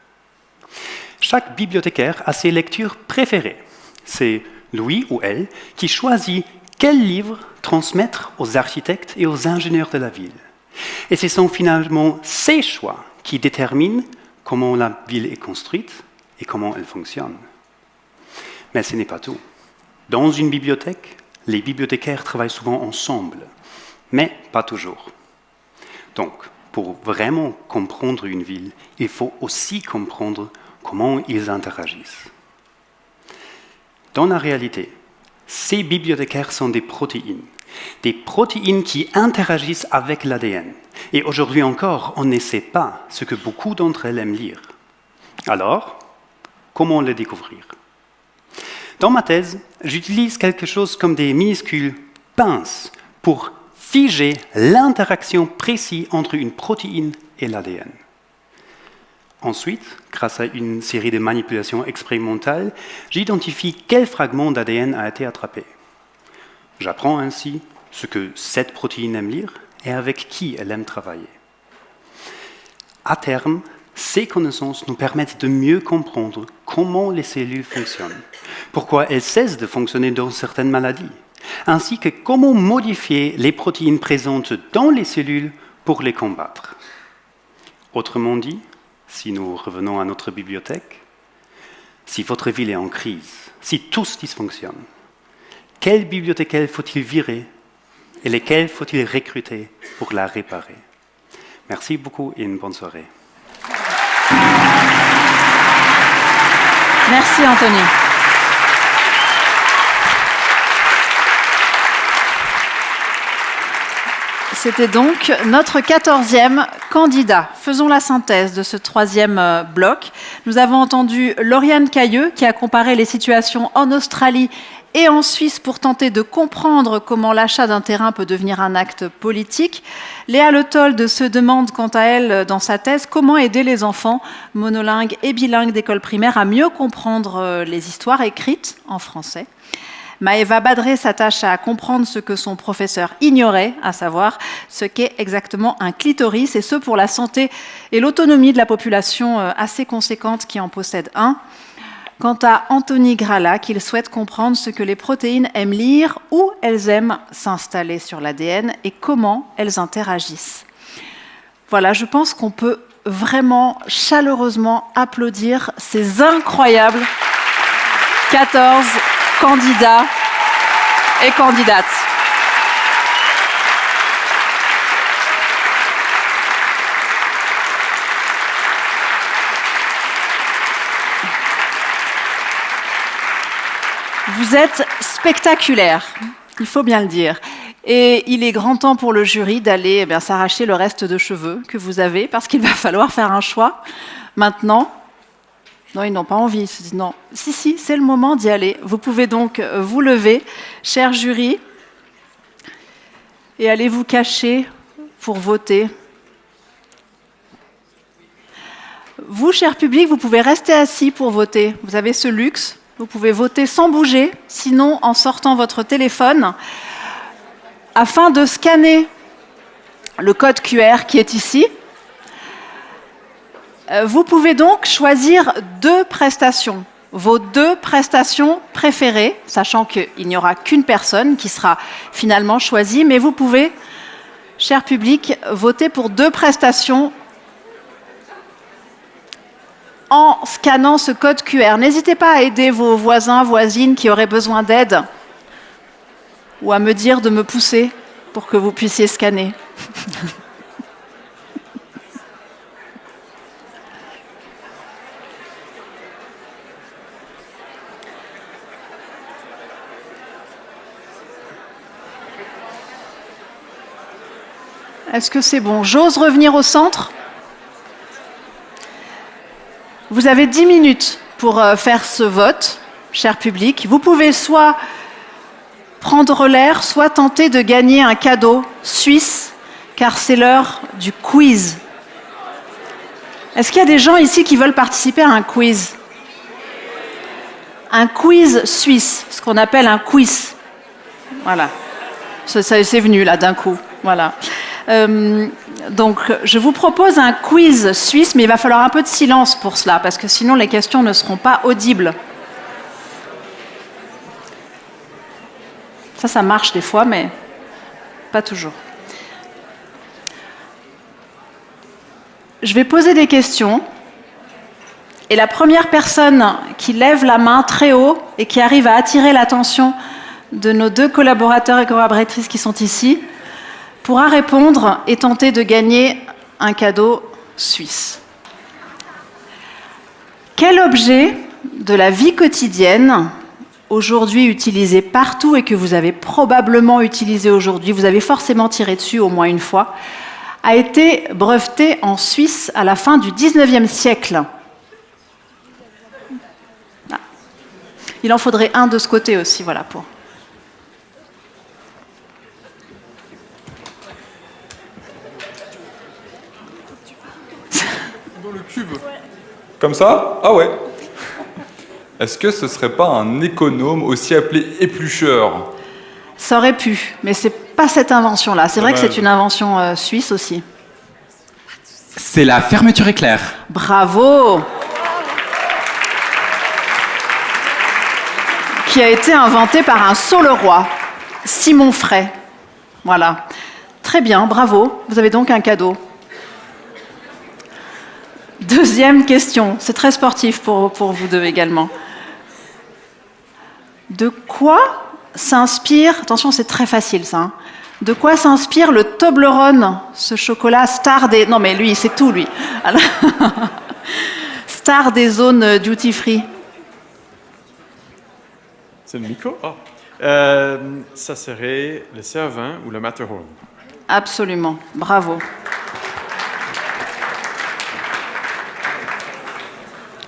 Chaque bibliothécaire a ses lectures préférées. C'est lui ou elle qui choisit quel livre transmettre aux architectes et aux ingénieurs de la ville. Et ce sont finalement ces choix qui déterminent comment la ville est construite et comment elle fonctionne. Mais ce n'est pas tout. Dans une bibliothèque, les bibliothécaires travaillent souvent ensemble, mais pas toujours. Donc, pour vraiment comprendre une ville, il faut aussi comprendre comment ils interagissent. Dans la réalité, ces bibliothécaires sont des protéines qui interagissent avec l'ADN. Et aujourd'hui encore, on ne sait pas ce que beaucoup d'entre elles aiment lire. Alors, comment le découvrir? Dans ma thèse, j'utilise quelque chose comme des minuscules pinces pour figer l'interaction précise entre une protéine et l'ADN. Ensuite, grâce à une série de manipulations expérimentales, j'identifie quel fragment d'ADN a été attrapé. J'apprends ainsi ce que cette protéine aime lire et avec qui elle aime travailler. À terme, ces connaissances nous permettent de mieux comprendre comment les cellules fonctionnent, pourquoi elles cessent de fonctionner dans certaines maladies, ainsi que comment modifier les protéines présentes dans les cellules pour les combattre. Autrement dit, si nous revenons à notre bibliothèque, si votre ville est en crise, si tous dysfonctionnent, quels bibliothécaires faut-il virer et lesquels faut-il recruter pour la réparer? Merci beaucoup et une bonne soirée. Merci Anthony. C'était donc notre 14e candidat. Faisons la synthèse de ce 3e bloc. Nous avons entendu Lauriane Cailleux qui a comparé les situations en Australie et en Suisse pour tenter de comprendre comment l'achat d'un terrain peut devenir un acte politique. Léa Letolde se demande quant à elle, dans sa thèse, comment aider les enfants monolingues et bilingues d'école primaire à mieux comprendre les histoires écrites en français. Maëva Badré s'attache à comprendre ce que son professeur ignorait, à savoir ce qu'est exactement un clitoris, et ce pour la santé et l'autonomie de la population assez conséquente qui en possède un. Quant à Anthony Gralac, il souhaite comprendre ce que les protéines aiment lire, où elles aiment s'installer sur l'ADN et comment elles interagissent. Voilà, je pense qu'on peut vraiment chaleureusement applaudir ces incroyables 14 candidats et candidates. Vous êtes spectaculaire, il faut bien le dire. Et il est grand temps pour le jury d'aller s'arracher le reste de cheveux que vous avez, parce qu'il va falloir faire un choix maintenant. Non, ils n'ont pas envie. Ils se disent non. Si, c'est le moment d'y aller. Vous pouvez donc vous lever, cher jury, et aller vous cacher pour voter. Vous, cher public, vous pouvez rester assis pour voter. Vous avez ce luxe. Vous pouvez voter sans bouger, sinon en sortant votre téléphone, afin de scanner le code QR qui est ici. Vous pouvez donc choisir 2 prestations, vos 2 prestations préférées, sachant qu'il n'y aura qu'une personne qui sera finalement choisie, mais vous pouvez, cher public, voter pour 2 prestations en scannant ce code QR. N'hésitez pas à aider vos voisins, voisines qui auraient besoin d'aide, ou à me dire de me pousser pour que vous puissiez scanner. Est-ce que c'est bon? J'ose revenir au centre. Vous avez 10 minutes pour faire ce vote, cher public. Vous pouvez soit prendre l'air, soit tenter de gagner un cadeau suisse, car c'est l'heure du quiz. Est-ce qu'il y a des gens ici qui veulent participer à un quiz? Un quiz suisse, ce qu'on appelle un quiz. Voilà. C'est venu là d'un coup. Voilà. Donc, je vous propose un quiz suisse, mais il va falloir un peu de silence pour cela, parce que sinon les questions ne seront pas audibles. Ça marche des fois, mais pas toujours. Je vais poser des questions, et la première personne qui lève la main très haut et qui arrive à attirer l'attention de nos 2 collaborateurs et collaboratrices qui sont ici, pourra répondre et tenter de gagner un cadeau suisse. Quel objet de la vie quotidienne, aujourd'hui utilisé partout et que vous avez probablement utilisé aujourd'hui, vous avez forcément tiré dessus au moins une fois, a été breveté en Suisse à la fin du 19e siècle? Il en faudrait un de ce côté aussi, voilà, pour... Dans le cube. Comme ça? Ah ouais. Est-ce que ce serait pas un économe aussi appelé éplucheur? Ça aurait pu, mais c'est pas cette invention-là. C'est vrai que c'est une invention suisse aussi. C'est la fermeture éclair. Bravo! Qui a été inventée par un Sauleroy, Simon Frey. Voilà. Très bien, bravo. Vous avez donc un cadeau. Deuxième question. C'est très sportif pour vous deux également. De quoi s'inspire... Attention, c'est très facile ça. Hein. De quoi s'inspire le Toblerone, ce chocolat star des... Non mais lui, c'est tout lui. Alors... star des zones duty-free. C'est le micro? Oh. Ça serait le Cervin ou le Matterhorn. Absolument. Bravo.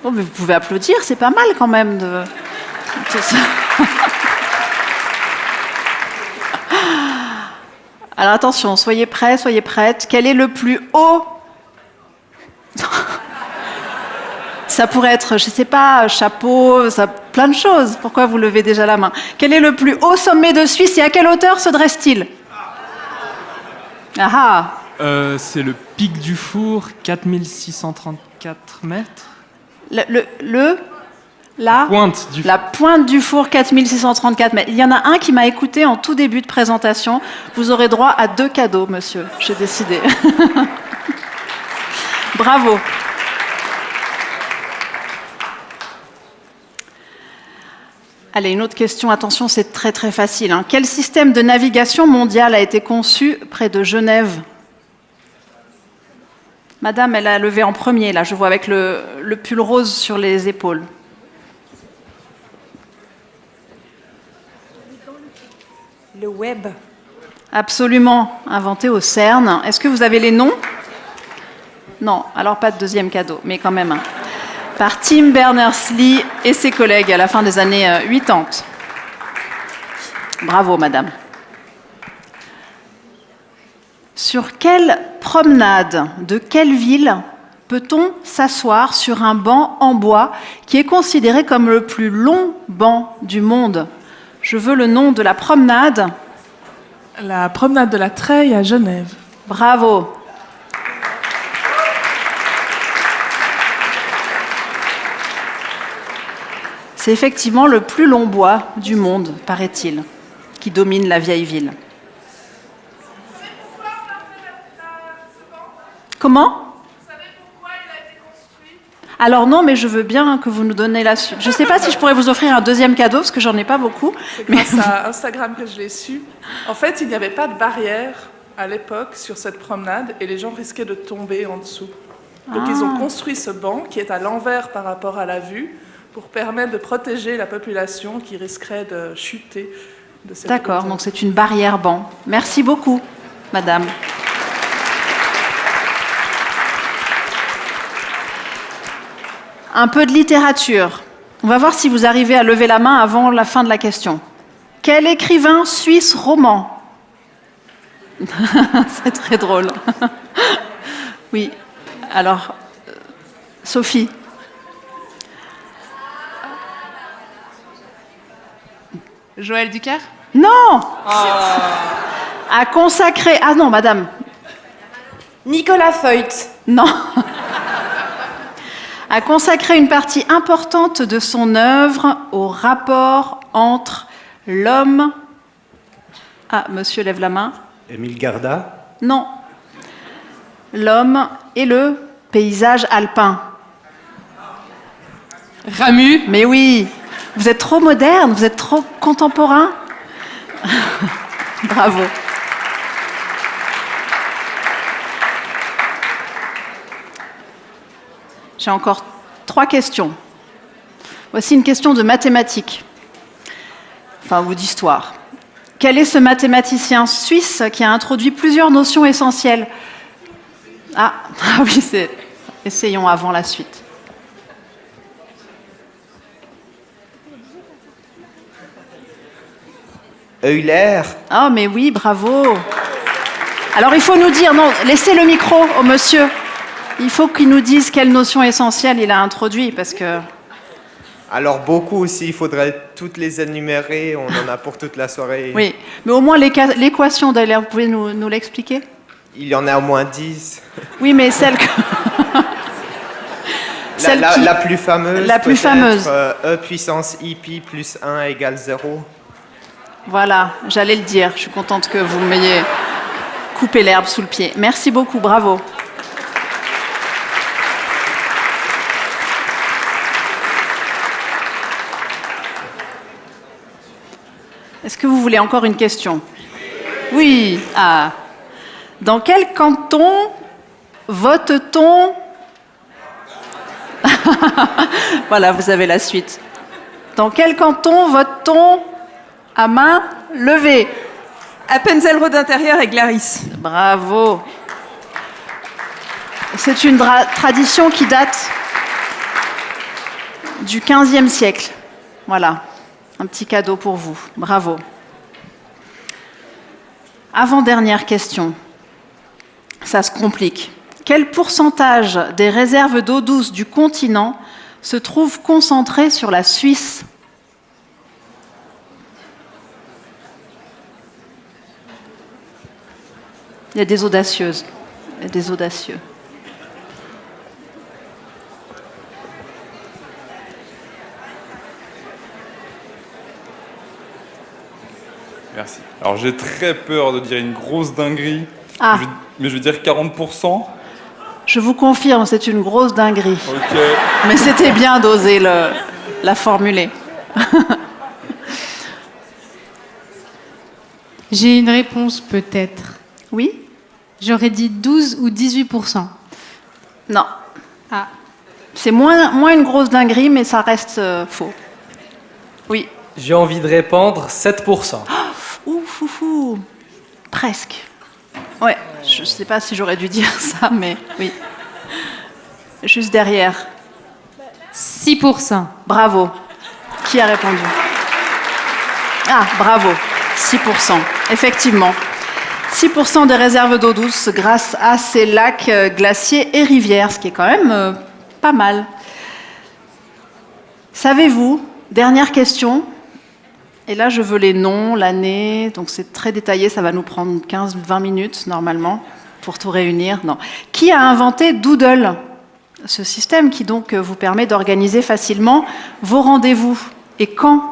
Oh, mais vous pouvez applaudir, c'est pas mal quand même de... Alors attention, soyez prêts, soyez prêtes. Quel est le plus haut... Ça pourrait être, je sais pas, chapeau, ça, plein de choses. Pourquoi vous levez déjà la main? Quel est le plus haut sommet de Suisse et à quelle hauteur se dresse-t-il? Ah ah. C'est le pic du Four, 4634 mètres. La pointe du Four, 4634 mètres. Il y en a un qui m'a écouté en tout début de présentation. Vous aurez droit à 2 cadeaux, monsieur. J'ai décidé. Bravo. Allez, une autre question. Attention, c'est très très facile. Hein. Quel système de navigation mondial a été conçu près de Genève? Madame, elle a levé en premier, là, je vois, avec le pull rose sur les épaules. Le web. Absolument, inventé au CERN. Est-ce que vous avez les noms? Non, alors pas de deuxième cadeau, mais quand même un. Par Tim Berners-Lee et ses collègues à la fin des années 80. Bravo, madame. Sur quelle promenade de quelle ville peut-on s'asseoir sur un banc en bois qui est considéré comme le plus long banc du monde? Je veux le nom de la promenade. La promenade de la Treille à Genève. Bravo. C'est effectivement le plus long bois du monde, paraît-il, qui domine la vieille ville. Comment? Alors non, mais je veux bien que vous nous donnez la suite. Je ne sais pas si je pourrais vous offrir un deuxième cadeau, parce que j'en ai pas beaucoup. C'est grâce à Instagram que je l'ai su. En fait, il n'y avait pas de barrière à l'époque sur cette promenade et les gens risquaient de tomber en dessous. Donc ils ont construit ce banc qui est à l'envers par rapport à la vue pour permettre de protéger la population qui risquerait de chuter de cette D'accord, hauteur. donc c'est une barrière banc. Merci beaucoup, madame. Un peu de littérature. On va voir si vous arrivez à lever la main avant la fin de la question. Quel écrivain suisse roman? C'est très drôle. Oui. Alors, Sophie. Joël Dicker? Non. A consacré... Ah non, madame. Nicolas Feut. Non. A consacré une partie importante de son œuvre au rapport entre l'homme... Ah, monsieur lève la main. Émile Garda? Non. L'homme et le paysage alpin. Ramu? Mais oui. Vous êtes trop moderne, vous êtes trop contemporain. Bravo. J'ai encore 3 questions. Voici une question de mathématiques, enfin, ou d'histoire. Quel est ce mathématicien suisse qui a introduit plusieurs notions essentielles? Ah oui, c'est... Essayons avant la suite. Euler. Ah, mais oui, bravo. Alors, il faut nous dire... Non, laissez le micro au monsieur. Il faut qu'il nous dise quelle notion essentielle il a introduit, parce que... Alors beaucoup aussi, il faudrait toutes les énumérer, on en a pour toute la soirée. Oui, mais au moins l'équation d'Euler, vous pouvez nous l'expliquer? Il y en a au moins 10. Oui, mais celle que... La plus fameuse. La plus fameuse. E puissance I pi plus 1 égale 0. Voilà, j'allais le dire. Je suis contente que vous m'ayez coupé l'herbe sous le pied. Merci beaucoup, bravo. Est-ce que vous voulez encore une question? Oui. Ah. Dans quel canton vote-t-on? Voilà, vous avez la suite. Dans quel canton vote-t-on à main levée? Appenzell-Rhodes intérieur et Glaris. Bravo. C'est une tradition qui date du XVe siècle. Voilà. Un petit cadeau pour vous. Bravo. Avant-dernière question. Ça se complique. Quel pourcentage des réserves d'eau douce du continent se trouve concentré sur la Suisse? Il y a des audacieuses. Il y a des audacieux. Merci. Alors j'ai très peur de dire une grosse dinguerie, Ah. mais je vais dire 40%. Je vous confirme, c'est une grosse dinguerie. Ok. Mais c'était bien d'oser la formuler. J'ai une réponse peut-être. Oui? J'aurais dit 12 ou 18%. Non. Ah. C'est moins une grosse dinguerie, mais ça reste faux. Oui. J'ai envie de répondre 7%. Ouf, ouf, Ouh, presque. Ouais, je ne sais pas si j'aurais dû dire ça, mais oui. Juste derrière. 6%. Bravo. Qui a répondu? Ah, bravo. 6%. Effectivement. 6% des réserves d'eau douce grâce à ces lacs glaciers et rivières, ce qui est quand même pas mal. Savez-vous, dernière question, et là je veux les noms, l'année, donc c'est très détaillé, ça va nous prendre 15-20 minutes normalement pour tout réunir. Non. Qui a inventé Doodle? Ce système qui donc vous permet d'organiser facilement vos rendez-vous. Et quand?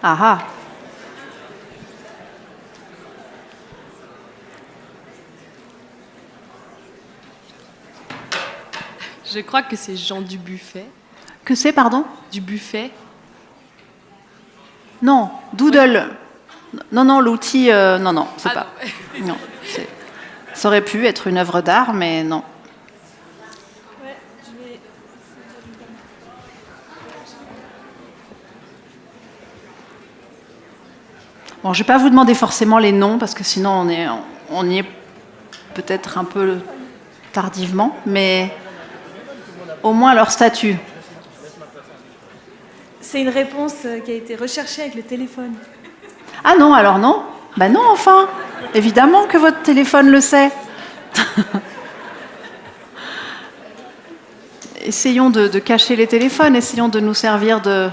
Ah ah. Je crois que c'est Jean Dubuffet. Que c'est, pardon? Dubuffet. Non, Doodle. Non, l'outil, non, c'est pas. Non, ça aurait pu être une œuvre d'art, mais non. Bon, je ne vais pas vous demander forcément les noms, parce que sinon on y est peut-être un peu tardivement, mais au moins leur statut. C'est une réponse qui a été recherchée avec le téléphone. Ah non, alors non. Ben non, enfin. Évidemment que votre téléphone le sait. Essayons de cacher les téléphones, essayons de nous servir de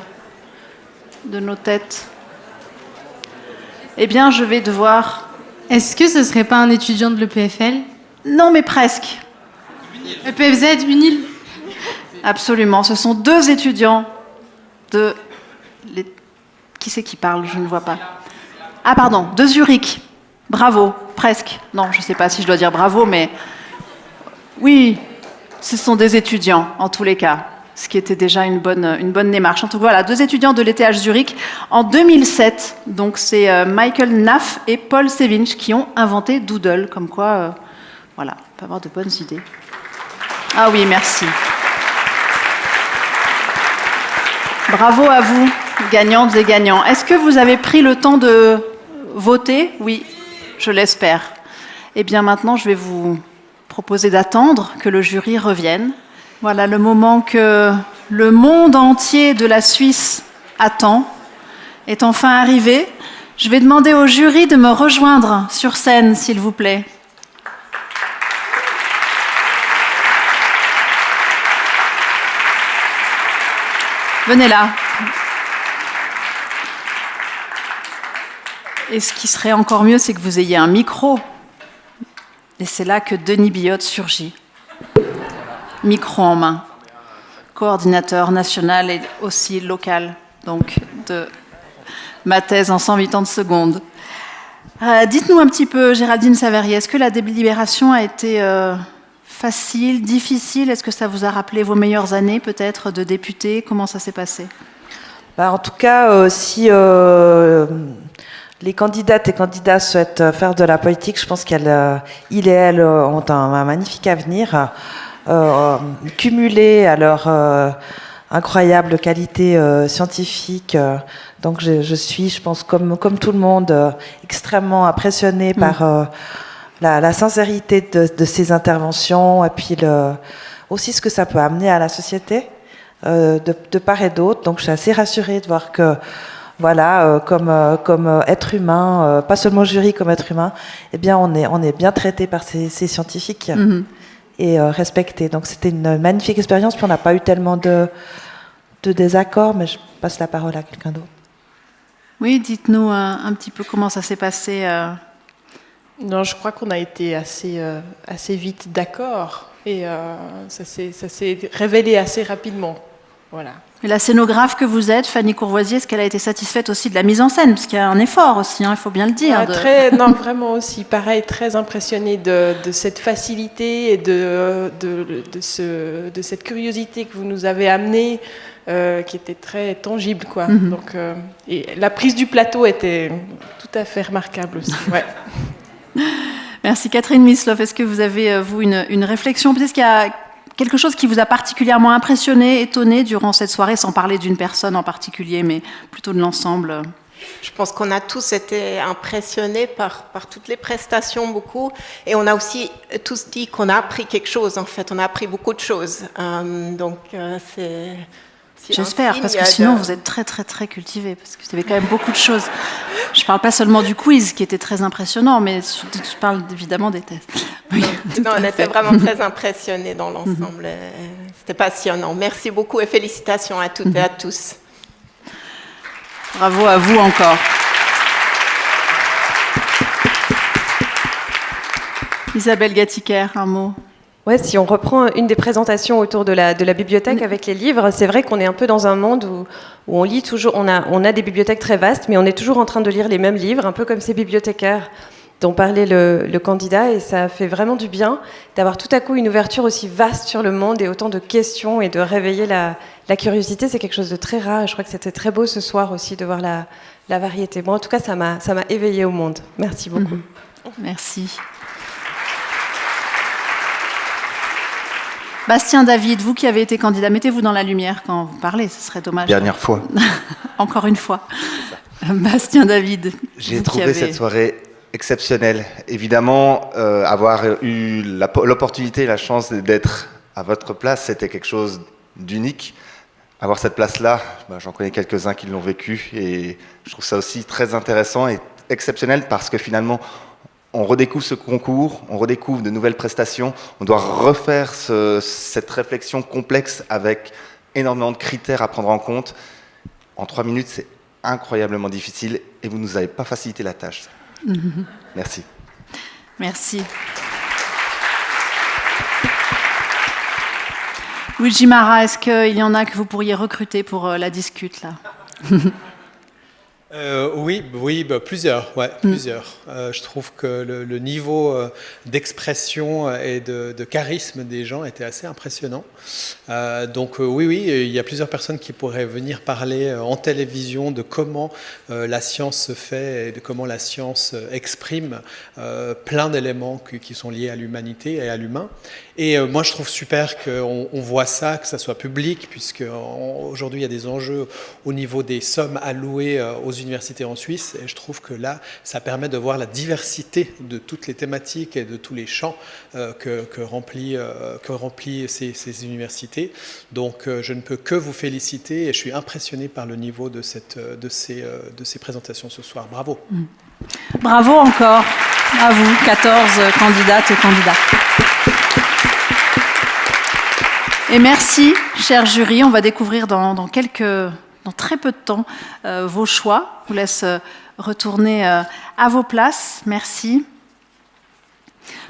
nos têtes. Eh bien, je vais devoir... Est-ce que ce serait pas un étudiant de l'EPFL? Non, mais presque. EPFZ, UNIL? Absolument. Ce sont deux étudiants de... Qui c'est qui parle? Je ne vois pas. Ah, pardon, de Zurich. Bravo, presque. Non, je ne sais pas si je dois dire bravo, mais... Oui, ce sont des étudiants, en tous les cas. Ce qui était déjà une bonne démarche. En tout cas, voilà, deux étudiants de l'ETH Zurich en 2007. Donc, c'est Michael Naff et Paul Sevinch qui ont inventé Doodle. Comme quoi, voilà, on peut avoir de bonnes idées. Ah oui, merci. Bravo à vous, gagnantes et gagnants. Est-ce que vous avez pris le temps de voter? Oui, je l'espère. Eh bien, maintenant, je vais vous proposer d'attendre que le jury revienne. Voilà le moment que le monde entier de la Suisse attend est enfin arrivé. Je vais demander au jury de me rejoindre sur scène, s'il vous plaît. Venez là. Et ce qui serait encore mieux, c'est que vous ayez un micro. Et c'est là que Denis Billotte surgit. Micro en main. Coordinateur national et aussi local, donc de ma thèse en 180 secondes. Dites-nous un petit peu, Géraldine Savary, est-ce que la délibération a été facile, difficile? Est-ce que ça vous a rappelé vos meilleures années, peut-être, de député? Comment ça s'est passé? En tout cas, si les candidates et candidats souhaitent faire de la politique, je pense qu'ils et elles ont un magnifique avenir, cumulé à leur incroyable qualité scientifique. Donc je suis, je pense, comme tout le monde, extrêmement impressionnée par la sincérité de ces interventions et puis aussi ce que ça peut amener à la société de part et d'autre. Donc je suis assez rassurée de voir que voilà, comme être humain, pas seulement jury, comme être humain, eh bien on est bien traité par ces scientifiques et respecté. Donc c'était une magnifique expérience. Puis on n'a pas eu tellement de désaccords, mais je passe la parole à quelqu'un d'autre. Oui, dites-nous un petit peu comment ça s'est passé. Non, je crois qu'on a été assez vite d'accord et ça s'est révélé assez rapidement. Voilà. Et la scénographe que vous êtes, Fanny Courvoisier, est-ce qu'elle a été satisfaite aussi de la mise en scène? Parce qu'il y a un effort aussi, il faut bien le dire. Non, vraiment aussi. Pareil, très impressionnée de cette facilité et de cette curiosité que vous nous avez amenée, qui était très tangible, quoi. Donc, et la prise du plateau était tout à fait remarquable aussi. Ouais. Merci. Catherine Mislov, est-ce que vous avez, vous, une réflexion? Peut-être qu'il y a quelque chose qui vous a particulièrement impressionné, étonné durant cette soirée, sans parler d'une personne en particulier, mais plutôt de l'ensemble? Je pense qu'on a tous été impressionnés par toutes les prestations, beaucoup. Et on a aussi tous dit qu'on a appris quelque chose, en fait. On a appris beaucoup de choses. C'est... J'espère, parce que sinon vous êtes très très très cultivés, parce que vous avez quand même beaucoup de choses. Je ne parle pas seulement du quiz, qui était très impressionnant, mais je parle évidemment des tests. Oui, non, on était vraiment très impressionnés dans l'ensemble. C'était passionnant. Merci beaucoup et félicitations à toutes et à tous. Bravo à vous encore. Isabelle Gatiker, un mot. Ouais, si on reprend une des présentations autour de la bibliothèque avec les livres, c'est vrai qu'on est un peu dans un monde où on lit toujours, on a des bibliothèques très vastes, mais on est toujours en train de lire les mêmes livres, un peu comme ces bibliothécaires dont parlait le candidat, et ça fait vraiment du bien d'avoir tout à coup une ouverture aussi vaste sur le monde et autant de questions et de réveiller la curiosité. C'est quelque chose de très rare, et je crois que c'était très beau ce soir aussi de voir la variété. Bon, en tout cas, ça m'a éveillée au monde. Merci beaucoup. Merci. Bastien David, vous qui avez été candidat, mettez-vous dans la lumière quand vous parlez, ce serait dommage. Dernière fois. Encore une fois. Bastien David. J'ai trouvé cette soirée exceptionnelle. Évidemment, avoir eu l'opportunité, la chance d'être à votre place, c'était quelque chose d'unique. Avoir cette place-là, j'en connais quelques-uns qui l'ont vécu, et je trouve ça aussi très intéressant et exceptionnel parce que finalement, on redécouvre ce concours, on redécouvre de nouvelles prestations, on doit refaire cette réflexion complexe avec énormément de critères à prendre en compte. En 3 minutes, c'est incroyablement difficile et vous ne nous avez pas facilité la tâche. Merci. Merci. Luigi Mara, est-ce qu'il y en a que vous pourriez recruter pour la discute là? Oui, plusieurs. Je trouve que le niveau d'expression et de charisme des gens était assez impressionnant. Oui, il y a plusieurs personnes qui pourraient venir parler en télévision de comment la science se fait et de comment la science exprime plein d'éléments qui sont liés à l'humanité et à l'humain. Et moi, je trouve super qu'on voit ça, que ça soit public, puisque aujourd'hui, il y a des enjeux au niveau des sommes allouées aux universités en Suisse. Et je trouve que là, ça permet de voir la diversité de toutes les thématiques et de tous les champs que remplissent ces universités. Donc, je ne peux que vous féliciter et je suis impressionné par le niveau de ces présentations ce soir. Bravo. Bravo encore à vous, 14 candidates et candidats. Et merci, cher jury. On va découvrir dans très peu de temps vos choix. Je vous laisse retourner à vos places. Merci.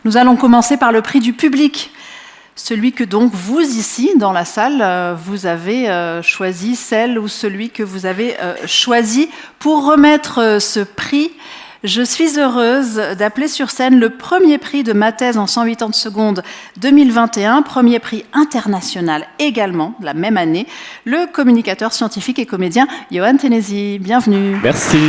Nous allons commencer par le prix du public. Celui que donc vous, ici, dans la salle, vous avez choisi, celle ou celui que vous avez choisi pour remettre ce prix. Je suis heureuse d'appeler sur scène le premier prix de ma thèse en 180 secondes 2021, premier prix international également, la même année, le communicateur scientifique et comédien Johan Tennessee. Bienvenue. Merci.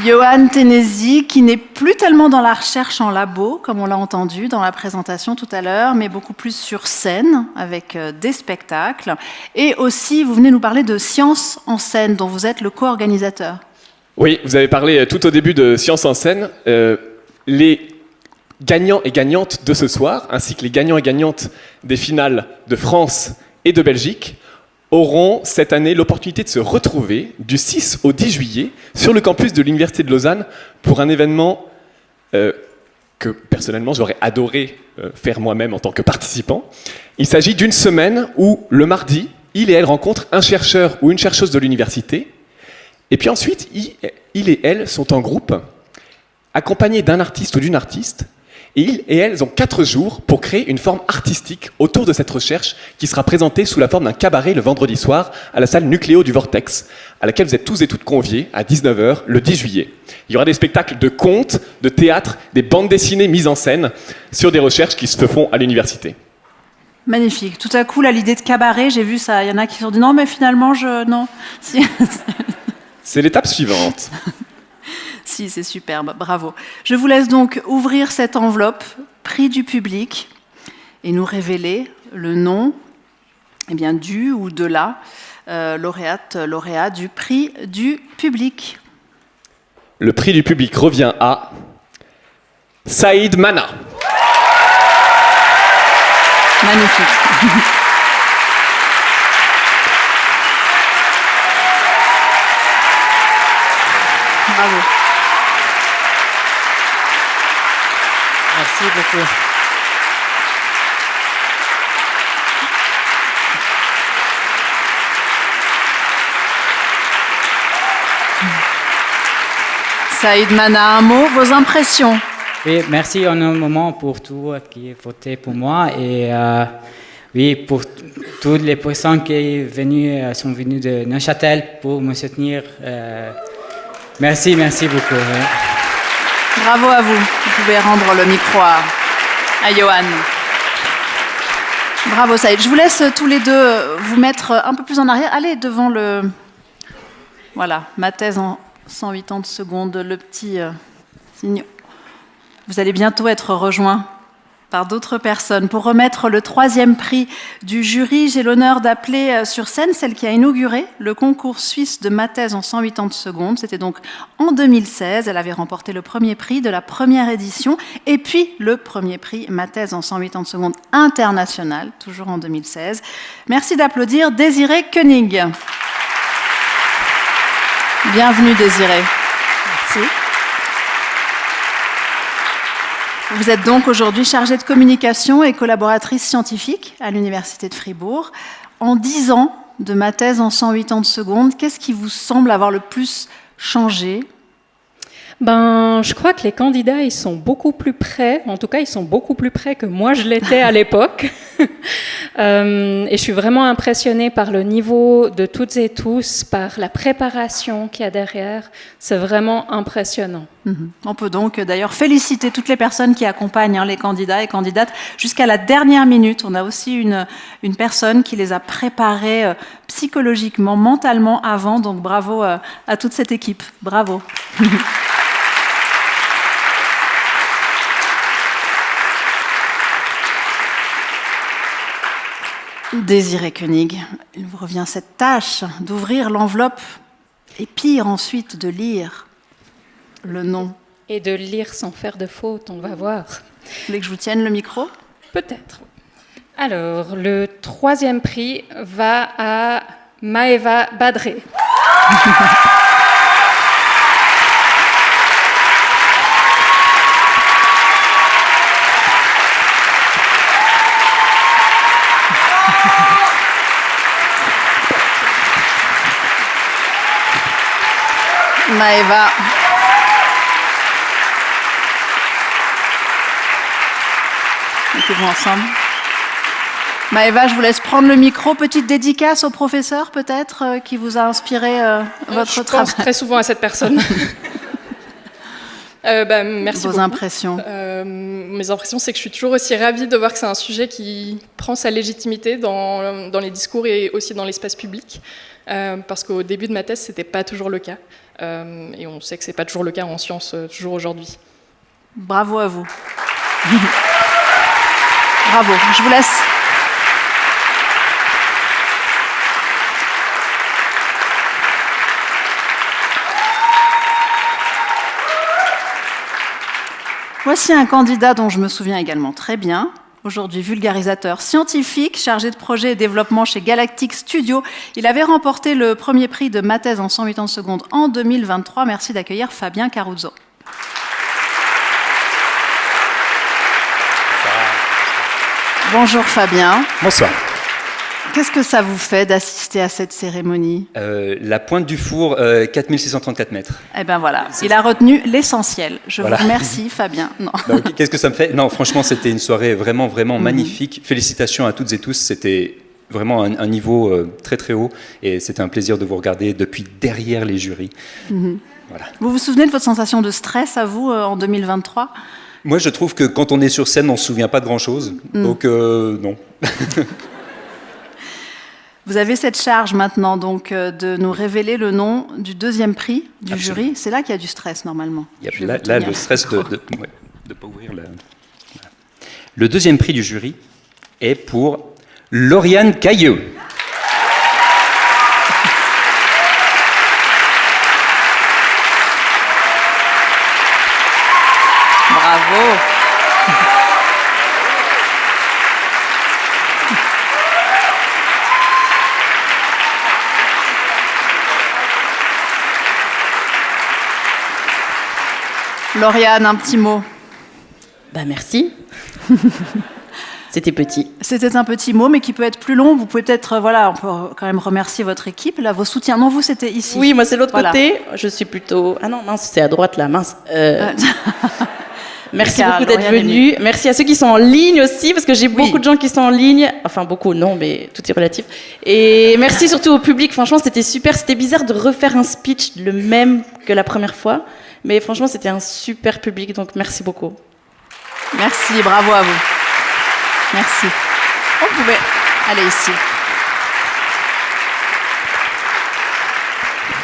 Johan Tennessee, qui n'est plus tellement dans la recherche en labo, comme on l'a entendu dans la présentation tout à l'heure, mais beaucoup plus sur scène, avec des spectacles. Et aussi, vous venez nous parler de Science en scène, dont vous êtes le co-organisateur. Oui, vous avez parlé tout au début de Science en scène. Les gagnants et gagnantes de ce soir, ainsi que les gagnants et gagnantes des finales de France et de Belgique, auront cette année l'opportunité de se retrouver du 6 au 10 juillet sur le campus de l'Université de Lausanne pour un événement que personnellement j'aurais adoré faire moi-même en tant que participant. Il s'agit d'une semaine où le mardi, il et elle rencontrent un chercheur ou une chercheuse de l'université, et puis ensuite il et elle sont en groupe accompagnés d'un artiste ou d'une artiste. Et ils et elles ont 4 jours pour créer une forme artistique autour de cette recherche qui sera présentée sous la forme d'un cabaret le vendredi soir à la salle Nucléo du Vortex, à laquelle vous êtes tous et toutes conviés à 19h le 10 juillet. Il y aura des spectacles de contes, de théâtre, des bandes dessinées mises en scène sur des recherches qui se font à l'université. Magnifique. Tout à coup, là, l'idée de cabaret, j'ai vu ça. Il y en a qui se sont dit non, mais finalement, non. C'est l'étape suivante. Si, c'est superbe, bravo. Je vous laisse donc ouvrir cette enveloppe, prix du public, et nous révéler le nom du ou de la lauréat du prix du public. Le prix du public revient à Saïd Mana. Magnifique. Bravo. Merci beaucoup. Saïd Mana, un mot, vos impressions? Oui, merci en un moment pour tout qui a voté pour moi et oui, pour toutes les personnes qui sont venues de Neuchâtel pour me soutenir. Merci beaucoup. Oui. Bravo à vous. Vous pouvez rendre le micro à Johan. Bravo Saïd. Je vous laisse tous les deux vous mettre un peu plus en arrière. Allez devant le... Voilà, ma thèse en 180 secondes, le petit signe. Vous allez bientôt être rejoints par d'autres personnes. Pour remettre le 3e prix du jury, j'ai l'honneur d'appeler sur scène celle qui a inauguré le concours suisse de ma thèse en 180 secondes. C'était donc en 2016. Elle avait remporté le 1er prix de la première édition et puis le 1er prix ma thèse en 180 secondes international, toujours en 2016. Merci d'applaudir Désirée Koenig. Bienvenue Désirée. Merci. Vous êtes donc aujourd'hui chargée de communication et collaboratrice scientifique à l'Université de Fribourg. En 10 ans de ma thèse en 180 secondes, qu'est-ce qui vous semble avoir le plus changé ? Je crois que les candidats, ils sont beaucoup plus près, en tout cas, ils sont beaucoup plus près que moi je l'étais à l'époque. Et je suis vraiment impressionnée par le niveau de toutes et tous, par la préparation qu'il y a derrière. C'est vraiment impressionnant. On peut donc d'ailleurs féliciter toutes les personnes qui accompagnent les candidats et candidates jusqu'à la dernière minute. On a aussi une personne qui les a préparés psychologiquement, mentalement avant. Donc bravo à toute cette équipe. Bravo. Désirée Koenig, il vous revient cette tâche d'ouvrir l'enveloppe et pire ensuite de lire le nom. Et de lire sans faire de faute, on va voir. Vous voulez que je vous tienne le micro ? Peut-être. Alors, le 3e prix va à Maëva Badré. Maëva. Mettez-vous ensemble. Maëva, je vous laisse prendre le micro. Petite dédicace au professeur, peut-être, qui vous a inspiré votre travail. Je pense très souvent à cette personne. Merci Vos impressions. Mes impressions, c'est que je suis toujours aussi ravie de voir que c'est un sujet qui prend sa légitimité dans les discours et aussi dans l'espace public. Parce qu'au début de ma thèse, ce n'était pas toujours le cas. Et on sait que ce n'est pas toujours le cas en sciences, toujours aujourd'hui. Bravo à vous. Bravo. Je vous laisse. Voici un candidat dont je me souviens également très bien. Aujourd'hui vulgarisateur scientifique, chargé de projet et développement chez Galactic Studio. Il avait remporté le 1er prix de ma thèse en 180 secondes en 2023. Merci d'accueillir Fabien Caruzzo. Bonjour Fabien. Bonsoir. Qu'est-ce que ça vous fait d'assister à cette cérémonie ? La pointe du four, 4634 mètres. Eh bien voilà, il a retenu l'essentiel. Je Voilà. vous remercie Fabien. Non. Donc, qu'est-ce que ça me fait ? Non, franchement, c'était une soirée vraiment magnifique. Félicitations à toutes et tous. C'était vraiment un niveau très très haut. Et c'était un plaisir de vous regarder depuis derrière les jurys. Voilà. Vous vous souvenez de votre sensation de stress à vous en 2023 ? Moi, je trouve que quand on est sur scène, on ne se souvient pas de grand-chose. Donc, non. Vous avez cette charge maintenant donc de nous révéler le nom du deuxième prix du jury. C'est là qu'il y a du stress normalement. Là, le stress de ne pas ouvrir la... Le deuxième prix du jury est pour Lauriane Cailleux. Bravo. Lauriane, un petit mot. Merci. C'était petit. C'était un petit mot, mais qui peut être plus long. Vous pouvez peut-être, on peut quand même remercier votre équipe, là, vos soutiens. Non, vous, c'était ici. Oui, moi, c'est l'autre côté. Je suis plutôt... Ah non, mince, c'est à droite, là, mince. Merci beaucoup d'être venus. Merci à ceux qui sont en ligne aussi, parce que j'ai beaucoup de gens qui sont en ligne. Enfin, beaucoup, non, mais tout est relatif. Et merci surtout au public. Franchement, c'était super. C'était bizarre de refaire un speech le même que la première fois. Mais franchement, c'était un super public, donc merci beaucoup. Merci, bravo à vous. Merci. On pouvait aller ici.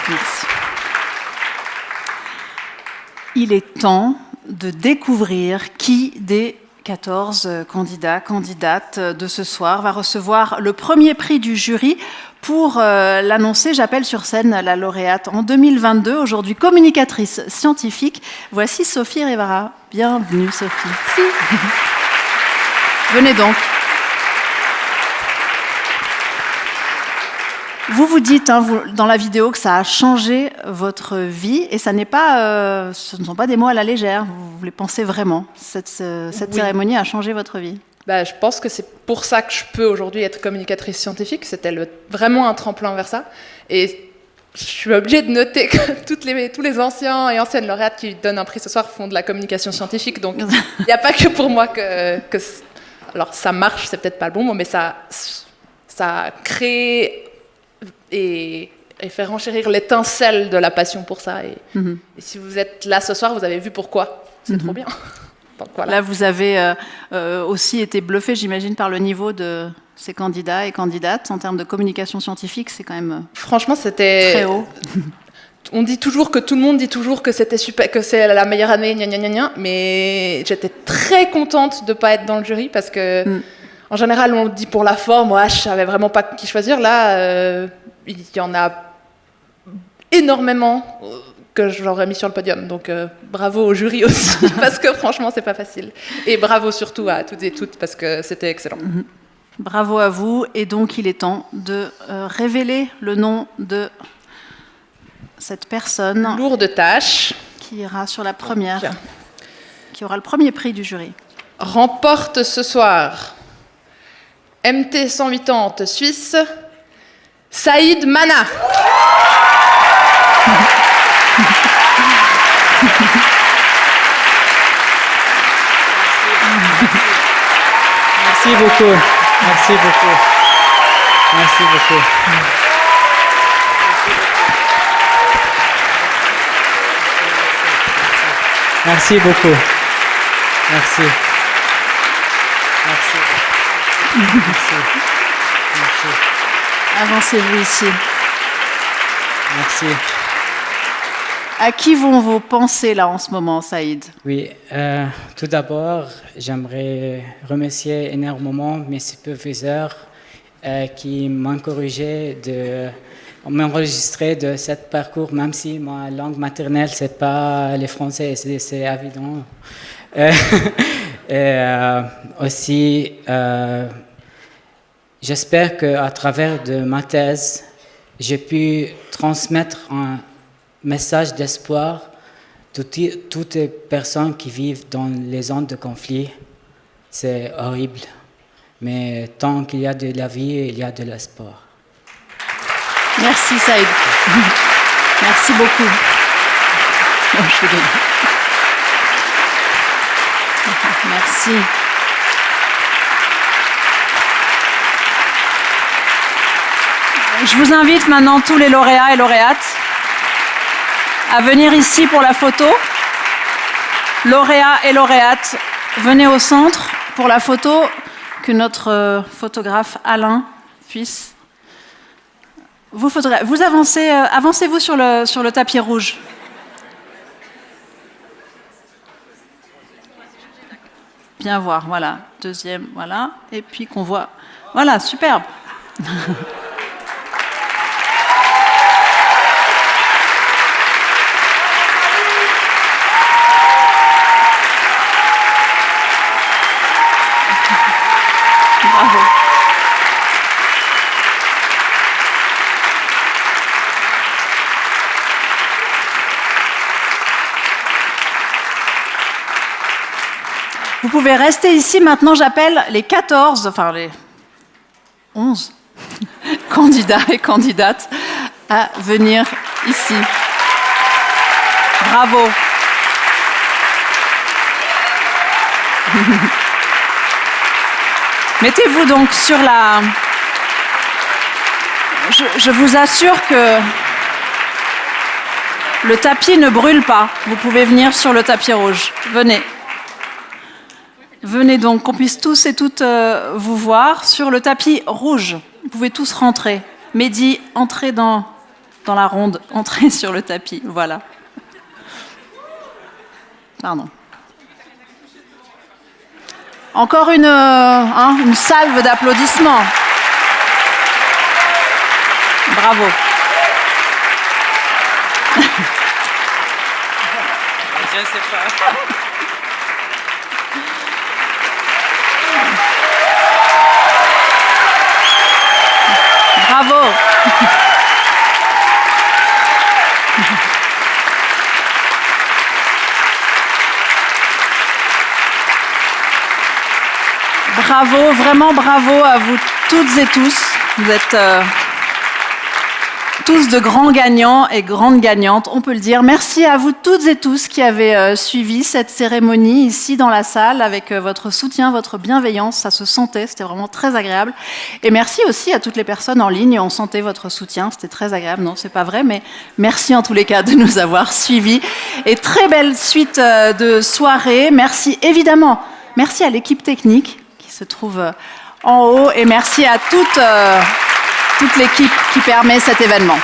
Merci. Il est temps de découvrir qui des 14 candidats, candidates de ce soir va recevoir le premier prix du jury. Pour l'annoncer, j'appelle sur scène la lauréate en 2022, aujourd'hui communicatrice scientifique. Voici Sophie Rivara. Bienvenue Sophie. Si. Venez donc. Vous dites dans la vidéo que ça a changé votre vie et ça n'est pas, ce ne sont pas des mots à la légère. Vous les pensez vraiment. Cette cérémonie a changé votre vie. Je pense que c'est pour ça que je peux aujourd'hui être communicatrice scientifique. C'était vraiment un tremplin vers ça. Et je suis obligée de noter que tous les anciens et anciennes lauréates qui donnent un prix ce soir font de la communication scientifique. Donc il n'y a pas que pour moi que alors ça marche, c'est peut-être pas le bon mot, mais ça crée et fait renchérir l'étincelle de la passion pour ça. Et si vous êtes là ce soir, vous avez vu pourquoi. C'est trop bien. Donc, voilà. Là, vous avez aussi été bluffé, j'imagine, par le niveau de ces candidats et candidates en termes de communication scientifique. C'est quand même franchement, c'était très haut. On dit toujours que tout le monde dit toujours que c'était super, que c'est la meilleure année, gna gna gna gna, mais j'étais très contente de pas être dans le jury parce que en général on le dit pour la forme. Je savais vraiment pas qui choisir. Là, il y en a énormément que j'aurais mis sur le podium. Donc bravo au jury aussi parce que franchement c'est pas facile. Et bravo surtout à toutes et toutes parce que c'était excellent. Bravo à vous. Et donc il est temps de révéler le nom de cette personne. Lourde tâche. Qui ira sur la première, qui aura le premier prix du jury. Remporte ce soir MT 180 Suisse, Saïd Mana. Merci beaucoup. Merci beaucoup. Merci beaucoup. Merci beaucoup. Merci. Merci. Merci. Merci. Avancez-vous ici. Merci. À qui vont vos pensées là en ce moment, Saïd? Oui, tout d'abord, j'aimerais remercier énormément mes superviseurs qui m'ont encouragé de m'enregistrer de ce parcours, même si ma langue maternelle, c'est pas le français, c'est évident. Aussi, j'espère qu'à travers de ma thèse, j'ai pu transmettre un message d'espoir à toutes les personnes qui vivent dans les zones de conflit. C'est horrible, mais tant qu'il y a de la vie, il y a de l'espoir. Merci Saïd. Merci beaucoup. Merci. Je vous invite maintenant tous les lauréats et lauréates à venir ici pour la photo. Lauréats et lauréates, venez au centre pour la photo que notre photographe Alain puisse vous avancez, avancez-vous sur le tapis rouge. Bien voir, voilà. Deuxième, voilà. Et puis qu'on voit. Voilà, superbe. Bravo. Vous pouvez rester ici. Maintenant, j'appelle les 14, enfin les 11 candidats et candidates à venir ici. Bravo. Mettez-vous donc sur la... Je vous assure que le tapis ne brûle pas. Vous pouvez venir sur le tapis rouge. Venez. Venez donc, qu'on puisse tous et toutes vous voir sur le tapis rouge. Vous pouvez tous rentrer. Mehdi, entrez dans la ronde. Entrez sur le tapis. Voilà. Pardon. Encore une salve d'applaudissements. Bravo. Je ne sais pas. Bravo. Bravo, vraiment bravo à vous toutes et tous. Vous êtes tous de grands gagnants et grandes gagnantes, on peut le dire. Merci à vous toutes et tous qui avez suivi cette cérémonie ici dans la salle avec votre soutien, votre bienveillance. Ça se sentait, c'était vraiment très agréable. Et merci aussi à toutes les personnes en ligne. On sentait votre soutien, c'était très agréable. Non, c'est pas vrai, mais merci en tous les cas de nous avoir suivis. Et très belle suite de soirée. Merci évidemment. Merci à l'équipe technique qui se trouve en haut et merci à toute l'équipe qui permet cet événement.